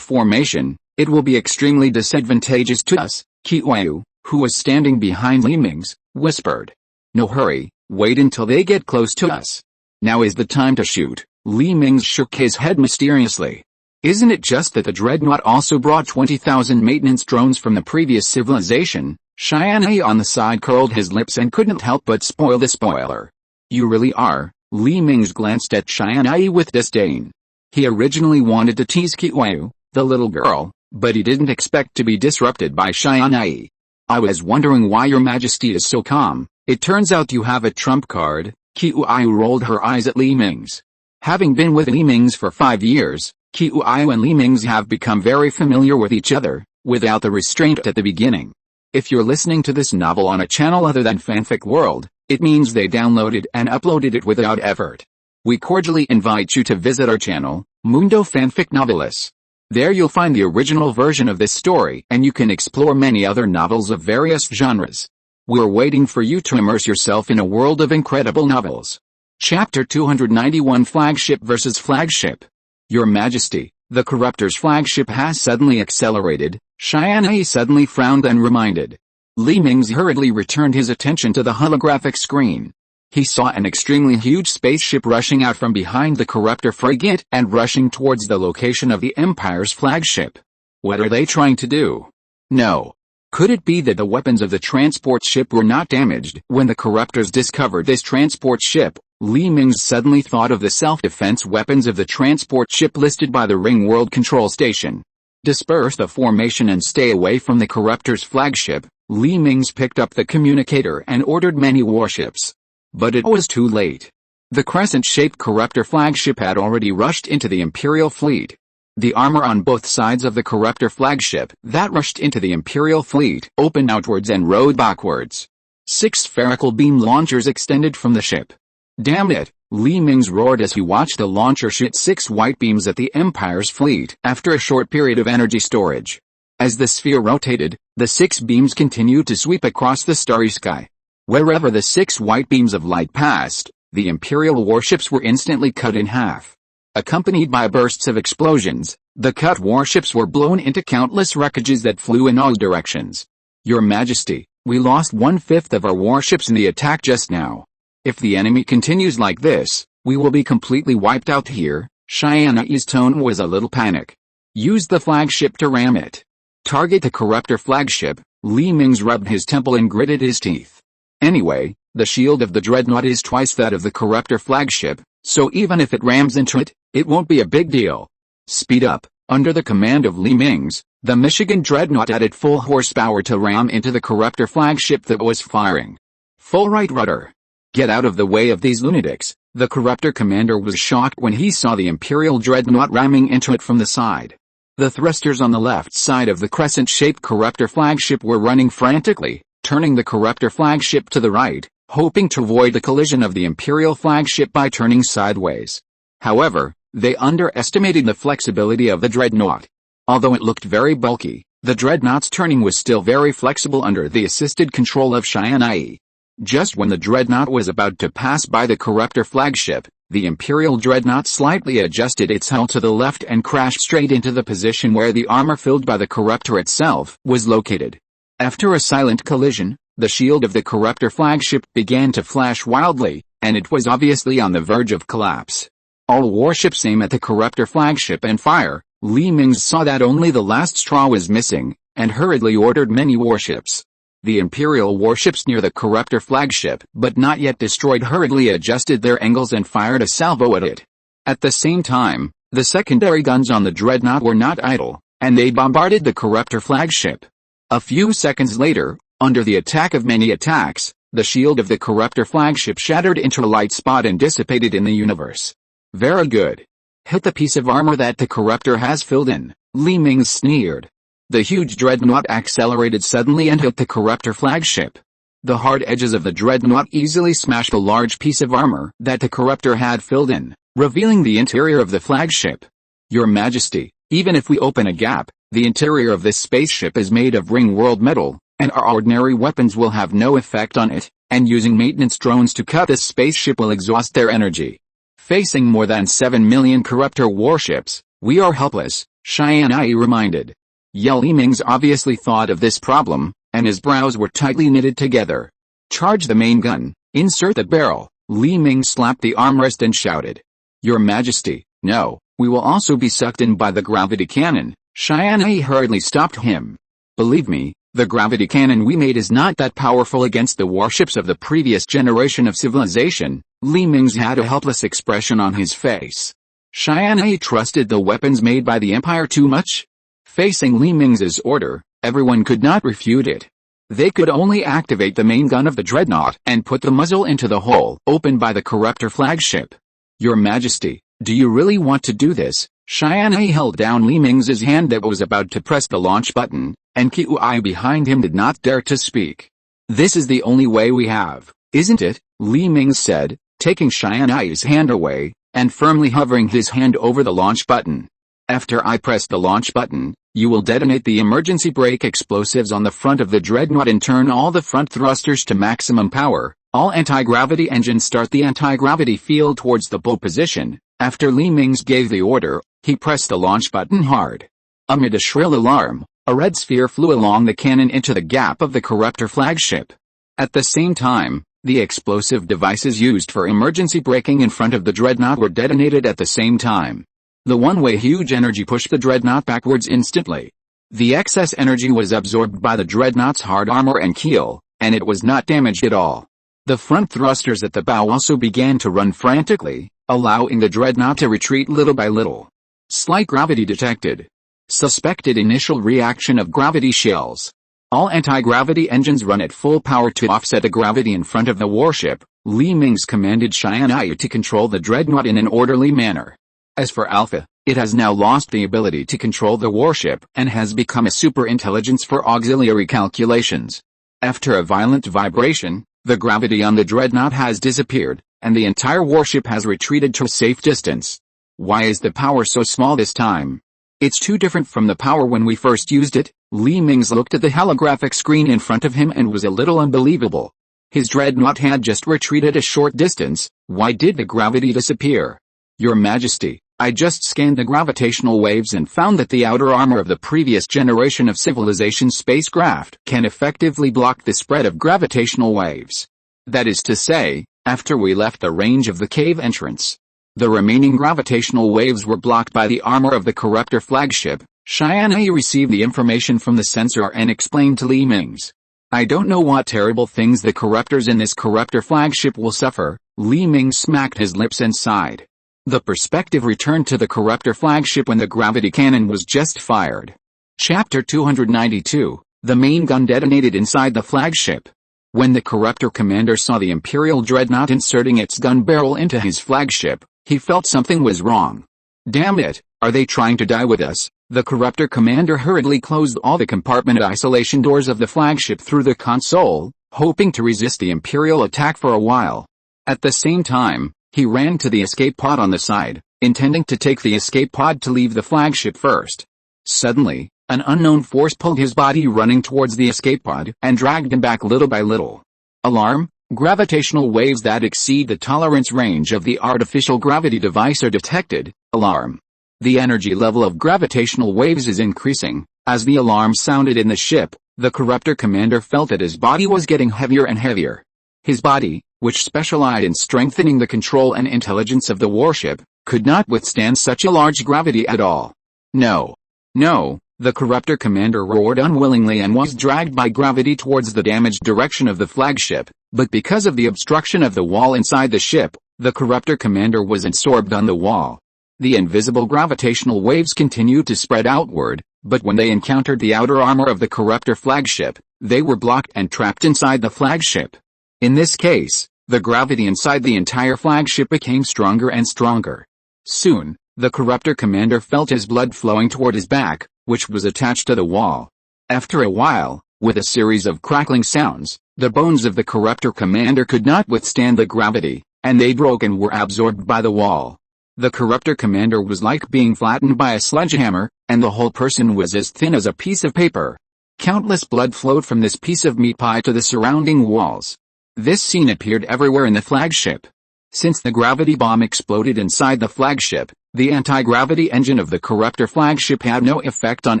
formation, it will be extremely disadvantageous to us," Tianyi, who was standing behind Mingze, whispered. "No hurry, wait until they get close to us. Now is the time to shoot." Mingze shook his head mysteriously. "Isn't it just that the Dreadnought also brought 20,000 maintenance drones from the previous civilization?" Tianyi on the side curled his lips and couldn't help but spoil the spoiler. "You really are." Mingze glanced at Tianyi with disdain. He originally wanted to tease Tianyi, the little girl, but he didn't expect to be disrupted by Tianyi. "I was wondering why your majesty is so calm. It turns out you have a trump card." Tianyi rolled her eyes at Mingze. Having been with Mingze for 5 years, Tianyi and Mingze have become very familiar with each other, without the restraint at the beginning. If you're listening to this novel on a channel other than Fanfic World, it means they downloaded and uploaded it without effort. We cordially invite you to visit our channel, Mundo Fanfic Novelis. There you'll find the original version of this story and you can explore many other novels of various genres. We're waiting for you to immerse yourself in a world of incredible novels. Chapter 291 Flagship vs. Flagship. Your Majesty, the Corruptor's flagship has suddenly accelerated. Tianyi suddenly frowned and reminded. Mingze hurriedly returned his attention to the holographic screen. He saw an extremely huge spaceship rushing out from behind the Corruptor frigate and rushing towards the location of the Empire's flagship. What are they trying to do? No. Could it be that the weapons of the transport ship were not damaged? When the Corruptors discovered this transport ship, Li Mingze suddenly thought of the self-defense weapons of the transport ship listed by the Ring World Control Station. Disperse the formation and stay away from the Corruptor's flagship. Li Mingze picked up the communicator and ordered many warships. But it was too late. The crescent-shaped Corruptor flagship had already rushed into the Imperial fleet. The armor on both sides of the Corruptor flagship that rushed into the Imperial fleet opened outwards and rode backwards. 6 spherical beam launchers extended from the ship. Damn it, Li Mingze roared as he watched the launcher shoot 6 white beams at the Empire's fleet after a short period of energy storage. As the sphere rotated, the 6 beams continued to sweep across the starry sky. Wherever the 6 white beams of light passed, the Imperial warships were instantly cut in half. Accompanied by bursts of explosions, the cut warships were blown into countless wreckages that flew in all directions. Your Majesty, we lost 1/5 of our warships in the attack just now. If the enemy continues like this, we will be completely wiped out here. Tianyi's tone was a little panic. Use the flagship to ram it. Target the Corruptor flagship. Li Mingze rubbed his temple and gritted his teeth. Anyway, the shield of the Dreadnought is twice that of the Corruptor flagship, so even if it rams into it, it won't be a big deal. Speed up. Under the command of Li Mingze, the Michigan Dreadnought added full horsepower to ram into the Corruptor flagship that was firing. Full right rudder. Get out of the way of these lunatics. The Corruptor commander was shocked when he saw the Imperial Dreadnought ramming into it from the side. The thrusters on the left side of the crescent-shaped Corruptor flagship were running frantically, turning the Corruptor flagship to the right, hoping to avoid the collision of the Imperial flagship by turning sideways. However, they underestimated the flexibility of the Dreadnought. Although it looked very bulky, the Dreadnought's turning was still very flexible under the assisted control of Tianyi. Just when the Dreadnought was about to pass by the Corruptor flagship, the Imperial Dreadnought slightly adjusted its hull to the left and crashed straight into the position where the armor filled by the Corruptor itself was located. After a silent collision, the shield of the Corruptor flagship began to flash wildly, and it was obviously on the verge of collapse. All warships aim at the Corruptor flagship and fire. Li Mingze saw that only the last straw was missing, and hurriedly ordered many warships. The Imperial warships near the Corruptor flagship, but not yet destroyed, hurriedly adjusted their angles and fired a salvo at it. At the same time, the secondary guns on the Dreadnought were not idle, and they bombarded the Corruptor flagship. A few seconds later, under the attack of many attacks, the shield of the Corruptor flagship shattered into a light spot and dissipated in the universe. Very good. Hit the piece of armor that the Corruptor has filled in, Li Mingze sneered. The huge Dreadnought accelerated suddenly and hit the Corruptor flagship. The hard edges of the Dreadnought easily smashed a large piece of armor that the Corruptor had filled in, revealing the interior of the flagship. Your Majesty, even if we open a gap, the interior of this spaceship is made of ring world metal, and our ordinary weapons will have no effect on it, and using maintenance drones to cut this spaceship will exhaust their energy. Facing more than 7 million Corruptor warships, we are helpless, Tianyi reminded. Li Mingze obviously thought of this problem, and his brows were tightly knitted together. Charge the main gun, insert the barrel. Li Mingze slapped the armrest and shouted. Your Majesty, no, we will also be sucked in by the gravity cannon. Tianyi hurriedly stopped him. Believe me, the gravity cannon we made is not that powerful against the warships of the previous generation of civilization. Li Mingze had a helpless expression on his face. Tianyi trusted the weapons made by the Empire too much? Facing Li Mingze's order, everyone could not refute it. They could only activate the main gun of the Dreadnought and put the muzzle into the hole opened by the Corruptor flagship. Your Majesty, do you really want to do this? Tianyi held down Li Mingze's hand that was about to press the launch button, and Qi behind him did not dare to speak. This is the only way we have, isn't it? Li Mingze said, taking Tianyi's hand away, and firmly hovering his hand over the launch button. After I press the launch button, you will detonate the emergency brake explosives on the front of the Dreadnought and turn all the front thrusters to maximum power. All anti-gravity engines start the anti-gravity field towards the bow position. After Li Mingze gave the order, he pressed the launch button hard. Amid a shrill alarm, a red sphere flew along the cannon into the gap of the Corruptor flagship. At the same time, The explosive devices used for emergency braking in front of the dreadnought were detonated at the same time. The one-way huge energy pushed the dreadnought backwards instantly. The excess energy was absorbed by the dreadnought's hard armor and keel, and it was not damaged at all. The front thrusters at the bow also began to run frantically, allowing the dreadnought to retreat little by little. Slight gravity detected. Suspected initial reaction of gravity shells. All anti-gravity engines run at full power to offset the gravity in front of the warship. Mingze commanded Tianyi to control the dreadnought in an orderly manner. As for Alpha, it has now lost the ability to control the warship and has become a super-intelligence for auxiliary calculations. After a violent vibration, the gravity on the dreadnought has disappeared, and the entire warship has retreated to a safe distance. Why is the power so small this time? It's too different from the power when we first used it. Mingze looked at the holographic screen in front of him and was a little unbelievable. His dreadnought had just retreated a short distance. Why did the gravity disappear? Your Majesty, I just scanned the gravitational waves and found that the outer armor of the previous generation of civilization spacecraft can effectively block the spread of gravitational waves. That is to say, after we left the range of the cave entrance, the remaining gravitational waves were blocked by the armor of the Corruptor flagship. Tianyi received the information from the sensor and explained to Mingze. I don't know what terrible things the Corruptors in this Corruptor flagship will suffer. Mingze smacked his lips and sighed. The perspective returned to the Corruptor flagship when the gravity cannon was just fired. Chapter 292, the main gun detonated inside the flagship. When the Corruptor commander saw the Imperial dreadnought inserting its gun barrel into his flagship, he felt something was wrong. Damn it, are they trying to die with us? The Corruptor commander hurriedly closed all the compartment isolation doors of the flagship through the console, hoping to resist the Imperial attack for a while. At the same time, he ran to the escape pod on the side, intending to take the escape pod to leave the flagship first. Suddenly, an unknown force pulled his body running towards the escape pod and dragged him back little by little. Alarm! Gravitational waves that exceed the tolerance range of the artificial gravity device are detected. Alarm! The energy level of gravitational waves is increasing. As the alarm sounded in the ship, the Corruptor commander felt that his body was getting heavier and heavier. His body, which specialized in strengthening the control and intelligence of the warship, could not withstand such a large gravity at all. No. No, the Corruptor commander roared unwillingly and was dragged by gravity towards the damaged direction of the flagship, but because of the obstruction of the wall inside the ship, the Corruptor commander was absorbed on the wall. The invisible gravitational waves continued to spread outward, but when they encountered the outer armor of the Corruptor flagship, they were blocked and trapped inside the flagship. In this case, the gravity inside the entire flagship became stronger and stronger. Soon, the Corruptor commander felt his blood flowing toward his back, which was attached to the wall. After a while, with a series of crackling sounds, the bones of the Corruptor commander could not withstand the gravity, and they broke and were absorbed by the wall. The Corruptor commander was like being flattened by a sledgehammer, and the whole person was as thin as a piece of paper. Countless blood flowed from this piece of meat pie to the surrounding walls. This scene appeared everywhere in the flagship. Since the gravity bomb exploded inside the flagship, the anti-gravity engine of the Corruptor flagship had no effect on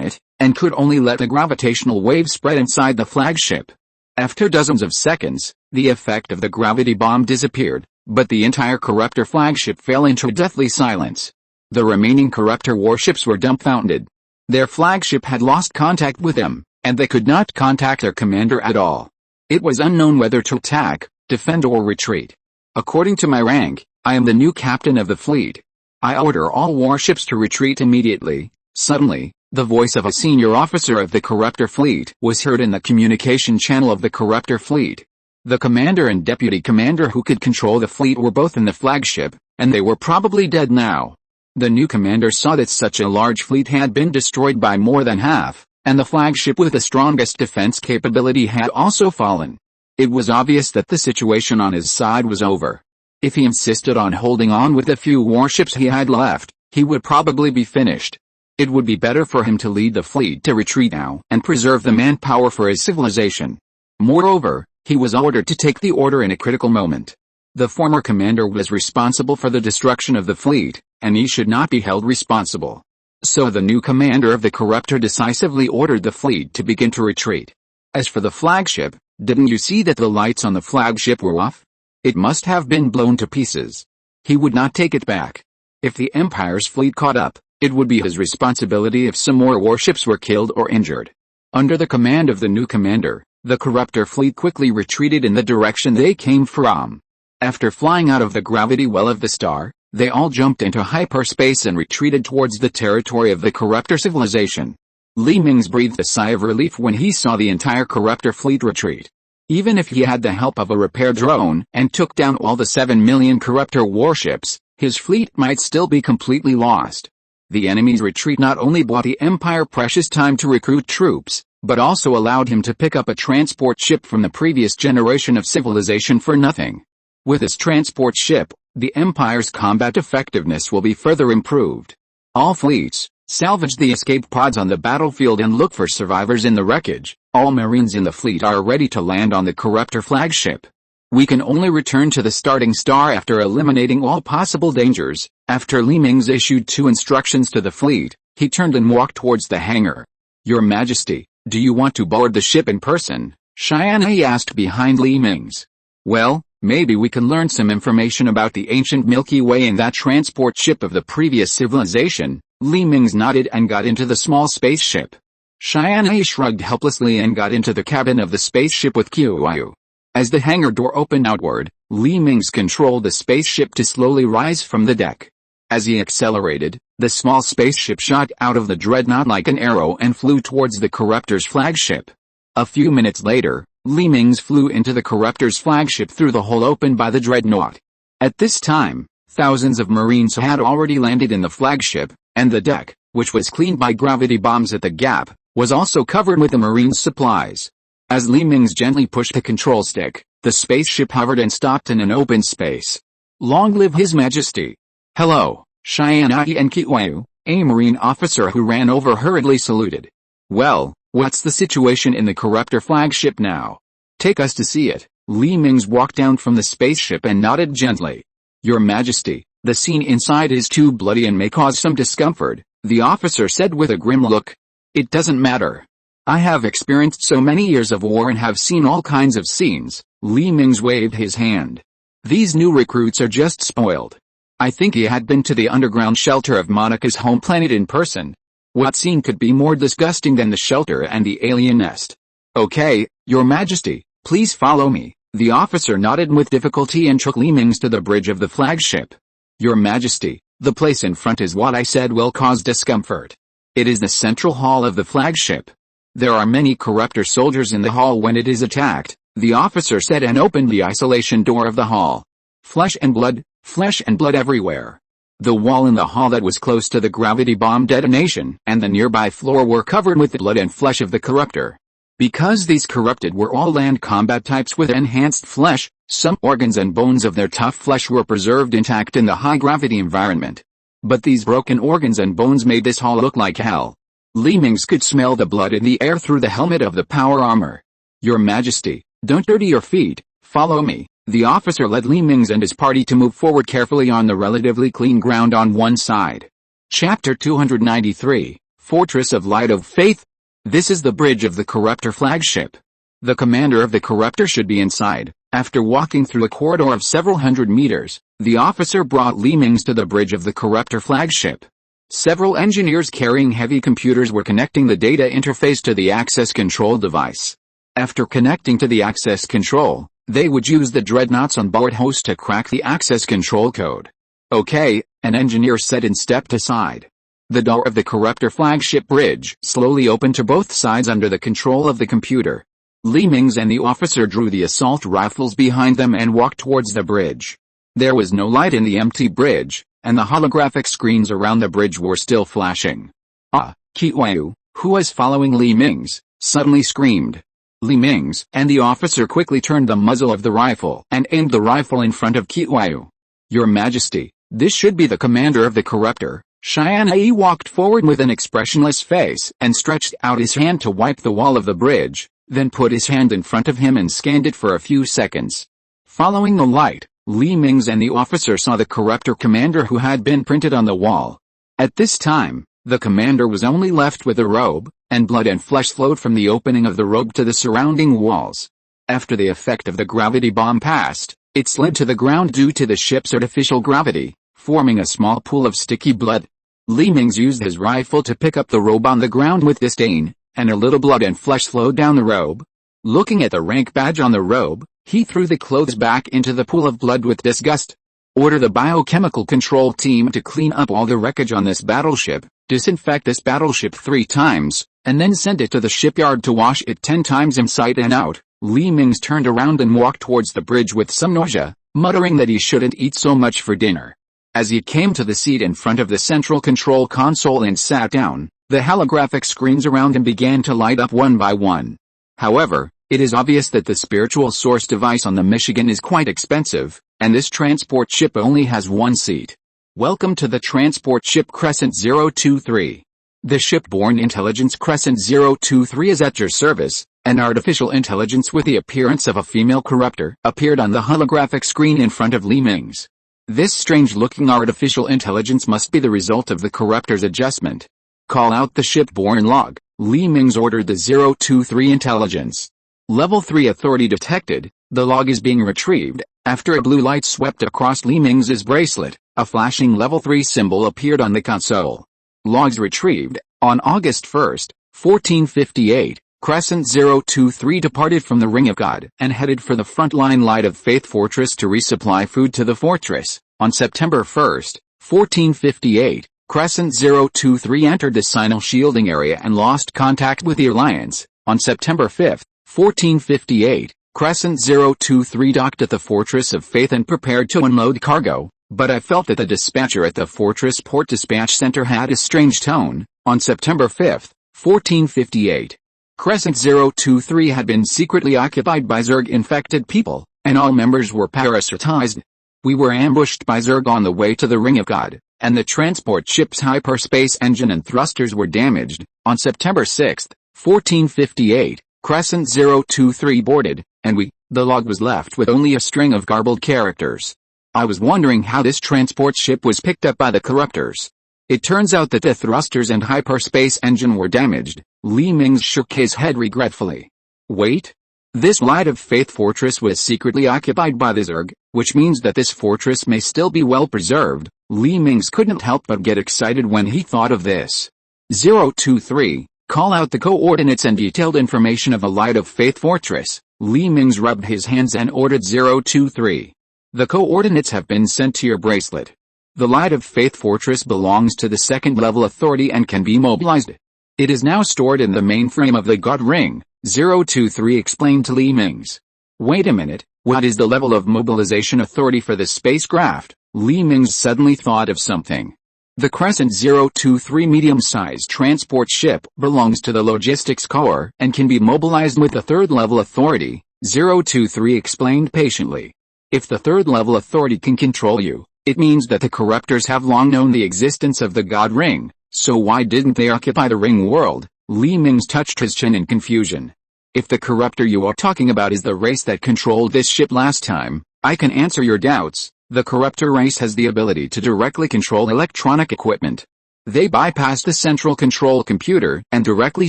it, and could only let the gravitational waves spread inside the flagship. After dozens of seconds, the effect of the gravity bomb disappeared, but the entire Corruptor flagship fell into deathly silence. The remaining Corruptor warships were dumbfounded. Their flagship had lost contact with them, and they could not contact their commander at all. It was unknown whether to attack, defend or retreat. According to my rank, I am the new captain of the fleet. I order all warships to retreat immediately. Suddenly, the voice of a senior officer of the Corruptor fleet was heard in the communication channel of the Corruptor fleet. The commander and deputy commander who could control the fleet were both in the flagship, and they were probably dead now. The new commander saw that such a large fleet had been destroyed by more than half, and the flagship with the strongest defense capability had also fallen. It was obvious that the situation on his side was over. If he insisted on holding on with the few warships he had left, he would probably be finished. It would be better for him to lead the fleet to retreat now and preserve the manpower for his civilization. Moreover, he was ordered to take the order in a critical moment. The former commander was responsible for the destruction of the fleet, and he should not be held responsible. So the new commander of the Corruptor decisively ordered the fleet to begin to retreat. As for the flagship, Didn't you see that the lights on the flagship were off? It must have been blown to pieces. He would not take it back. If the Empire's fleet caught up, it would be his responsibility if some more warships were killed or injured. Under the command of the new commander, the Corruptor fleet quickly retreated in the direction they came from. After flying out of the gravity well of the star, they all jumped into hyperspace and retreated towards the territory of the Corruptor civilization. Li Mingze breathed a sigh of relief when he saw the entire Corruptor fleet retreat. Even if he had the help of a repair drone and took down all the 7 million Corruptor warships, his fleet might still be completely lost. The enemy's retreat not only bought the Empire precious time to recruit troops, but also allowed him to pick up a transport ship from the previous generation of civilization for nothing. With this transport ship, the Empire's combat effectiveness will be further improved. All fleets, salvage the escape pods on the battlefield and look for survivors in the wreckage. All Marines in the fleet are ready to land on the Corruptor flagship. We can only return to the starting star after eliminating all possible dangers. After Li Mingze issued 2 instructions to the fleet, he turned and walked towards the hangar. Your Majesty, do you want to board the ship in person? Tianyi asked behind Li Mingze. Well, maybe we can learn some information about the ancient Milky Way in that transport ship of the previous civilization. Li Mingze nodded and got into the small spaceship. Tianyi shrugged helplessly and got into the cabin of the spaceship with Qiuyu. As the hangar door opened outward, Li Mingze controlled the spaceship to slowly rise from the deck. As he accelerated, the small spaceship shot out of the dreadnought like an arrow and flew towards the Corruptor's flagship. A few minutes later, Li Mingze flew into the Corruptor's flagship through the hole opened by the dreadnought. At this time, thousands of Marines had already landed in the flagship, and the deck, which was cleaned by gravity bombs at the gap, was also covered with the Marines' supplies. As Li Mingze gently pushed the control stick, the spaceship hovered and stopped in an open space. Long live His Majesty! Hello, Tianyi and Qiuyu, a Marine officer who ran over hurriedly saluted. Well, what's the situation in the Corruptor flagship now? Take us to see it. Li Mingze walked down from the spaceship and nodded gently. Your Majesty, the scene inside is too bloody and may cause some discomfort, the officer said with a grim look. It doesn't matter. I have experienced so many years of war and have seen all kinds of scenes. Li Mingze waved his hand. These new recruits are just spoiled. I think he had been to the underground shelter of Monica's home planet in person. What scene could be more disgusting than the shelter and the alien nest? Okay, Your Majesty, please follow me. The officer nodded with difficulty and took Li Mingze to the bridge of the flagship. Your Majesty, the place in front is what I said will cause discomfort. It is the central hall of the flagship. There are many Corruptor soldiers in the hall when it is attacked, the officer said and opened the isolation door of the hall. Flesh and blood everywhere. The wall in the hall that was close to the gravity bomb detonation and the nearby floor were covered with the blood and flesh of the Corruptor. Because these corrupted were all land combat types with enhanced flesh, some organs and bones of their tough flesh were preserved intact in the high-gravity environment. But these broken organs and bones made this hall look like hell. Li Mingze could smell the blood in the air through the helmet of the power armor. Your Majesty, don't dirty your feet, follow me. The officer led Li Mingze and his party to move forward carefully on the relatively clean ground on one side. Chapter 293, Fortress of Light of Faith. This is the bridge of the Corruptor flagship. The commander of the Corruptor should be inside. After walking through a corridor of several hundred meters, the officer brought Li Mingze to the bridge of the Corruptor flagship. Several engineers carrying heavy computers were connecting the data interface to the access control device. After connecting to the access control, they would use the dreadnoughts on board host to crack the access control code. Okay, an engineer said and stepped aside. The door of the Corruptor flagship bridge slowly opened to both sides under the control of the computer. Li Mingze and the officer drew the assault rifles behind them and walked towards the bridge. There was no light in the empty bridge, and the holographic screens around the bridge were still flashing. Qiuyu, who was following Li Mingze, suddenly screamed. Li Mingze and the officer quickly turned the muzzle of the rifle and aimed the rifle in front of Qiuyu. Your Majesty, this should be the commander of the Corruptor. Tianyi walked forward with an expressionless face and stretched out his hand to wipe the wall of the bridge, then put his hand in front of him and scanned it for a few seconds. Following the light, Li Mingze and the officer saw the Corruptor commander who had been printed on the wall. At this time, the commander was only left with a robe, and blood and flesh flowed from the opening of the robe to the surrounding walls. After the effect of the gravity bomb passed, it slid to the ground due to the ship's artificial gravity, forming a small pool of sticky blood. Mingze used his rifle to pick up the robe on the ground with disdain, and a little blood and flesh flowed down the robe. Looking at the rank badge on the robe, he threw the clothes back into the pool of blood with disgust. Order the biochemical control team to clean up all the wreckage on this battleship, disinfect this battleship 3 times, and then send it to the shipyard to wash it 10 times inside and out. Mingze turned around and walked towards the bridge with some nausea, muttering that he shouldn't eat so much for dinner. As he came to the seat in front of the central control console and sat down, the holographic screens around him began to light up one by one. However, it is obvious that the spiritual source device on the Michigan is quite expensive, and this transport ship only has 1 seat. Welcome to the transport ship Crescent 023. The shipborne intelligence Crescent 023 is at your service. An artificial intelligence with the appearance of a female corruptor appeared on the holographic screen in front of Mingze. This strange-looking artificial intelligence must be the result of the corruptor's adjustment. Call out the shipborne log. Mingze ordered the 023 intelligence. Level 3 authority detected. The log is being retrieved. After a blue light swept across Mingze's bracelet, a flashing level 3 symbol appeared on the console. Logs retrieved. On August 1, 1458, Crescent 023 departed from the Ring of God and headed for the frontline Light of Faith Fortress to resupply food to the fortress. On September 1, 1458, Crescent 023 entered the Sinal shielding area and lost contact with the Alliance. On September 5, 1458, Crescent 023 docked at the Fortress of Faith and prepared to unload cargo, but I felt that the dispatcher at the Fortress Port Dispatch Center had a strange tone. On September 5, 1458, Crescent 023 had been secretly occupied by Zerg-infected people, and all members were parasitized. We were ambushed by Zerg on the way to the Ring of God, and the transport ship's hyperspace engine and thrusters were damaged. On September 6, 1458, Crescent 023 boarded, and the log was left with only a string of garbled characters. I was wondering how this transport ship was picked up by the corruptors. It turns out that the thrusters and hyperspace engine were damaged. Mingze shook his head regretfully. Wait? This Light of Faith fortress was secretly occupied by the Zerg, which means that this fortress may still be well preserved. Mingze couldn't help but get excited when he thought of this. 023, call out the coordinates and detailed information of the Light of Faith fortress. Mingze rubbed his hands and ordered 023. The coordinates have been sent to your bracelet. The Light of Faith fortress belongs to the 2nd level authority and can be mobilized. It is now stored in the mainframe of the God Ring, 023 explained to Mingze. Wait a minute, what is the level of mobilization authority for the spacecraft? Mingze suddenly thought of something. The Crescent 023 medium-sized transport ship belongs to the Logistics Corps and can be mobilized with the 3rd level authority, 023 explained patiently. If the 3rd level authority can control you, it means that the corruptors have long known the existence of the God Ring, so why didn't they occupy the Ring world? Mingze touched his chin in confusion. If the corruptor you are talking about is the race that controlled this ship last time, I can answer your doubts. The corruptor race has the ability to directly control electronic equipment. They bypassed the central control computer and directly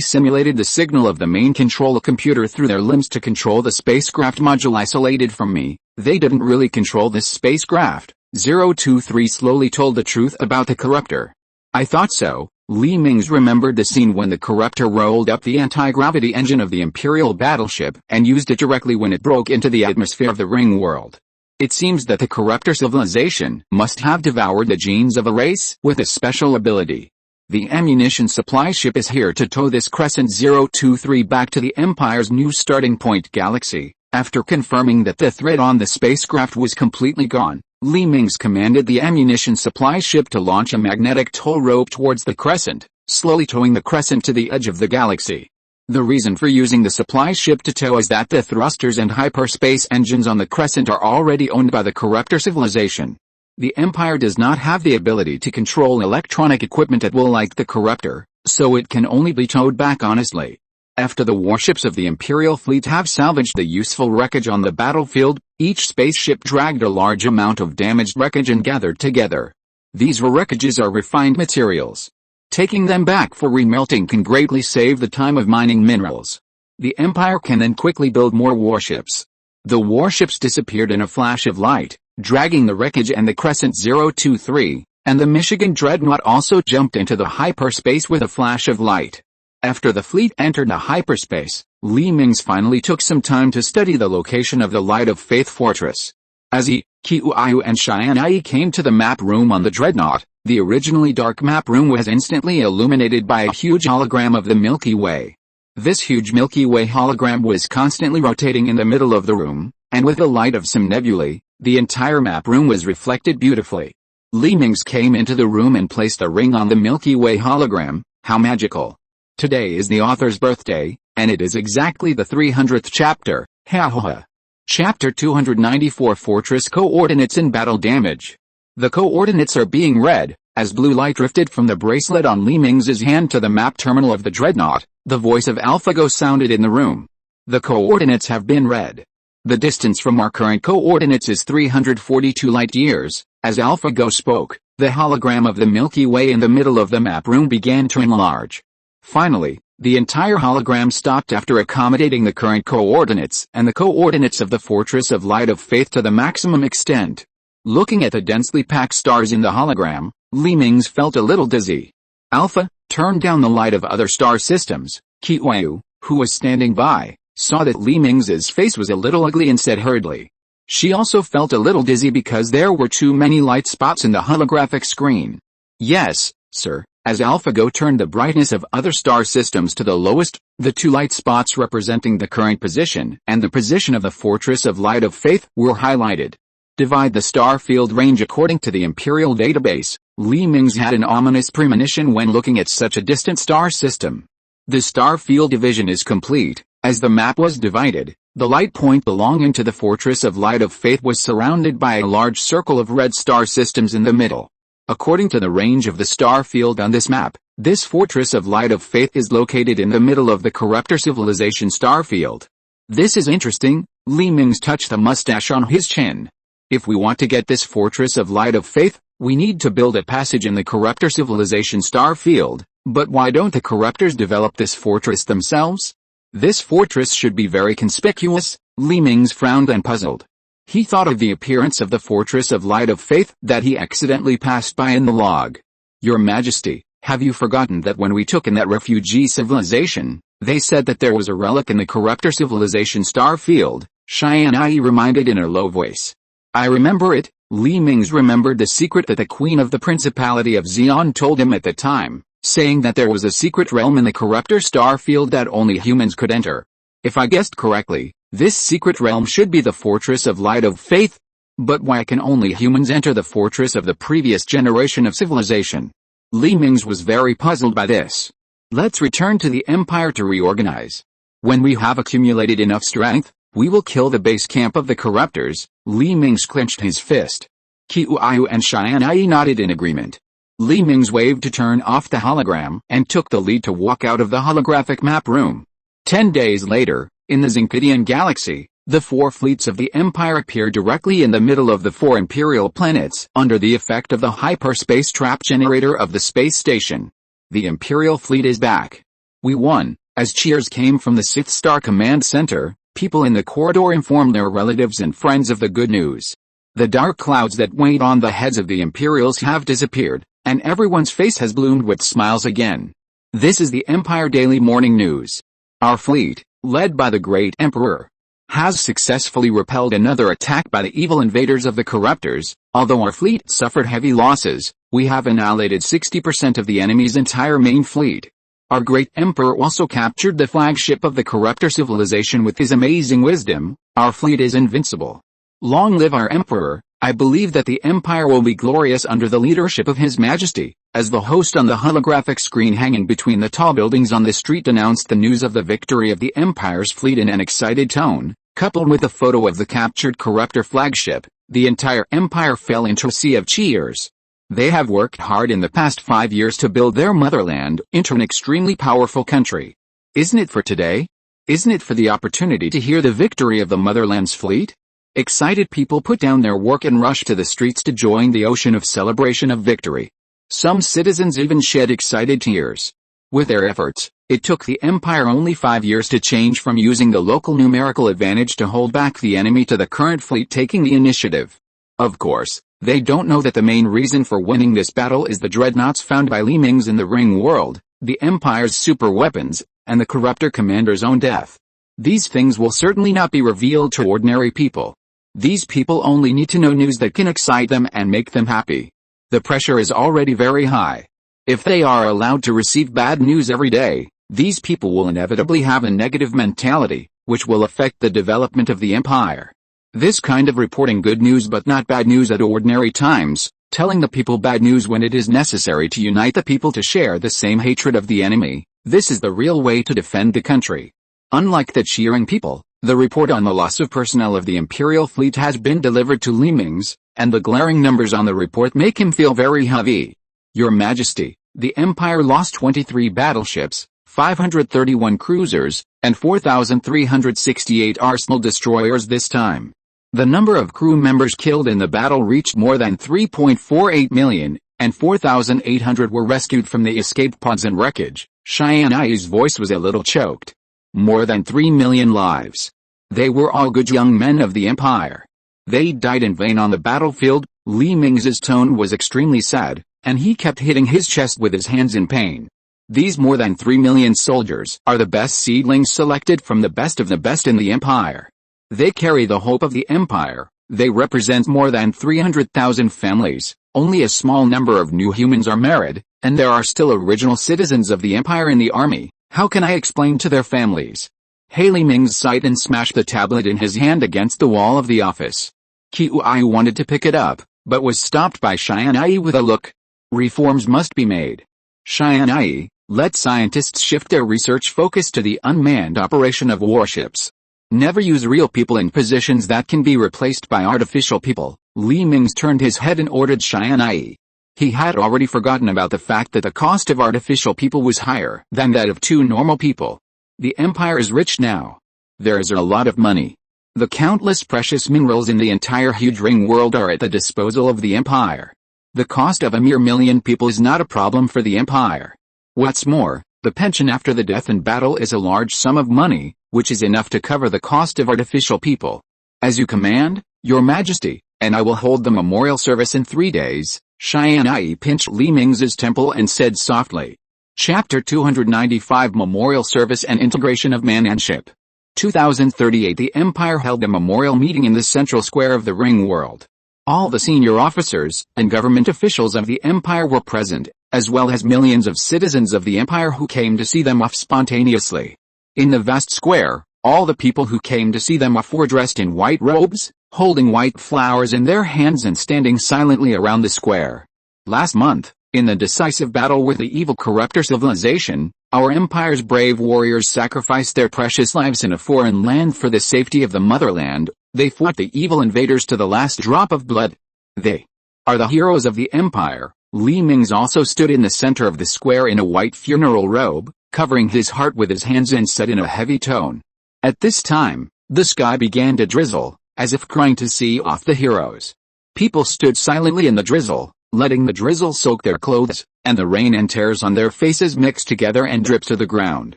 simulated the signal of the main control computer through their limbs to control the spacecraft module isolated from me. They didn't really control this spacecraft. 023 slowly told the truth about the corruptor. I thought so. Mingze remembered the scene when the corruptor rolled up the anti-gravity engine of the Imperial battleship and used it directly when it broke into the atmosphere of the Ring world. It seems that the corruptor civilization must have devoured the genes of a race with a special ability. The ammunition supply ship is here to tow this Crescent 023 back to the Empire's new starting point galaxy. After confirming that the threat on the spacecraft was completely gone, Mingze commanded the ammunition supply ship to launch a magnetic tow rope towards the Crescent, slowly towing the Crescent to the edge of the galaxy. The reason for using the supply ship to tow is that the thrusters and hyperspace engines on the Crescent are already owned by the corruptor civilization. The Empire does not have the ability to control electronic equipment at will like the corruptor, so it can only be towed back honestly. After the warships of the Imperial fleet have salvaged the useful wreckage on the battlefield, each spaceship dragged a large amount of damaged wreckage and gathered together. These wreckages are refined materials. Taking them back for remelting can greatly save the time of mining minerals. The Empire can then quickly build more warships. The warships disappeared in a flash of light, dragging the wreckage and the Crescent 023, and the Michigan Dreadnought also jumped into the hyperspace with a flash of light. After the fleet entered the hyperspace, Li Mingze finally took some time to study the location of the Light of Faith fortress. As he, Qiuyu and Tianyi came to the map room on the Dreadnought, the originally dark map room was instantly illuminated by a huge hologram of the Milky Way. This huge Milky Way hologram was constantly rotating in the middle of the room, and with the light of some nebulae, the entire map room was reflected beautifully. Li Mingze came into the room and placed a ring on the Milky Way hologram. How magical. Today is the author's birthday, and it is exactly the 300th chapter. Ha ha ha. Chapter 294 Fortress Coordinates and Battle Damage. The coordinates are being read. As blue light drifted from the bracelet on Li Mingze's hand to the map terminal of the Dreadnought, the voice of AlphaGo sounded in the room. The coordinates have been read. The distance from our current coordinates is 342 light-years. As AlphaGo spoke, the hologram of the Milky Way in the middle of the map room began to enlarge. Finally, the entire hologram stopped after accommodating the current coordinates and the coordinates of the Fortress of Light of Faith to the maximum extent. Looking at the densely packed stars in the hologram, Li Mingze felt a little dizzy. Alpha turned down the light of other star systems. Qiuyu, who was standing by, saw that Li Mingze's face was a little ugly and said hurriedly. She also felt a little dizzy because there were too many light spots in the holographic screen. Yes, sir. As AlphaGo turned the brightness of other star systems to the lowest, the two light spots representing the current position and the position of the Fortress of Light of Faith were highlighted. Divide the star field range according to the Imperial database. Li Mingze had an ominous premonition when looking at such a distant star system. The star field division is complete. As the map was divided, the light point belonging to the Fortress of Light of Faith was surrounded by a large circle of red star systems in the middle. According to the range of the star field on this map, this Fortress of Light of Faith is located in the middle of the Corruptor Civilization star field. This is interesting. Li Mingze touched the mustache on his chin. If we want to get this Fortress of Light of Faith, we need to build a passage in the Corruptor Civilization star field. But why don't the Corruptors develop this fortress themselves? This fortress should be very conspicuous. Li Mingze frowned and puzzled. He thought of the appearance of the Fortress of Light of Faith that he accidentally passed by in the log. Your Majesty, have you forgotten that when we took in that refugee civilization, they said that there was a relic in the Corruptor Civilization star field? Tianyi reminded in a low voice. I remember it. Li Mingze remembered the secret that the Queen of the Principality of Xi'an told him at the time, saying that there was a secret realm in the Corruptor star field that only humans could enter. If I guessed correctly, this secret realm should be the Fortress of Light of Faith. But why can only humans enter the fortress of the previous generation of civilization? Li Mingze was very puzzled by this. Let's return to the Empire to reorganize. When we have accumulated enough strength, we will kill the base camp of the Corruptors. Li Mingze clenched his fist. Qiuyu and Tianyi nodded in agreement. Li Mingze waved to turn off the hologram and took the lead to walk out of the holographic map room. 10 days later, in the Zinkidian galaxy, the four fleets of the Empire appear directly in the middle of the four Imperial planets under the effect of the hyperspace trap generator of the space station. The Imperial fleet is back. We won. As cheers came from the Sith Star Command Center, people in the corridor informed their relatives and friends of the good news. The dark clouds that weighed on the heads of the Imperials have disappeared, and everyone's face has bloomed with smiles again. This is the Empire Daily Morning News. Our fleet, led by the great Emperor, has successfully repelled another attack by the evil invaders of the Corruptors. Although our fleet suffered heavy losses, we have annihilated 60% of the enemy's entire main fleet. Our great Emperor also captured the flagship of the Corruptor civilization with his amazing wisdom. Our fleet is invincible. Long live our Emperor. I believe that the Empire will be glorious under the leadership of His Majesty. As the host on the holographic screen hanging between the tall buildings on the street announced the news of the victory of the Empire's fleet in an excited tone, coupled with a photo of the captured Corruptor flagship, the entire Empire fell into a sea of cheers. They have worked hard in the past 5 years to build their motherland into an extremely powerful country. Isn't it for today? Isn't it for the opportunity to hear the victory of the motherland's fleet? Excited people put down their work and rushed to the streets to join the ocean of celebration of victory. Some citizens even shed excited tears. With their efforts, it took the Empire only 5 years to change from using the local numerical advantage to hold back the enemy to the current fleet taking the initiative. Of course, they don't know that the main reason for winning this battle is the dreadnoughts found by Mingze in the Ring World, the Empire's super weapons, and the corruptor commander's own death. These things will certainly not be revealed to ordinary people. These people only need to know news that can excite them and make them happy. The pressure is already very high. If they are allowed to receive bad news every day, these people will inevitably have a negative mentality, which will affect the development of the Empire. This kind of reporting good news but not bad news at ordinary times, telling the people bad news when it is necessary to unite the people to share the same hatred of the enemy, this is the real way to defend the country. Unlike the cheering people, the report on the loss of personnel of the Imperial fleet has been delivered to Mingze, and the glaring numbers on the report make him feel very heavy. Your Majesty, the Empire lost 23 battleships, 531 cruisers, and 4,368 arsenal destroyers this time. The number of crew members killed in the battle reached more than 3.48 million, and 4,800 were rescued from the escape pods and wreckage. Tianyi's voice was a little choked. More than 3 million lives. They were all good young men of the Empire. They died in vain on the battlefield. Mingze's tone was extremely sad, and he kept hitting his chest with his hands in pain. These more than 3 million soldiers are the best seedlings selected from the best of the best in the Empire. They carry the hope of the Empire. They represent more than 300,000 families. Only a small number of new humans are married, and there are still original citizens of the Empire in the army. How can I explain to their families? Mingze sighed and smashed the tablet in his hand against the wall of the office. Qiu wanted to pick it up, but was stopped by Tianyi with a look. Reforms must be made. Tianyi, let scientists shift their research focus to the unmanned operation of warships. Never use real people in positions that can be replaced by artificial people. Mingze turned his head and ordered Tianyi. He had already forgotten about the fact that the cost of artificial people was higher than that of 2 normal people. The Empire is rich now. There is a lot of money. The countless precious minerals in the entire huge ring world are at the disposal of the Empire. The cost of a mere million people is not a problem for the Empire. What's more, the pension after the death in battle is a large sum of money, which is enough to cover the cost of artificial people. As you command, Your Majesty, and I will hold the memorial service in 3 days. Tianyi pinched Mingze's temple and said softly. Chapter 295 Memorial Service and Integration of Manship. 2038 The Empire held a memorial meeting in the central square of the Ring World. All the senior officers and government officials of the Empire were present, as well as millions of citizens of the Empire who came to see them off spontaneously. In the vast square, all the people who came to see them off were dressed in white robes, holding white flowers in their hands and standing silently around the square. Last month, in the decisive battle with the evil corruptor civilization, our Empire's brave warriors sacrificed their precious lives in a foreign land for the safety of the motherland. They fought the evil invaders to the last drop of blood. They are the heroes of the Empire. Mingze also stood in the center of the square in a white funeral robe, covering his heart with his hands and said in a heavy tone. At this time, the sky began to drizzle, as if crying to see off the heroes. People stood silently in the drizzle, letting the drizzle soak their clothes, and the rain and tears on their faces mix together and drip to the ground.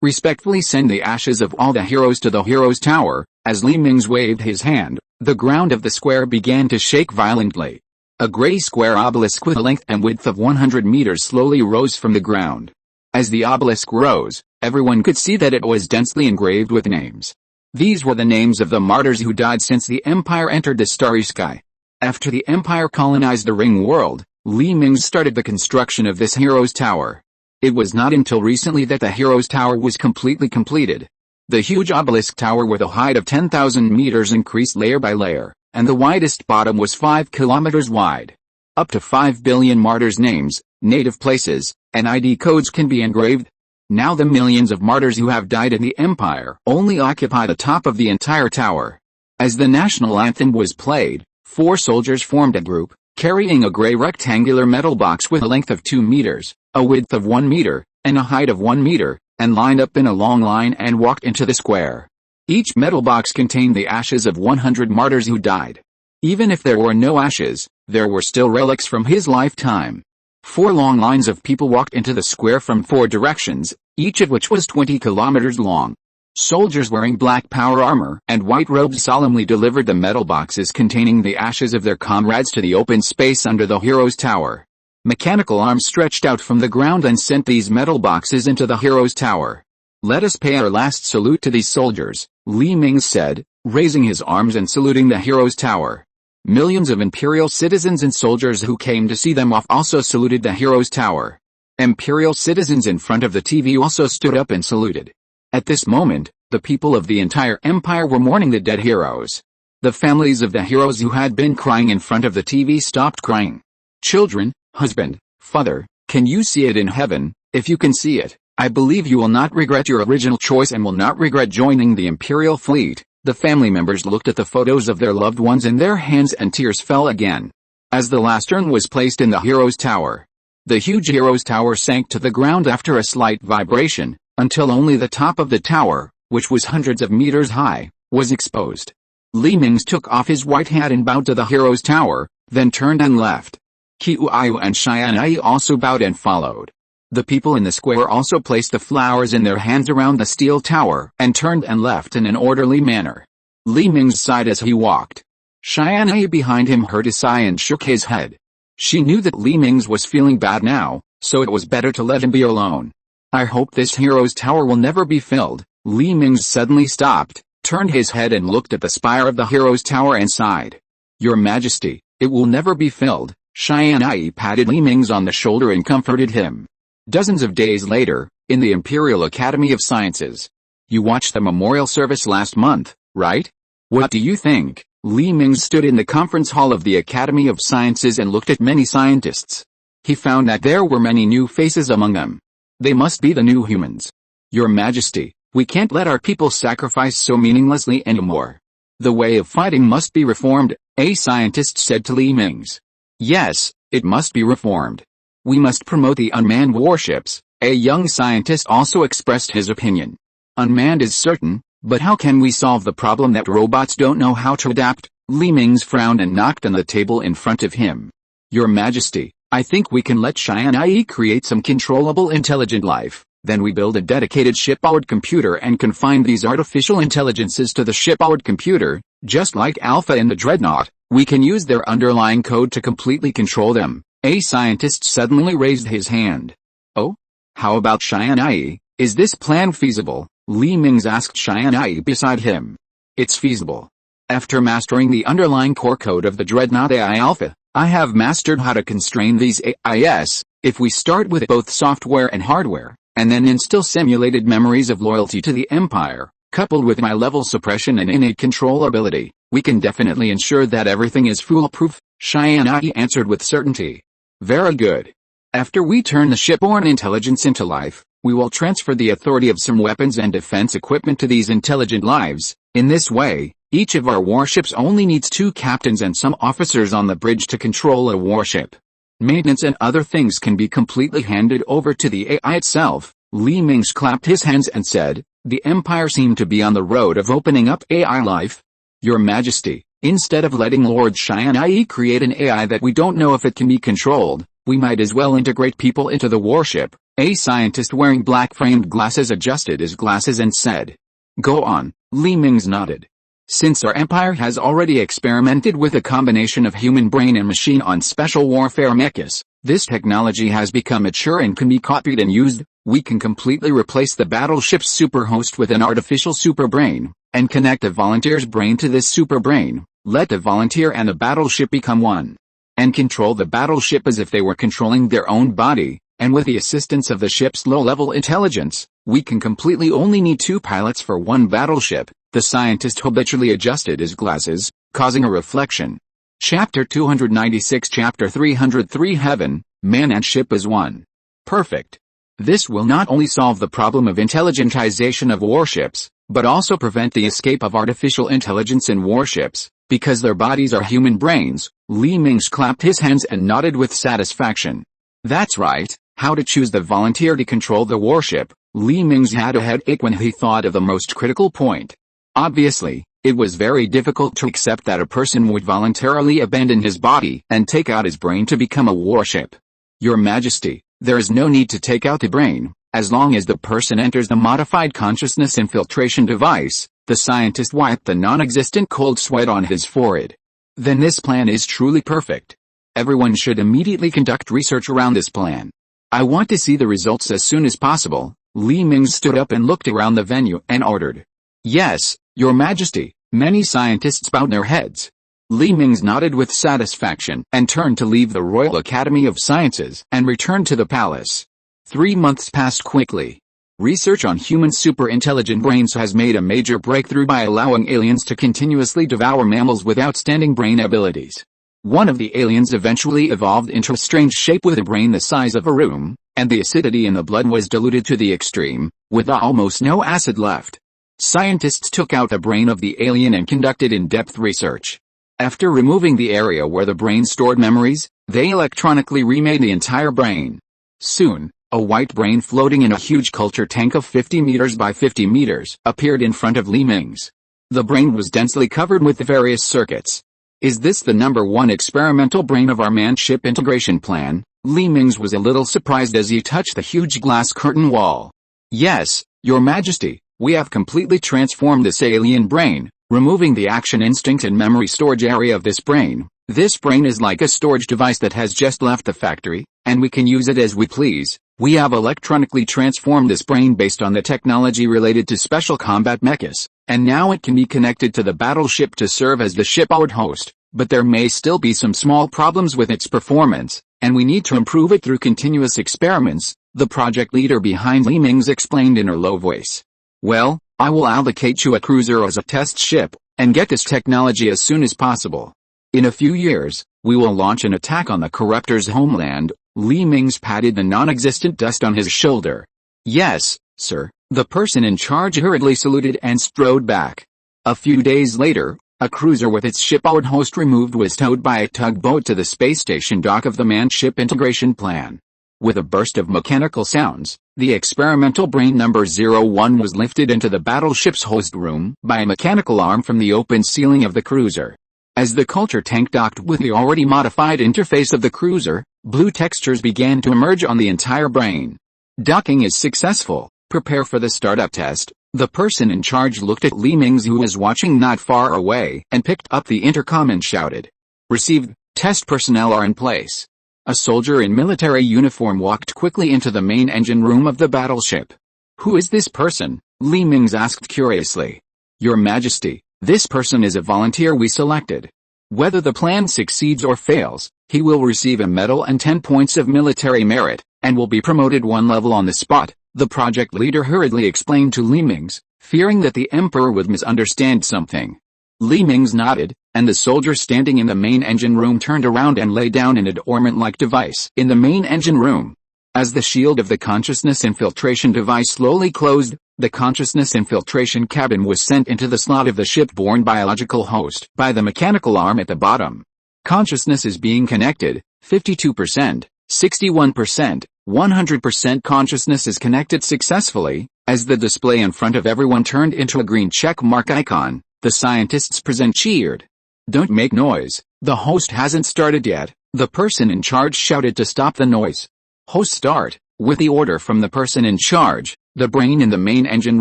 Respectfully send the ashes of all the heroes to the Heroes' Tower. As Mingze waved his hand, the ground of the square began to shake violently. A gray square obelisk with a length and width of 100 meters slowly rose from the ground. As the obelisk rose, everyone could see that it was densely engraved with names. These were the names of the martyrs who died since the Empire entered the starry sky. After the Empire colonized the Ring World, Mingze started the construction of this Heroes' Tower. It was not until recently that the Heroes' Tower was completely completed. The huge obelisk tower with a height of 10,000 meters increased layer by layer, and the widest bottom was 5 kilometers wide. Up to 5 billion martyrs' names, native places, and ID codes can be engraved. Now the millions of martyrs who have died in the Empire only occupy the top of the entire tower. As the national anthem was played, 4 soldiers formed a group, carrying a gray rectangular metal box with a length of 2 meters, a width of 1 meter, and a height of 1 meter, and lined up in a long line and walked into the square. Each metal box contained the ashes of 100 martyrs who died. Even if there were no ashes, there were still relics from his lifetime. 4 long lines of people walked into the square from 4 directions, each of which was 20 kilometers long. Soldiers wearing black power armor and white robes solemnly delivered the metal boxes containing the ashes of their comrades to the open space under the hero's tower. Mechanical arms stretched out from the ground and sent these metal boxes into the hero's tower. "Let us pay our last salute to these soldiers," Li Mingze said, raising his arms and saluting the hero's tower. Millions of imperial citizens and soldiers who came to see them off also saluted the hero's tower. Imperial citizens in front of the TV also stood up and saluted. At this moment, the people of the entire empire were mourning the dead heroes. The families of the heroes who had been crying in front of the TV stopped crying. "Children, husband, father, can you see it in heaven? If you can see it, I believe you will not regret your original choice and will not regret joining the imperial fleet." The family members looked at the photos of their loved ones in their hands and tears fell again. As the last urn was placed in the hero's tower, the huge hero's tower sank to the ground after a slight vibration, until only the top of the tower, which was hundreds of meters high, was exposed. Li Mingze took off his white hat and bowed to the hero's tower, then turned and left. Qiuyu and Tianyi also bowed and followed. The people in the square also placed the flowers in their hands around the steel tower and turned and left in an orderly manner. Li Mingze sighed as he walked. Tianyi behind him heard a sigh and shook his head. She knew that Li Mingze was feeling bad now, so it was better to let him be alone. "I hope this hero's tower will never be filled." Li Mingze suddenly stopped, turned his head and looked at the spire of the hero's tower and sighed. "Your Majesty, it will never be filled." Tianyi patted Li Mingze on the shoulder and comforted him. Dozens of days later, in the Imperial Academy of Sciences. "You watched the memorial service last month, right? What do you think?" Li Mingze stood in the conference hall of the Academy of Sciences and looked at many scientists. He found that there were many new faces among them. They must be the new humans. "Your Majesty, we can't let our people sacrifice so meaninglessly anymore. The way of fighting must be reformed," a scientist said to Li Mingze. "Yes, it must be reformed. We must promote the unmanned warships," a young scientist also expressed his opinion. "Unmanned is certain, but how can we solve the problem that robots don't know how to adapt?" Li Mingze frowned and knocked on the table in front of him. "Your Majesty, I think we can let Tianyi create some controllable intelligent life, then we build a dedicated shipboard computer and confine these artificial intelligences to the shipboard computer, just like Alpha in the Dreadnought. We can use their underlying code to completely control them." A scientist suddenly raised his hand. "Oh? How about Tianyi? Is this plan feasible?" Li Mingze asked Tianyi beside him. "It's feasible. After mastering the underlying core code of the Dreadnought AI Alpha, I have mastered how to constrain these AIs. If we start with both software and hardware, and then instill simulated memories of loyalty to the Empire, coupled with my level suppression and innate control ability, we can definitely ensure that everything is foolproof," Tianyi answered with certainty. "Very good. After we turn the shipborne intelligence into life, we will transfer the authority of some weapons and defense equipment to these intelligent lives. In this way, each of our warships only needs 2 captains and some officers on the bridge to control a warship. Maintenance and other things can be completely handed over to the AI itself." Li Mingze clapped his hands and said, "The Empire seemed to be on the road of opening up AI life. Your Majesty, instead of letting Lord Tianyi create an AI that we don't know if it can be controlled, we might as well integrate people into the warship." A scientist wearing black-framed glasses adjusted his glasses and said. "Go on," Li Mingze nodded. "Since our empire has already experimented with a combination of human brain and machine on special warfare mechas, this technology has become mature and can be copied and used. We can completely replace the battleship's superhost with an artificial superbrain, and connect a volunteer's brain to this superbrain, let the volunteer and the battleship become one, and control the battleship as if they were controlling their own body, and with the assistance of the ship's low-level intelligence, we can completely only need 2 pilots for one battleship." The scientist habitually adjusted his glasses, causing a reflection. Chapter 296 Chapter 303 Heaven, Man and Ship as One. Perfect. This will not only solve the problem of intelligentization of warships, but also prevent the escape of artificial intelligence in warships, because their bodies are human brains. Li Mingze clapped his hands and nodded with satisfaction. "That's right. How to choose the volunteer to control the warship?" Li Mingze had a headache when he thought of the most critical point. Obviously, it was very difficult to accept that a person would voluntarily abandon his body and take out his brain to become a warship. Your Majesty, there is no need to take out the brain, as long as the person enters the modified consciousness infiltration device. The scientist wiped the non-existent cold sweat on his forehead. Then this plan is truly perfect. Everyone should immediately conduct research around this plan. I want to see the results as soon as possible. Mingze stood up and looked around the venue and ordered. Yes, Your Majesty. Many scientists bowed their heads. Mingze nodded with satisfaction and turned to leave the Royal Academy of Sciences and return to the palace. 3 months passed quickly. Research on human super-intelligent brains has made a major breakthrough by allowing aliens to continuously devour mammals with outstanding brain abilities. One of the aliens eventually evolved into a strange shape with a brain the size of a room, and the acidity in the blood was diluted to the extreme, with almost no acid left. Scientists took out the brain of the alien and conducted in-depth research. After removing the area where the brain stored memories, they electronically remade the entire brain. Soon, a white brain floating in a huge culture tank of 50 meters by 50 meters appeared in front of Mingze. The brain was densely covered with various circuits. Is this the #1 experimental brain of our man-ship integration plan? Mingze was a little surprised as he touched the huge glass curtain wall. Yes, Your Majesty, we have completely transformed this alien brain, removing the action instinct and memory storage area of this brain. This brain is like a storage device that has just left the factory, and we can use it as we please. We have electronically transformed this brain based on the technology related to special combat mechas, and now it can be connected to the battleship to serve as the shipboard host, but there may still be some small problems with its performance, and we need to improve it through continuous experiments, the project leader behind Mingze explained in her low voice. Well, I will allocate you a cruiser as a test ship, and get this technology as soon as possible. In a few years, we will launch an attack on the corruptor's homeland. Mingze patted the non-existent dust on his shoulder. Yes, sir. The person in charge hurriedly saluted and strode back. A few days later, a cruiser with its shipboard host removed was towed by a tugboat to the space station dock of the man-ship integration plan. With a burst of mechanical sounds, the experimental brain number 01 was lifted into the battleship's host room by a mechanical arm from the open ceiling of the cruiser. As the culture tank docked with the already modified interface of the cruiser, blue textures began to emerge on the entire brain. Docking is successful. Prepare for the startup test. The person in charge looked at Mingze, who was watching not far away, and picked up the intercom and shouted. Received. Test personnel are in place. A soldier in military uniform walked quickly into the main engine room of the battleship. Who is this person? Mingze asked curiously. Your Majesty, this person is a volunteer we selected. Whether the plan succeeds or fails, he will receive a medal and 10 points of military merit, and will be promoted 1 level on the spot, the project leader hurriedly explained to Mingze, fearing that the Emperor would misunderstand something. Mingze nodded, and the soldier standing in the main engine room turned around and lay down in a dormant-like device in the main engine room. As the shield of the consciousness infiltration device slowly closed, the consciousness infiltration cabin was sent into the slot of the ship-borne biological host by the mechanical arm at the bottom. Consciousness is being connected. 52%, 61%, 100% consciousness is connected successfully. As the display in front of everyone turned into a green check mark icon, the scientists present cheered. Don't make noise. The host hasn't started yet. The person in charge shouted to stop the noise. Host start. With the order from the person in charge, the brain in the main engine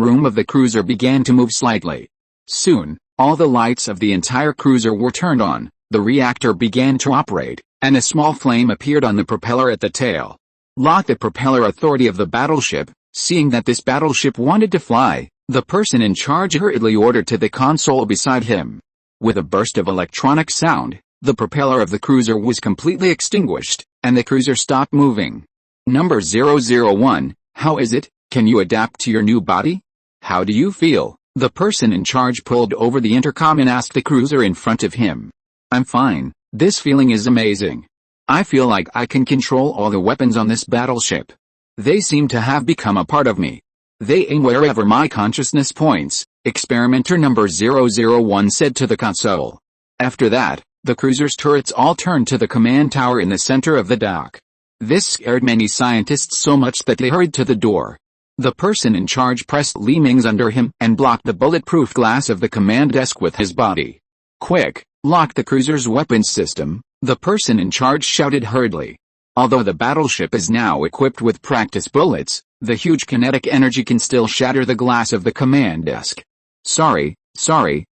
room of the cruiser began to move slightly. Soon, all the lights of the entire cruiser were turned on, the reactor began to operate, and a small flame appeared on the propeller at the tail. Lock the propeller authority of the battleship. Seeing that this battleship wanted to fly, the person in charge hurriedly ordered to the console beside him. With a burst of electronic sound, the propeller of the cruiser was completely extinguished, and the cruiser stopped moving. Number 001, how is it? Can you adapt to your new body? How do you feel? The person in charge pulled over the intercom and asked the cruiser in front of him. I'm fine. This feeling is amazing. I feel like I can control all the weapons on this battleship. They seem to have become a part of me. They aim wherever my consciousness points, experimenter number 001 said to the console. After that, the cruiser's turrets all turned to the command tower in the center of the dock. This scared many scientists so much that they hurried to the door. The person in charge pressed Mingze under him and blocked the bulletproof glass of the command desk with his body. Quick, lock the cruiser's weapons system, the person in charge shouted hurriedly. Although the battleship is now equipped with practice bullets, the huge kinetic energy can still shatter the glass of the command desk. Sorry,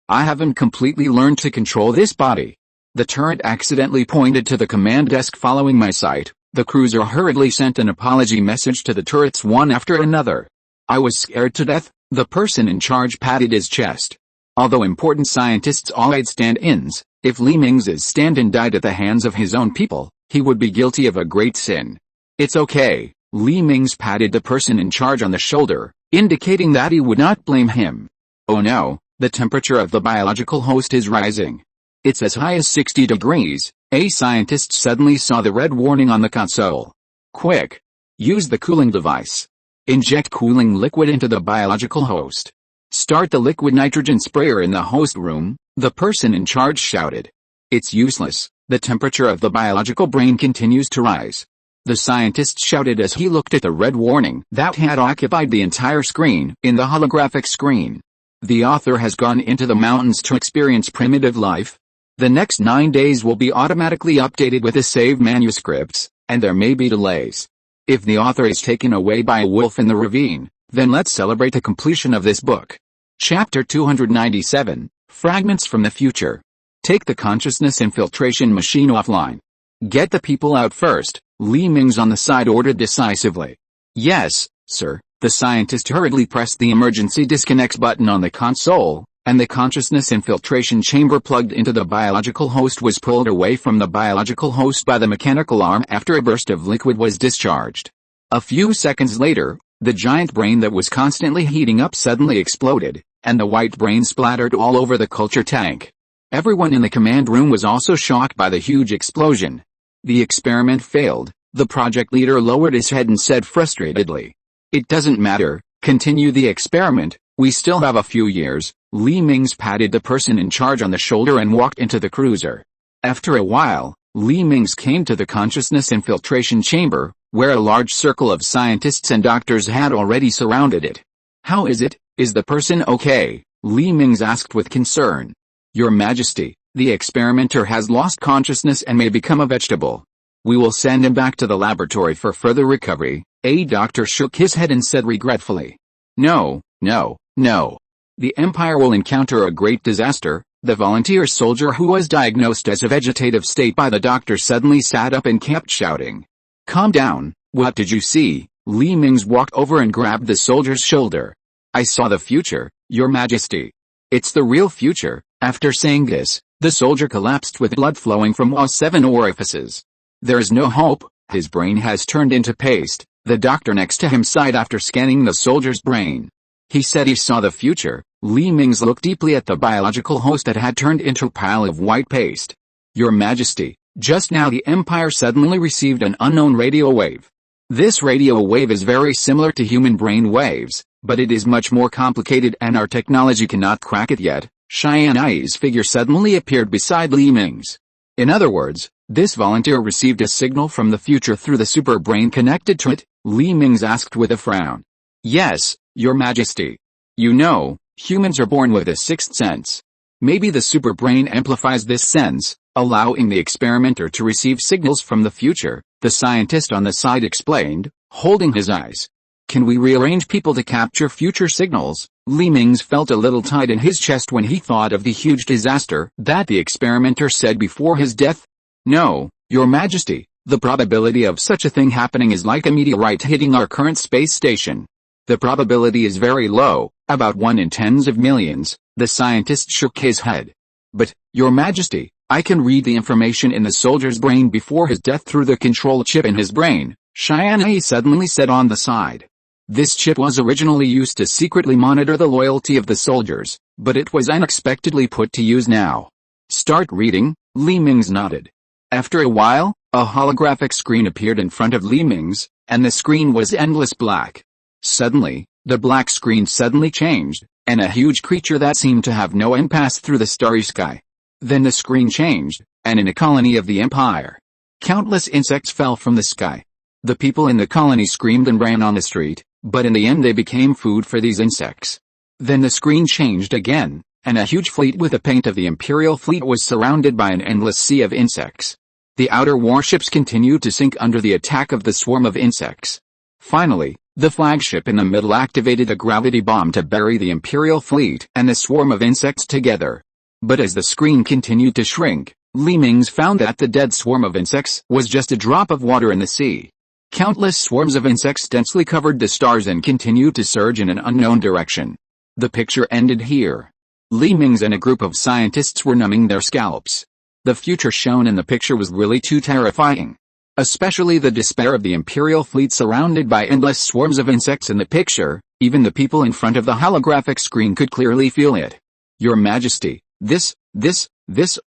I haven't completely learned to control this body. The turret accidentally pointed to the command desk following my sight. The cruiser hurriedly sent an apology message to the turrets one after another. I was scared to death. The person in charge patted his chest. Although important scientists all had stand-ins, if Li Mingze's stand-in died at the hands of his own people, he would be guilty of a great sin. It's okay, Li Mingze patted the person in charge on the shoulder, indicating that he would not blame him. Oh no, the temperature of the biological host is rising. It's as high as 60 degrees, a scientist suddenly saw the red warning on the console. Quick! Use the cooling device. Inject cooling liquid into the biological host. Start the liquid nitrogen sprayer in the host room, the person in charge shouted. It's useless, the temperature of the biological brain continues to rise. The scientist shouted as he looked at the red warning that had occupied the entire screen in the holographic screen. The author has gone into the mountains to experience primitive life. The next 9 days will be automatically updated with the saved manuscripts, and there may be delays. If the author is taken away by a wolf in the ravine, then let's celebrate the completion of this book. Chapter 297, Fragments from the Future. Take the consciousness infiltration machine offline. Get the people out first, Li Mingze on the side ordered decisively. Yes, sir. The scientist hurriedly pressed the emergency disconnect button on the console, and the consciousness infiltration chamber plugged into the biological host was pulled away from the biological host by the mechanical arm after a burst of liquid was discharged. A few seconds later, the giant brain that was constantly heating up suddenly exploded, and the white brain splattered all over the culture tank. Everyone in the command room was also shocked by the huge explosion. The experiment failed. The project leader lowered his head and said frustratedly, "It doesn't matter, continue the experiment, we still have a few years." Li Mingze patted the person in charge on the shoulder and walked into the cruiser. After a while, Li Mingze came to the consciousness infiltration chamber, where a large circle of scientists and doctors had already surrounded it. "How is it? Is the person okay?" Li Mingze asked with concern. "Your Majesty, the experimenter has lost consciousness and may become a vegetable. We will send him back to the laboratory for further recovery." A doctor shook his head and said regretfully, No. The Empire will encounter a great disaster." The volunteer soldier who was diagnosed as a vegetative state by the doctor suddenly sat up and kept shouting. "Calm down, what did you see?" Li Mingze walked over and grabbed the soldier's shoulder. "I saw the future, Your Majesty. It's the real future." After saying this, the soldier collapsed with blood flowing from all 7 orifices. "There is no hope, his brain has turned into paste." The doctor next to him sighed after scanning the soldier's brain. He said he saw the future. Li Mingze looked deeply at the biological host that had turned into a pile of white paste. "Your Majesty, just now the Empire suddenly received an unknown radio wave. This radio wave is very similar to human brain waves, but it is much more complicated and our technology cannot crack it yet." Tianyi's figure suddenly appeared beside Li Mingze. In other words, this volunteer received a signal from the future through the super brain connected to it, Li Mingze asked with a frown. "Yes, Your Majesty. You know, humans are born with a sixth sense. Maybe the super brain amplifies this sense, allowing the experimenter to receive signals from the future," the scientist on the side explained, holding his eyes. "Can we rearrange people to capture future signals?" Li Mingze felt a little tight in his chest when he thought of the huge disaster that the experimenter said before his death. "No, Your Majesty, the probability of such a thing happening is like a meteorite hitting our current space station. The probability is very low, about 1 in tens of millions," the scientist shook his head. "But, Your Majesty, I can read the information in the soldier's brain before his death through the control chip in his brain," Tianyi suddenly said on the side. This chip was originally used to secretly monitor the loyalty of the soldiers, but it was unexpectedly put to use now. "Start reading," Li Mingze nodded. After a while, a holographic screen appeared in front of Li Mingze, and the screen was endless black. Suddenly, the black screen suddenly changed, and a huge creature that seemed to have no end passed through the starry sky. Then the screen changed, and in a colony of the Empire, countless insects fell from the sky. The people in the colony screamed and ran on the street, but in the end they became food for these insects. Then the screen changed again, and a huge fleet with the paint of the Imperial fleet was surrounded by an endless sea of insects. The outer warships continued to sink under the attack of the swarm of insects. Finally, the flagship in the middle activated a gravity bomb to bury the Imperial fleet and the swarm of insects together. But as the screen continued to shrink, Mingze found that the dead swarm of insects was just a drop of water in the sea. Countless swarms of insects densely covered the stars and continued to surge in an unknown direction. The picture ended here. Mingze and a group of scientists were numbing their scalps. The future shown in the picture was really too terrifying. Especially the despair of the Imperial fleet surrounded by endless swarms of insects in the picture. Even the people in front of the holographic screen could clearly feel it. Your Majesty, this.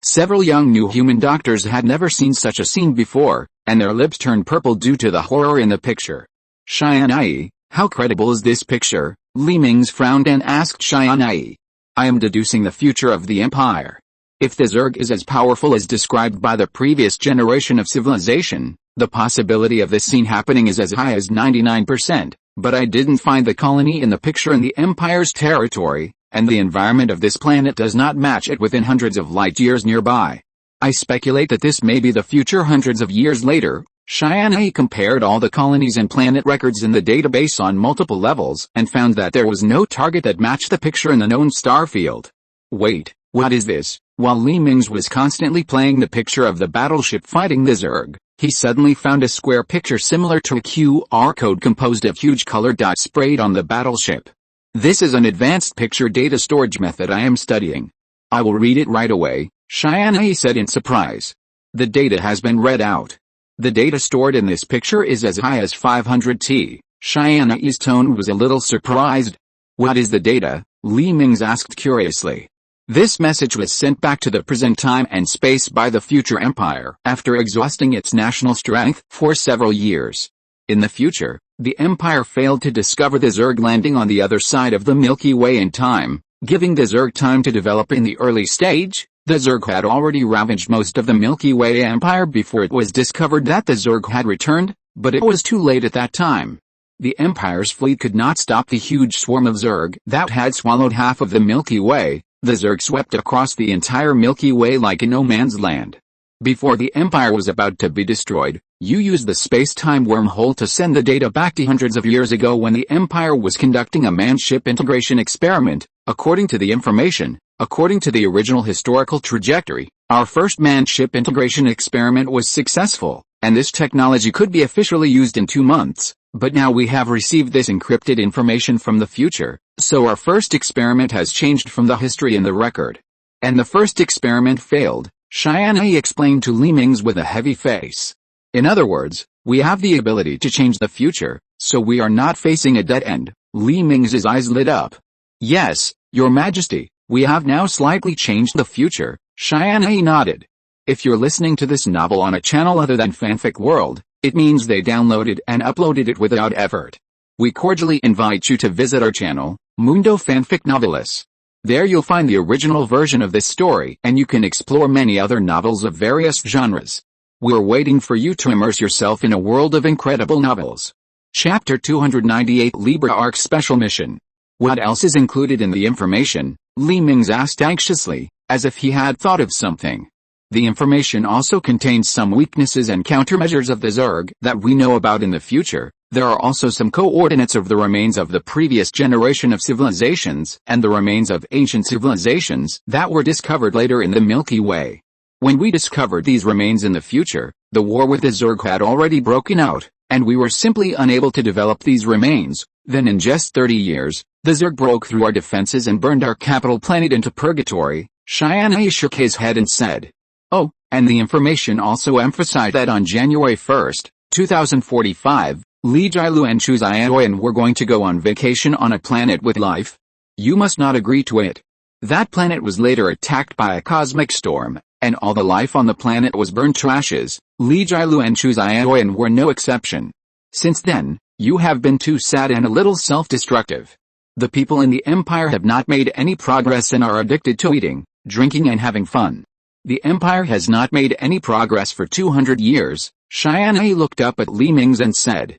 Several young new human doctors had never seen such a scene before, and their lips turned purple due to the horror in the picture. Tianyi, how credible is this picture? Mingze frowned and asked Tianyi. I am deducing the future of the Empire. If the Zerg is as powerful as described by the previous generation of civilization, the possibility of this scene happening is as high as 99%, but I didn't find the colony in the picture in the Empire's territory, and the environment of this planet does not match it within hundreds of light years nearby. I speculate that this may be the future hundreds of years later. Tianyi compared all the colonies and planet records in the database on multiple levels and found that there was no target that matched the picture in the known star field. Wait, what is this? While Mingze was constantly playing the picture of the battleship fighting the Zerg, he suddenly found a square picture similar to a QR code composed of huge colored dots sprayed on the battleship. This is an advanced picture data storage method I am studying. I will read it right away, Tianyi said in surprise. The data has been read out. The data stored in this picture is as high as 500 T. Tianyi's tone was a little surprised. What is the data? Mingze asked curiously. This message was sent back to the present time and space by the future empire after exhausting its national strength for several years. In the future, the empire failed to discover the Zerg landing on the other side of the Milky Way in time, giving the Zerg time to develop in the early stage. The Zerg had already ravaged most of the Milky Way empire before it was discovered that the Zerg had returned, but it was too late at that time. The empire's fleet could not stop the huge swarm of Zerg that had swallowed half of the Milky Way. The Zerg swept across the entire Milky Way like a no-man's land. Before the Empire was about to be destroyed, you used the space-time wormhole to send the data back to hundreds of years ago when the Empire was conducting a man-ship integration experiment. According to the information, according to the original historical trajectory, our first man-ship integration experiment was successful, and this technology could be officially used in 2 months. But now we have received this encrypted information from the future, so our first experiment has changed from the history in the record. And the first experiment failed, Tianyi explained to Mingze with a heavy face. In other words, we have the ability to change the future, so we are not facing a dead end. Mingze's eyes lit up. Yes, Your Majesty, we have now slightly changed the future, Tianyi nodded. If you're listening to this novel on a channel other than Fanfic World, it means they downloaded and uploaded it without effort. We cordially invite you to visit our channel, Mundo Fanfic Novelis. There you'll find the original version of this story and you can explore many other novels of various genres. We're waiting for you to immerse yourself in a world of incredible novels. Chapter 298 Libra Arc Special Mission. What else is included in the information? Mingze asked anxiously, as if he had thought of something. The information also contains some weaknesses and countermeasures of the Zerg that we know about in the future. There are also some coordinates of the remains of the previous generation of civilizations and the remains of ancient civilizations that were discovered later in the Milky Way. When we discovered these remains in the future, the war with the Zerg had already broken out, and we were simply unable to develop these remains. Then in just 30 years, the Zerg broke through our defenses and burned our capital planet into purgatory. Tianyi shook his head and said, "Oh, and the information also emphasized that on January 1st, 2045, Li Jilu and Chu Xiaoyan were going to go on vacation on a planet with life. You must not agree to it. That planet was later attacked by a cosmic storm, and all the life on the planet was burned to ashes. Li Jilu and Chu Xiaoyan were no exception. Since then, you have been too sad and a little self-destructive. The people in the Empire have not made any progress and are addicted to eating, drinking and having fun. The Empire has not made any progress for 200 years. Tianyi looked up at Mingze and said,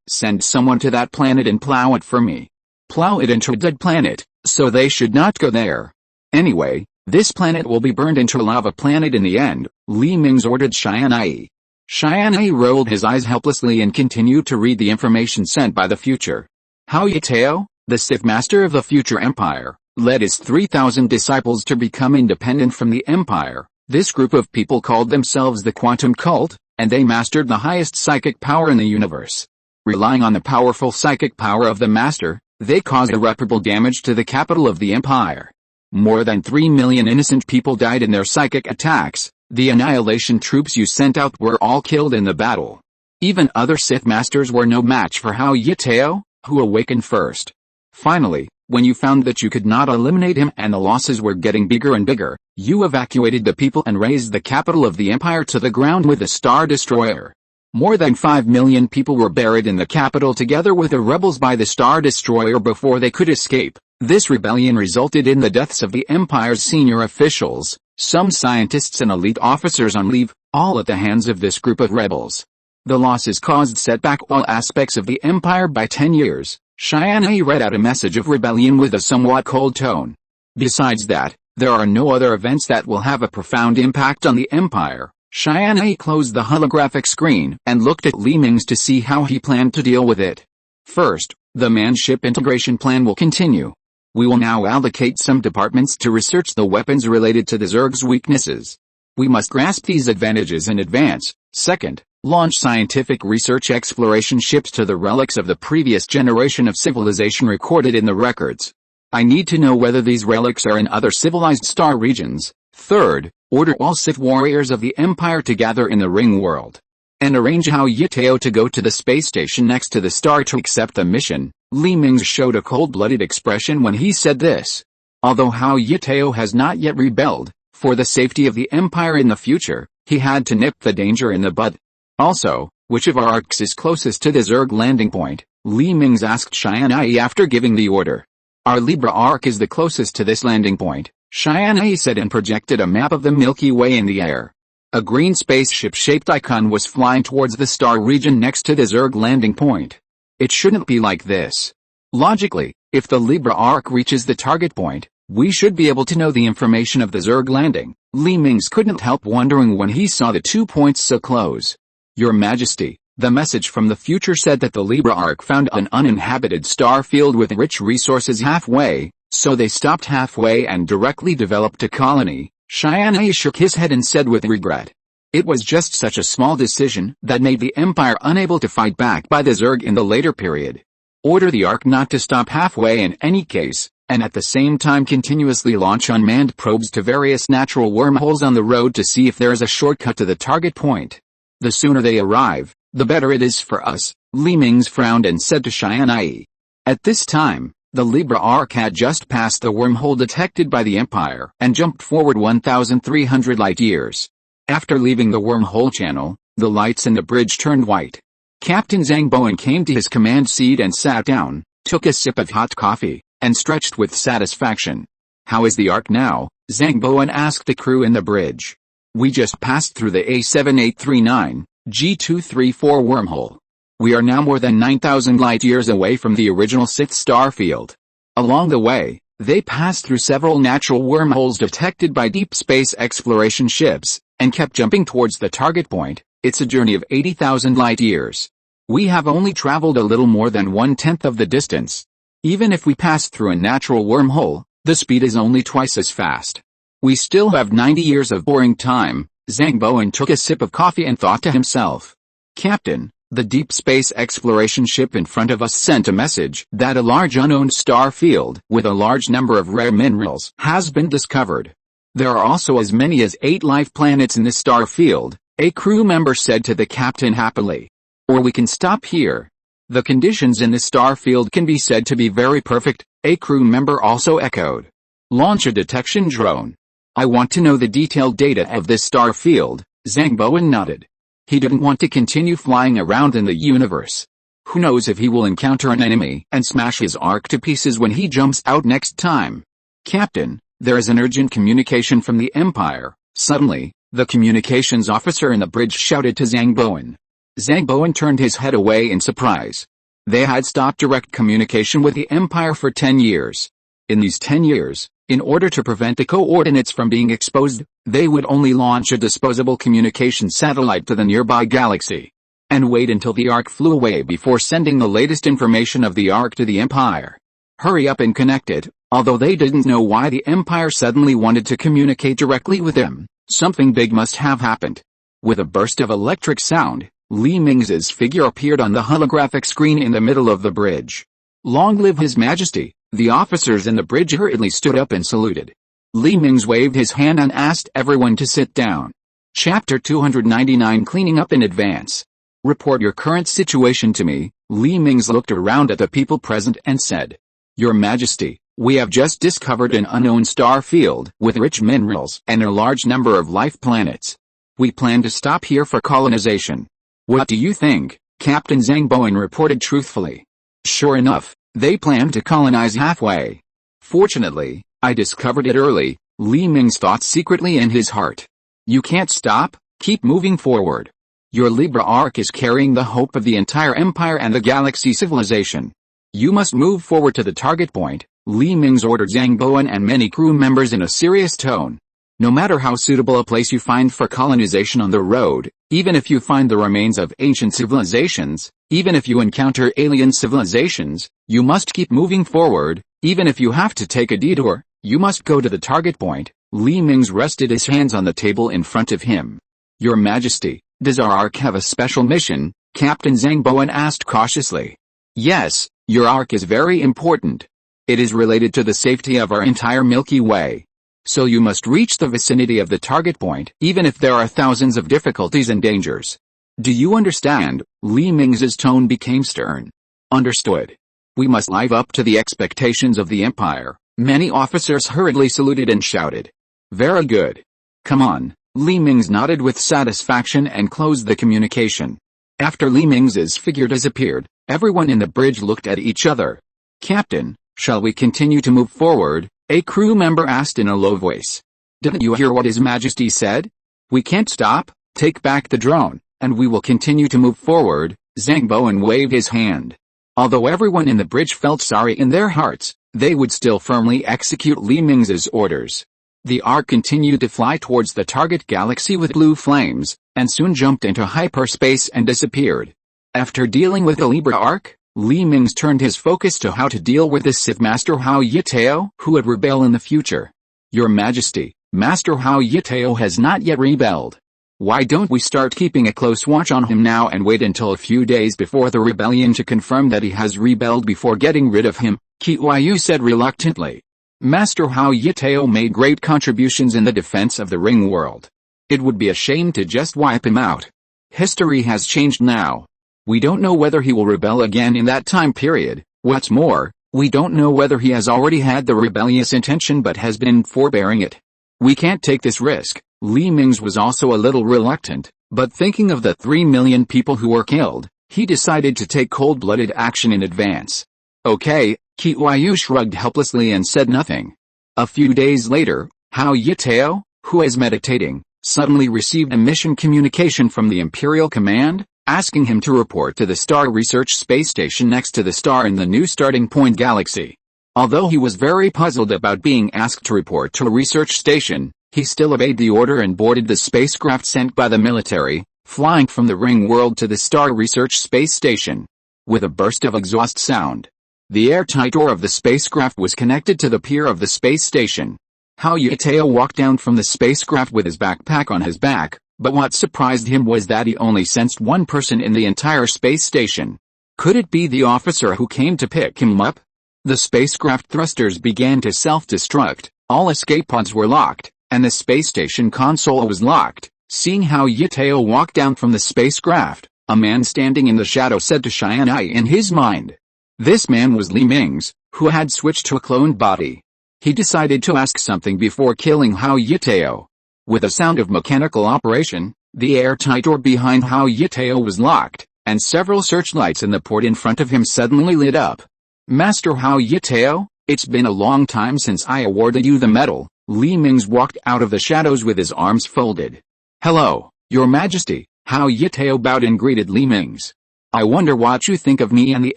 send someone to that planet and plow it for me. Plow it into a dead planet, so they should not go there. Anyway, This planet will be burned into a lava planet in the end, Li Mingze ordered Tianyi. Tianyi rolled his eyes helplessly and continued to read the information sent by the future. Hao Yitao, the Sith master of the future empire, led his 3,000 disciples to become independent from the empire. This group of people called themselves the Quantum Cult, and they mastered the highest psychic power in the universe. Relying on the powerful psychic power of the master, they caused irreparable damage to the capital of the empire. More than 3 million innocent people died in their psychic attacks. The annihilation troops you sent out were all killed in the battle. Even other Sith masters were no match for Hao Yitao, who awakened first. Finally, when you found that you could not eliminate him and the losses were getting bigger and bigger, you evacuated the people and razed the capital of the empire to the ground with a Star Destroyer. More than 5 million people were buried in the capital together with the rebels by the Star Destroyer before they could escape. This rebellion resulted in the deaths of the Empire's senior officials, some scientists and elite officers on leave, all at the hands of this group of rebels. The losses caused setback all aspects of the Empire by 10 years. Tianyi read out a message of rebellion with a somewhat cold tone. Besides that, there are no other events that will have a profound impact on the Empire. Tianyi closed the holographic screen and looked at Li Mingze to see how he planned to deal with it. First, the man-ship integration plan will continue. We will now allocate some departments to research the weapons related to the Zerg's weaknesses. We must grasp these advantages in advance. Second, launch scientific research exploration ships to the relics of the previous generation of civilization recorded in the records. I need to know whether these relics are in other civilized star regions. Third, order all Sith warriors of the Empire to gather in the Ring World. And arrange Hao Yitao to go to the space station next to the star to accept the mission. Li Mingze showed a cold-blooded expression when he said this. Although Hao Yitao has not yet rebelled, for the safety of the Empire in the future, he had to nip the danger in the bud. Also, which of our arcs is closest to the Zerg landing point? Li Mingze asked Tianyi after giving the order. Our Libra arc is the closest to this landing point, Tianyi said and projected a map of the Milky Way in the air. A green spaceship-shaped icon was flying towards the star region next to the Zerg landing point. It shouldn't be like this. Logically, if the Libra arc reaches the target point, we should be able to know the information of the Zerg landing. Li Mingze couldn't help wondering when he saw the 2 points so close. Your Majesty, the message from the future said that the Libra arc found an uninhabited star field with rich resources halfway, so they stopped halfway and directly developed a colony. Tianyi shook his head and said with regret. It was just such a small decision that made the Empire unable to fight back by the Zerg in the later period. Order the Ark not to stop halfway in any case, and at the same time continuously launch unmanned probes to various natural wormholes on the road to see if there is a shortcut to the target point. The sooner they arrive, the better it is for us. Li Mingze frowned and said to Tianyi. At this time, the Libra arc had just passed the wormhole detected by the Empire and jumped forward 1,300 light-years. After leaving the wormhole channel, the lights in the bridge turned white. Captain Zhang Bowen came to his command seat and sat down, took a sip of hot coffee, and stretched with satisfaction. How is the arc now? Zhang Bowen asked the crew in the bridge. We just passed through the A7839, G234 wormhole. We are now more than 9,000 light-years away from the original Sith star field. Along the way, they passed through several natural wormholes detected by deep space exploration ships, and kept jumping towards the target point. It's a journey of 80,000 light-years. We have only traveled a little more than 1/10 of the distance. Even if we pass through a natural wormhole, the speed is only twice as fast. We still have 90 years of boring time. Zhang Bowen took a sip of coffee and thought to himself. Captain, the deep space exploration ship in front of us sent a message that a large unknown star field with a large number of rare minerals has been discovered. There are also as many as 8 life planets in this star field, a crew member said to the captain happily. Or we can stop here. The conditions in this star field can be said to be very perfect, a crew member also echoed. Launch a detection drone. I want to know the detailed data of this star field, Zhang Bowen nodded. He didn't want to continue flying around in the universe. Who knows if he will encounter an enemy and smash his arc to pieces when he jumps out next time. Captain, there is an urgent communication from the Empire. Suddenly, the communications officer in the bridge shouted to Zhang Bowen. Zhang Bowen turned his head away in surprise. They had stopped direct communication with the Empire for 10 years. In these 10 years, In order to prevent the coordinates from being exposed, they would only launch a disposable communication satellite to the nearby galaxy, and wait until the Ark flew away before sending the latest information of the Ark to the Empire. Hurry up and connect it. Although they didn't know why the Empire suddenly wanted to communicate directly with him, something big must have happened. With a burst of electric sound, Li Mingze's figure appeared on the holographic screen in the middle of the bridge. Long live His Majesty! The officers in the bridge hurriedly stood up and saluted. Li Mingze waved his hand and asked everyone to sit down. Chapter 299 Cleaning Up in Advance. Report your current situation to me. Li Mingze looked around at the people present and said, Your Majesty, we have just discovered an unknown star field with rich minerals and a large number of life planets. We plan to stop here for colonization. What do you think? Captain Zhang Bowen reported truthfully. Sure enough, they plan to colonize halfway. Fortunately, I discovered it early, Li Mingze thought secretly in his heart. You can't stop, keep moving forward. Your Libra Ark is carrying the hope of the entire empire and the galaxy civilization. You must move forward to the target point, Li Mingze ordered Zhang Bowen and many crew members in a serious tone. No matter how suitable a place you find for colonization on the road, even if you find the remains of ancient civilizations, even if you encounter alien civilizations, you must keep moving forward. Even if you have to take a detour, you must go to the target point. Li Mingze rested his hands on the table in front of him. Your Majesty, does our Ark have a special mission? Captain Zhang Bowen asked cautiously. Yes, your Ark is very important. It is related to the safety of our entire Milky Way. So you must reach the vicinity of the target point, even if there are thousands of difficulties and dangers. Do you understand? Li Mingze's tone became stern. Understood. We must live up to the expectations of the Empire. Many officers hurriedly saluted and shouted. Very good. Come on. Li Mingze nodded with satisfaction and closed the communication. After Li Mingze's figure disappeared, everyone in the bridge looked at each other. Captain, shall we continue to move forward? A crew member asked in a low voice. Didn't you hear what His Majesty said? We can't stop, take back the drone, and we will continue to move forward. Zhang Bowen waved his hand. Although everyone in the bridge felt sorry in their hearts, they would still firmly execute Li Mingze's orders. The Ark continued to fly towards the target galaxy with blue flames, and soon jumped into hyperspace and disappeared. After dealing with the Libra Ark, Li Mingze turned his focus to how to deal with the Sith Master Hao Yitao, who would rebel in the future. Your Majesty, Master Hao Yitao has not yet rebelled. Why don't we start keeping a close watch on him now and wait until a few days before the rebellion to confirm that he has rebelled before getting rid of him? Qiyu said reluctantly. Master Hao Yitao made great contributions in the defense of the Ring world. It would be a shame to just wipe him out. History has changed now. We don't know whether he will rebel again in that time period. What's more, we don't know whether he has already had the rebellious intention but has been forbearing it. We can't take this risk. Li Mingze was also a little reluctant, but thinking of the 3 million people who were killed, he decided to take cold-blooded action in advance. Okay, Qiyu shrugged helplessly and said nothing. A few days later, Hao Yitao, who was meditating, suddenly received a mission communication from the Imperial Command, asking him to report to the Star Research Space Station next to the star in the new starting point galaxy. Although he was very puzzled about being asked to report to a research station, he still obeyed the order and boarded the spacecraft sent by the military, flying from the Ring world to the Star Research Space Station. With a burst of exhaust sound, the airtight door of the spacecraft was connected to the pier of the space station. Hao Yitao walked down from the spacecraft with his backpack on his back, but what surprised him was that he only sensed one person in the entire space station. Could it be the officer who came to pick him up? The spacecraft thrusters began to self-destruct, all escape pods were locked, and the space station console was locked. Seeing Hao Yitao walk down from the spacecraft, a man standing in the shadow said to Tianyi in his mind. This man was Li Mingze, who had switched to a cloned body. He decided to ask something before killing Hao Yitao. With a sound of mechanical operation, the airtight door behind Hao Yitao was locked, and several searchlights in the port in front of him suddenly lit up. Master Hao Yitao, it's been a long time since I awarded you the medal. Li Mingze walked out of the shadows with his arms folded. Hello, Your Majesty. Hao Yitao bowed and greeted Li Mingze. I wonder what you think of me and the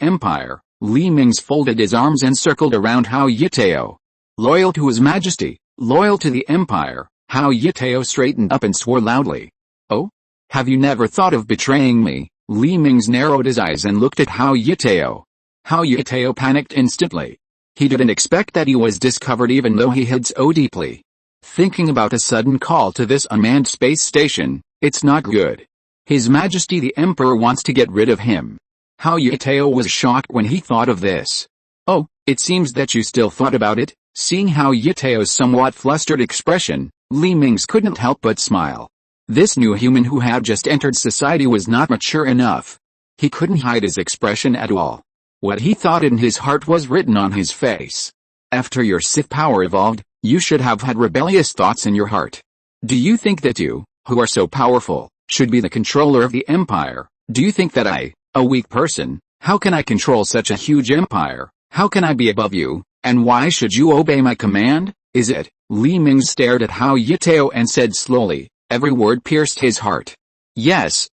Empire. Li Mingze folded his arms and circled around Hao Yitao. Loyal to His Majesty, loyal to the Empire. Hao Yitao straightened up and swore loudly. Oh? Have you never thought of betraying me? Li Mingze narrowed his eyes and looked at Hao Yitao. Hao Yitao panicked instantly. He didn't expect that he was discovered even though he hid so deeply. Thinking about a sudden call to this unmanned space station, it's not good. His Majesty the Emperor wants to get rid of him. Hao Yitao was shocked when he thought of this. Oh, it seems that you still thought about it. Seeing Hao Yitao's somewhat flustered expression, Li Mingze couldn't help but smile. This new human who had just entered society was not mature enough. He couldn't hide his expression at all. What he thought in his heart was written on his face. After your Sith power evolved, you should have had rebellious thoughts in your heart. Do you think that you, who are so powerful, should be the controller of the empire? Do you think that I, a weak person, how can I control such a huge empire? How can I be above you, and why should you obey my command? Is it? Li Mingze stared at Hao Yitao and said slowly, every word pierced his heart. Yes,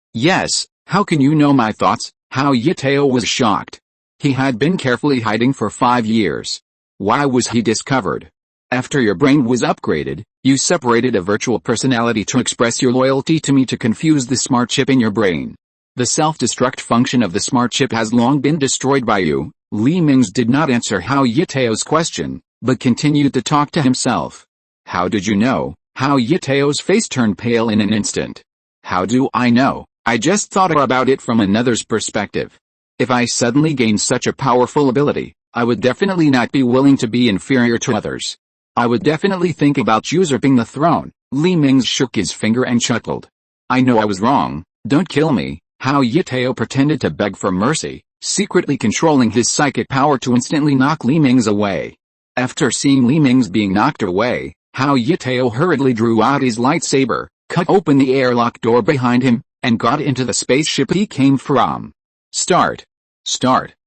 how can you know my thoughts? Hao Yitao was shocked. He had been carefully hiding for 5 years. Why was he discovered? After your brain was upgraded, you separated a virtual personality to express your loyalty to me to confuse the smart chip in your brain. The self-destruct function of the smart chip has long been destroyed by you. Li Mingze did not answer Hao Yitao's question, but continued to talk to himself. How did you know? Hao Yitao's face turned pale in an instant. How do I know? I just thought about it from another's perspective. If I suddenly gained such a powerful ability, I would definitely not be willing to be inferior to others. I would definitely think about usurping the throne. Li Mingze shook his finger and chuckled. I know I was wrong, don't kill me. Hao Yitao pretended to beg for mercy, secretly controlling his psychic power to instantly knock Li Mingze away. After seeing Li Mingze being knocked away, Hao Yitao hurriedly drew out his lightsaber, cut open the airlock door behind him, and got into the spaceship he came from. Start.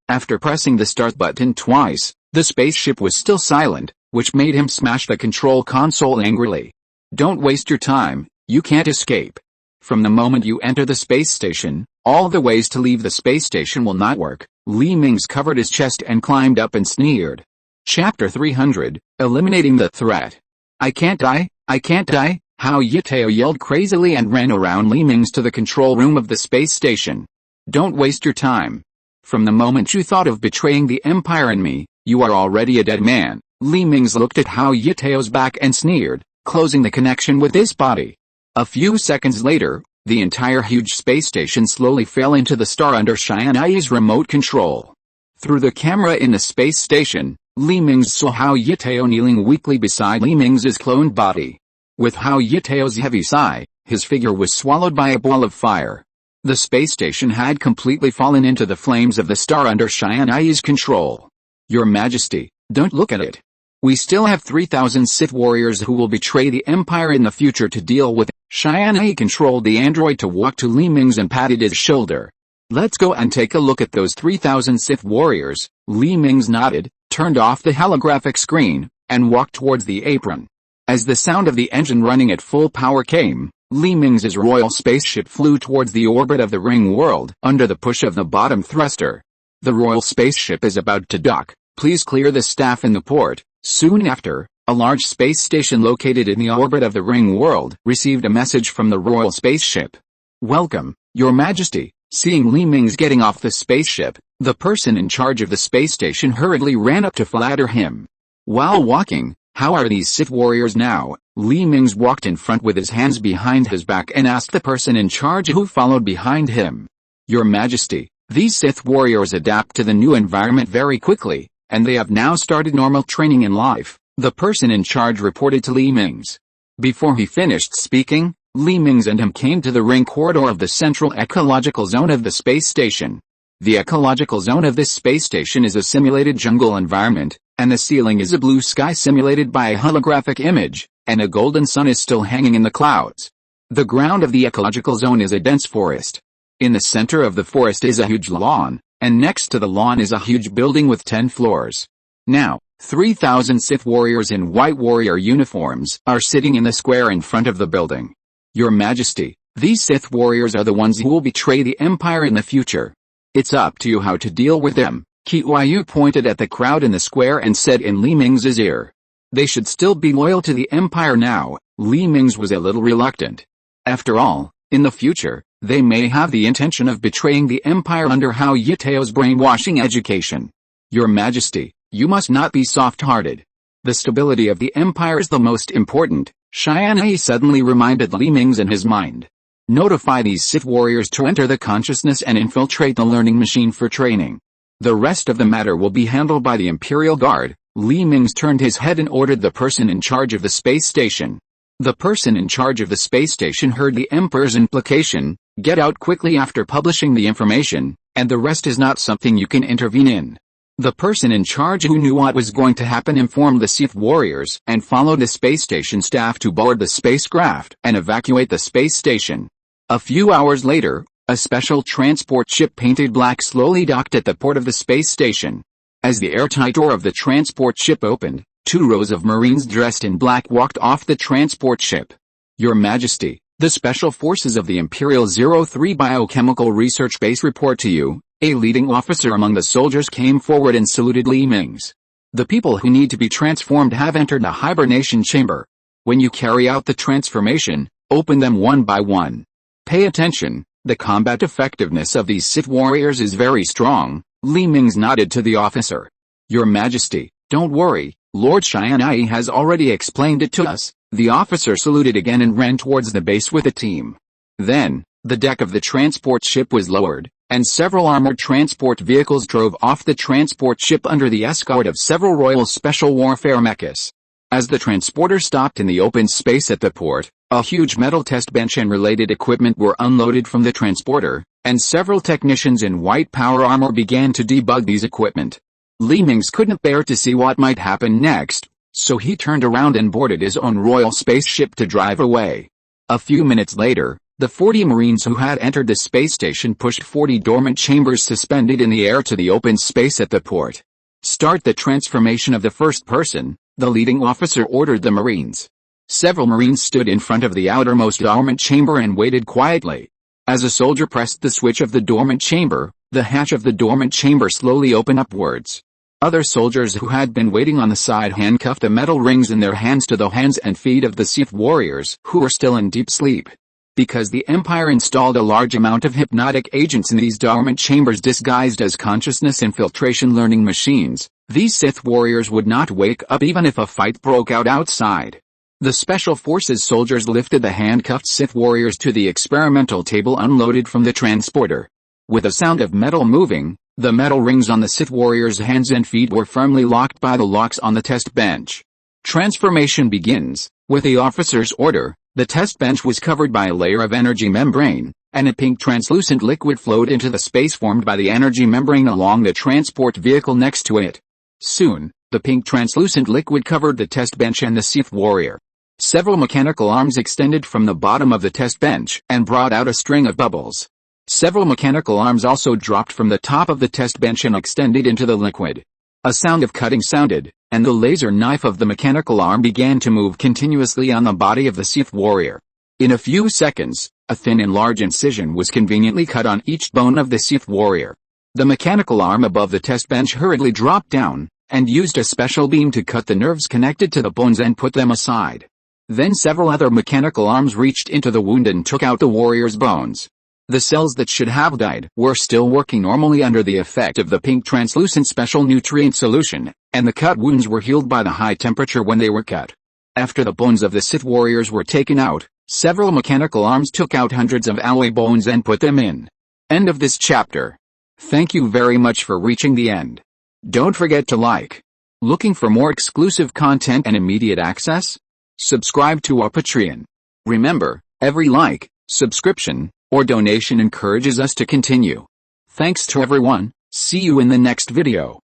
After pressing the start button twice, the spaceship was still silent, which made him smash the control console angrily. Don't waste your time, you can't escape. From the moment you enter the space station, all the ways to leave the space station will not work. Li Mingze covered his chest and climbed up and sneered. Chapter 300, Eliminating the Threat. I can't die. Hao Yitao yelled crazily and ran around Li Mingze to the control room of the space station. Don't waste your time. From the moment you thought of betraying the Empire and me, you are already a dead man. Li Mingze looked at Hao Yitao's back and sneered, closing the connection with his body. A few seconds later, the entire huge space station slowly fell into the star under Tianyi's remote control. Through the camera in the space station, Li Mingze saw Hao Yitao kneeling weakly beside Li Mingze's cloned body. With Hao Yitao's heavy sigh, his figure was swallowed by a ball of fire. The space station had completely fallen into the flames of the star under Tianyi's control. Your Majesty, don't look at it. We still have 3,000 Sith warriors who will betray the Empire in the future to deal with. Tianyi controlled the android to walk to Li Mingze and patted his shoulder. Let's go and take a look at those 3,000 Sith warriors. Li Mingze nodded, turned off the holographic screen, and walked towards the apron. As the sound of the engine running at full power came, Li Mingze's royal spaceship flew towards the orbit of the ring world under the push of the bottom thruster. The royal spaceship is about to dock. Please clear the staff in the port. Soon after, a large space station located in the orbit of the ring world received a message from the royal spaceship. Welcome, Your Majesty. Seeing Li Mingze getting off the spaceship, the person in charge of the space station hurriedly ran up to flatter him. While walking, how are these Sith warriors now? Li Mingze walked in front with his hands behind his back and asked the person in charge who followed behind him. Your Majesty, these Sith warriors adapt to the new environment very quickly, and they have now started normal training in life, the person in charge reported to Li Mingze. Before he finished speaking, Li Mingze and him came to the ring corridor of the central ecological zone of the space station. The ecological zone of this space station is a simulated jungle environment, and the ceiling is a blue sky simulated by a holographic image, and a golden sun is still hanging in the clouds. The ground of the ecological zone is a dense forest. In the center of the forest is a huge lawn, and next to the lawn is a huge building with 10 floors. Now, 3,000 Sith warriors in white warrior uniforms are sitting in the square in front of the building. Your Majesty, these Sith warriors are the ones who will betray the Empire in the future. It's up to you how to deal with them. Qiyu pointed at the crowd in the square and said in Li Mingze's ear. They should still be loyal to the Empire now. Mingze was a little reluctant. After all, in the future, they may have the intention of betraying the Empire under Hao Yitao's brainwashing education. Your Majesty, you must not be soft-hearted. The stability of the Empire is the most important, Tianyi suddenly reminded Mingze in his mind. Notify these Sith warriors to enter the consciousness and infiltrate the learning machine for training. The rest of the matter will be handled by the Imperial Guard. Mingze turned his head and ordered the person in charge of the space station. The person in charge of the space station heard the Emperor's implication, get out quickly after publishing the information, and the rest is not something you can intervene in. The person in charge who knew what was going to happen informed the Sith warriors and followed the space station staff to board the spacecraft and evacuate the space station. A few hours later, a special transport ship painted black slowly docked at the port of the space station. As the airtight door of the transport ship opened, 2 rows of Marines dressed in black walked off the transport ship. Your Majesty, the Special Forces of the Imperial 03 Biochemical Research Base report to you. A leading officer among the soldiers came forward and saluted Mingze. The people who need to be transformed have entered the hibernation chamber. When you carry out the transformation, open them one by one. Pay attention, the combat effectiveness of these Sith warriors is very strong. Mingze nodded to the officer. Your Majesty, don't worry, Lord Tianyi has already explained it to us. The officer saluted again and ran towards the base with the team. Then, the deck of the transport ship was lowered, and several armored transport vehicles drove off the transport ship under the escort of several Royal Special Warfare mechas. As the transporter stopped in the open space at the port, a huge metal test bench and related equipment were unloaded from the transporter, and several technicians in white power armor began to debug these equipment. Mingze couldn't bear to see what might happen next, so he turned around and boarded his own royal spaceship to drive away. A few minutes later, the 40 Marines who had entered the space station pushed 40 dormant chambers suspended in the air to the open space at the port. Start the transformation of the first person, the leading officer ordered the Marines. Several Marines stood in front of the outermost dormant chamber and waited quietly. As a soldier pressed the switch of the dormant chamber, the hatch of the dormant chamber slowly opened upwards. Other soldiers who had been waiting on the side handcuffed the metal rings in their hands to the hands and feet of the Sith warriors who were still in deep sleep. Because the Empire installed a large amount of hypnotic agents in these dormant chambers disguised as consciousness infiltration learning machines, these Sith warriors would not wake up even if a fight broke out outside. The Special Forces soldiers lifted the handcuffed Sith warriors to the experimental table unloaded from the transporter. With a sound of metal moving, the metal rings on the Sith warriors' hands and feet were firmly locked by the locks on the test bench. Transformation begins. With the officer's order, the test bench was covered by a layer of energy membrane, and a pink translucent liquid flowed into the space formed by the energy membrane along the transport vehicle next to it. Soon, the pink translucent liquid covered the test bench and the Sith warrior. Several mechanical arms extended from the bottom of the test bench and brought out a string of bubbles. Several mechanical arms also dropped from the top of the test bench and extended into the liquid. A sound of cutting sounded, and the laser knife of the mechanical arm began to move continuously on the body of the Sith warrior. In a few seconds, a thin and large incision was conveniently cut on each bone of the Sith warrior. The mechanical arm above the test bench hurriedly dropped down, and used a special beam to cut the nerves connected to the bones and put them aside. Then several other mechanical arms reached into the wound and took out the warrior's bones. The cells that should have died were still working normally under the effect of the pink translucent special nutrient solution, and the cut wounds were healed by the high temperature when they were cut. After the bones of the Sith warriors were taken out, several mechanical arms took out hundreds of alloy bones and put them in. End of this chapter. Thank you very much for reaching the end. Don't forget to like. Looking for more exclusive content and immediate access? Subscribe to our Patreon. Remember, every like, subscription, or donation encourages us to continue. Thanks to everyone, see you in the next video.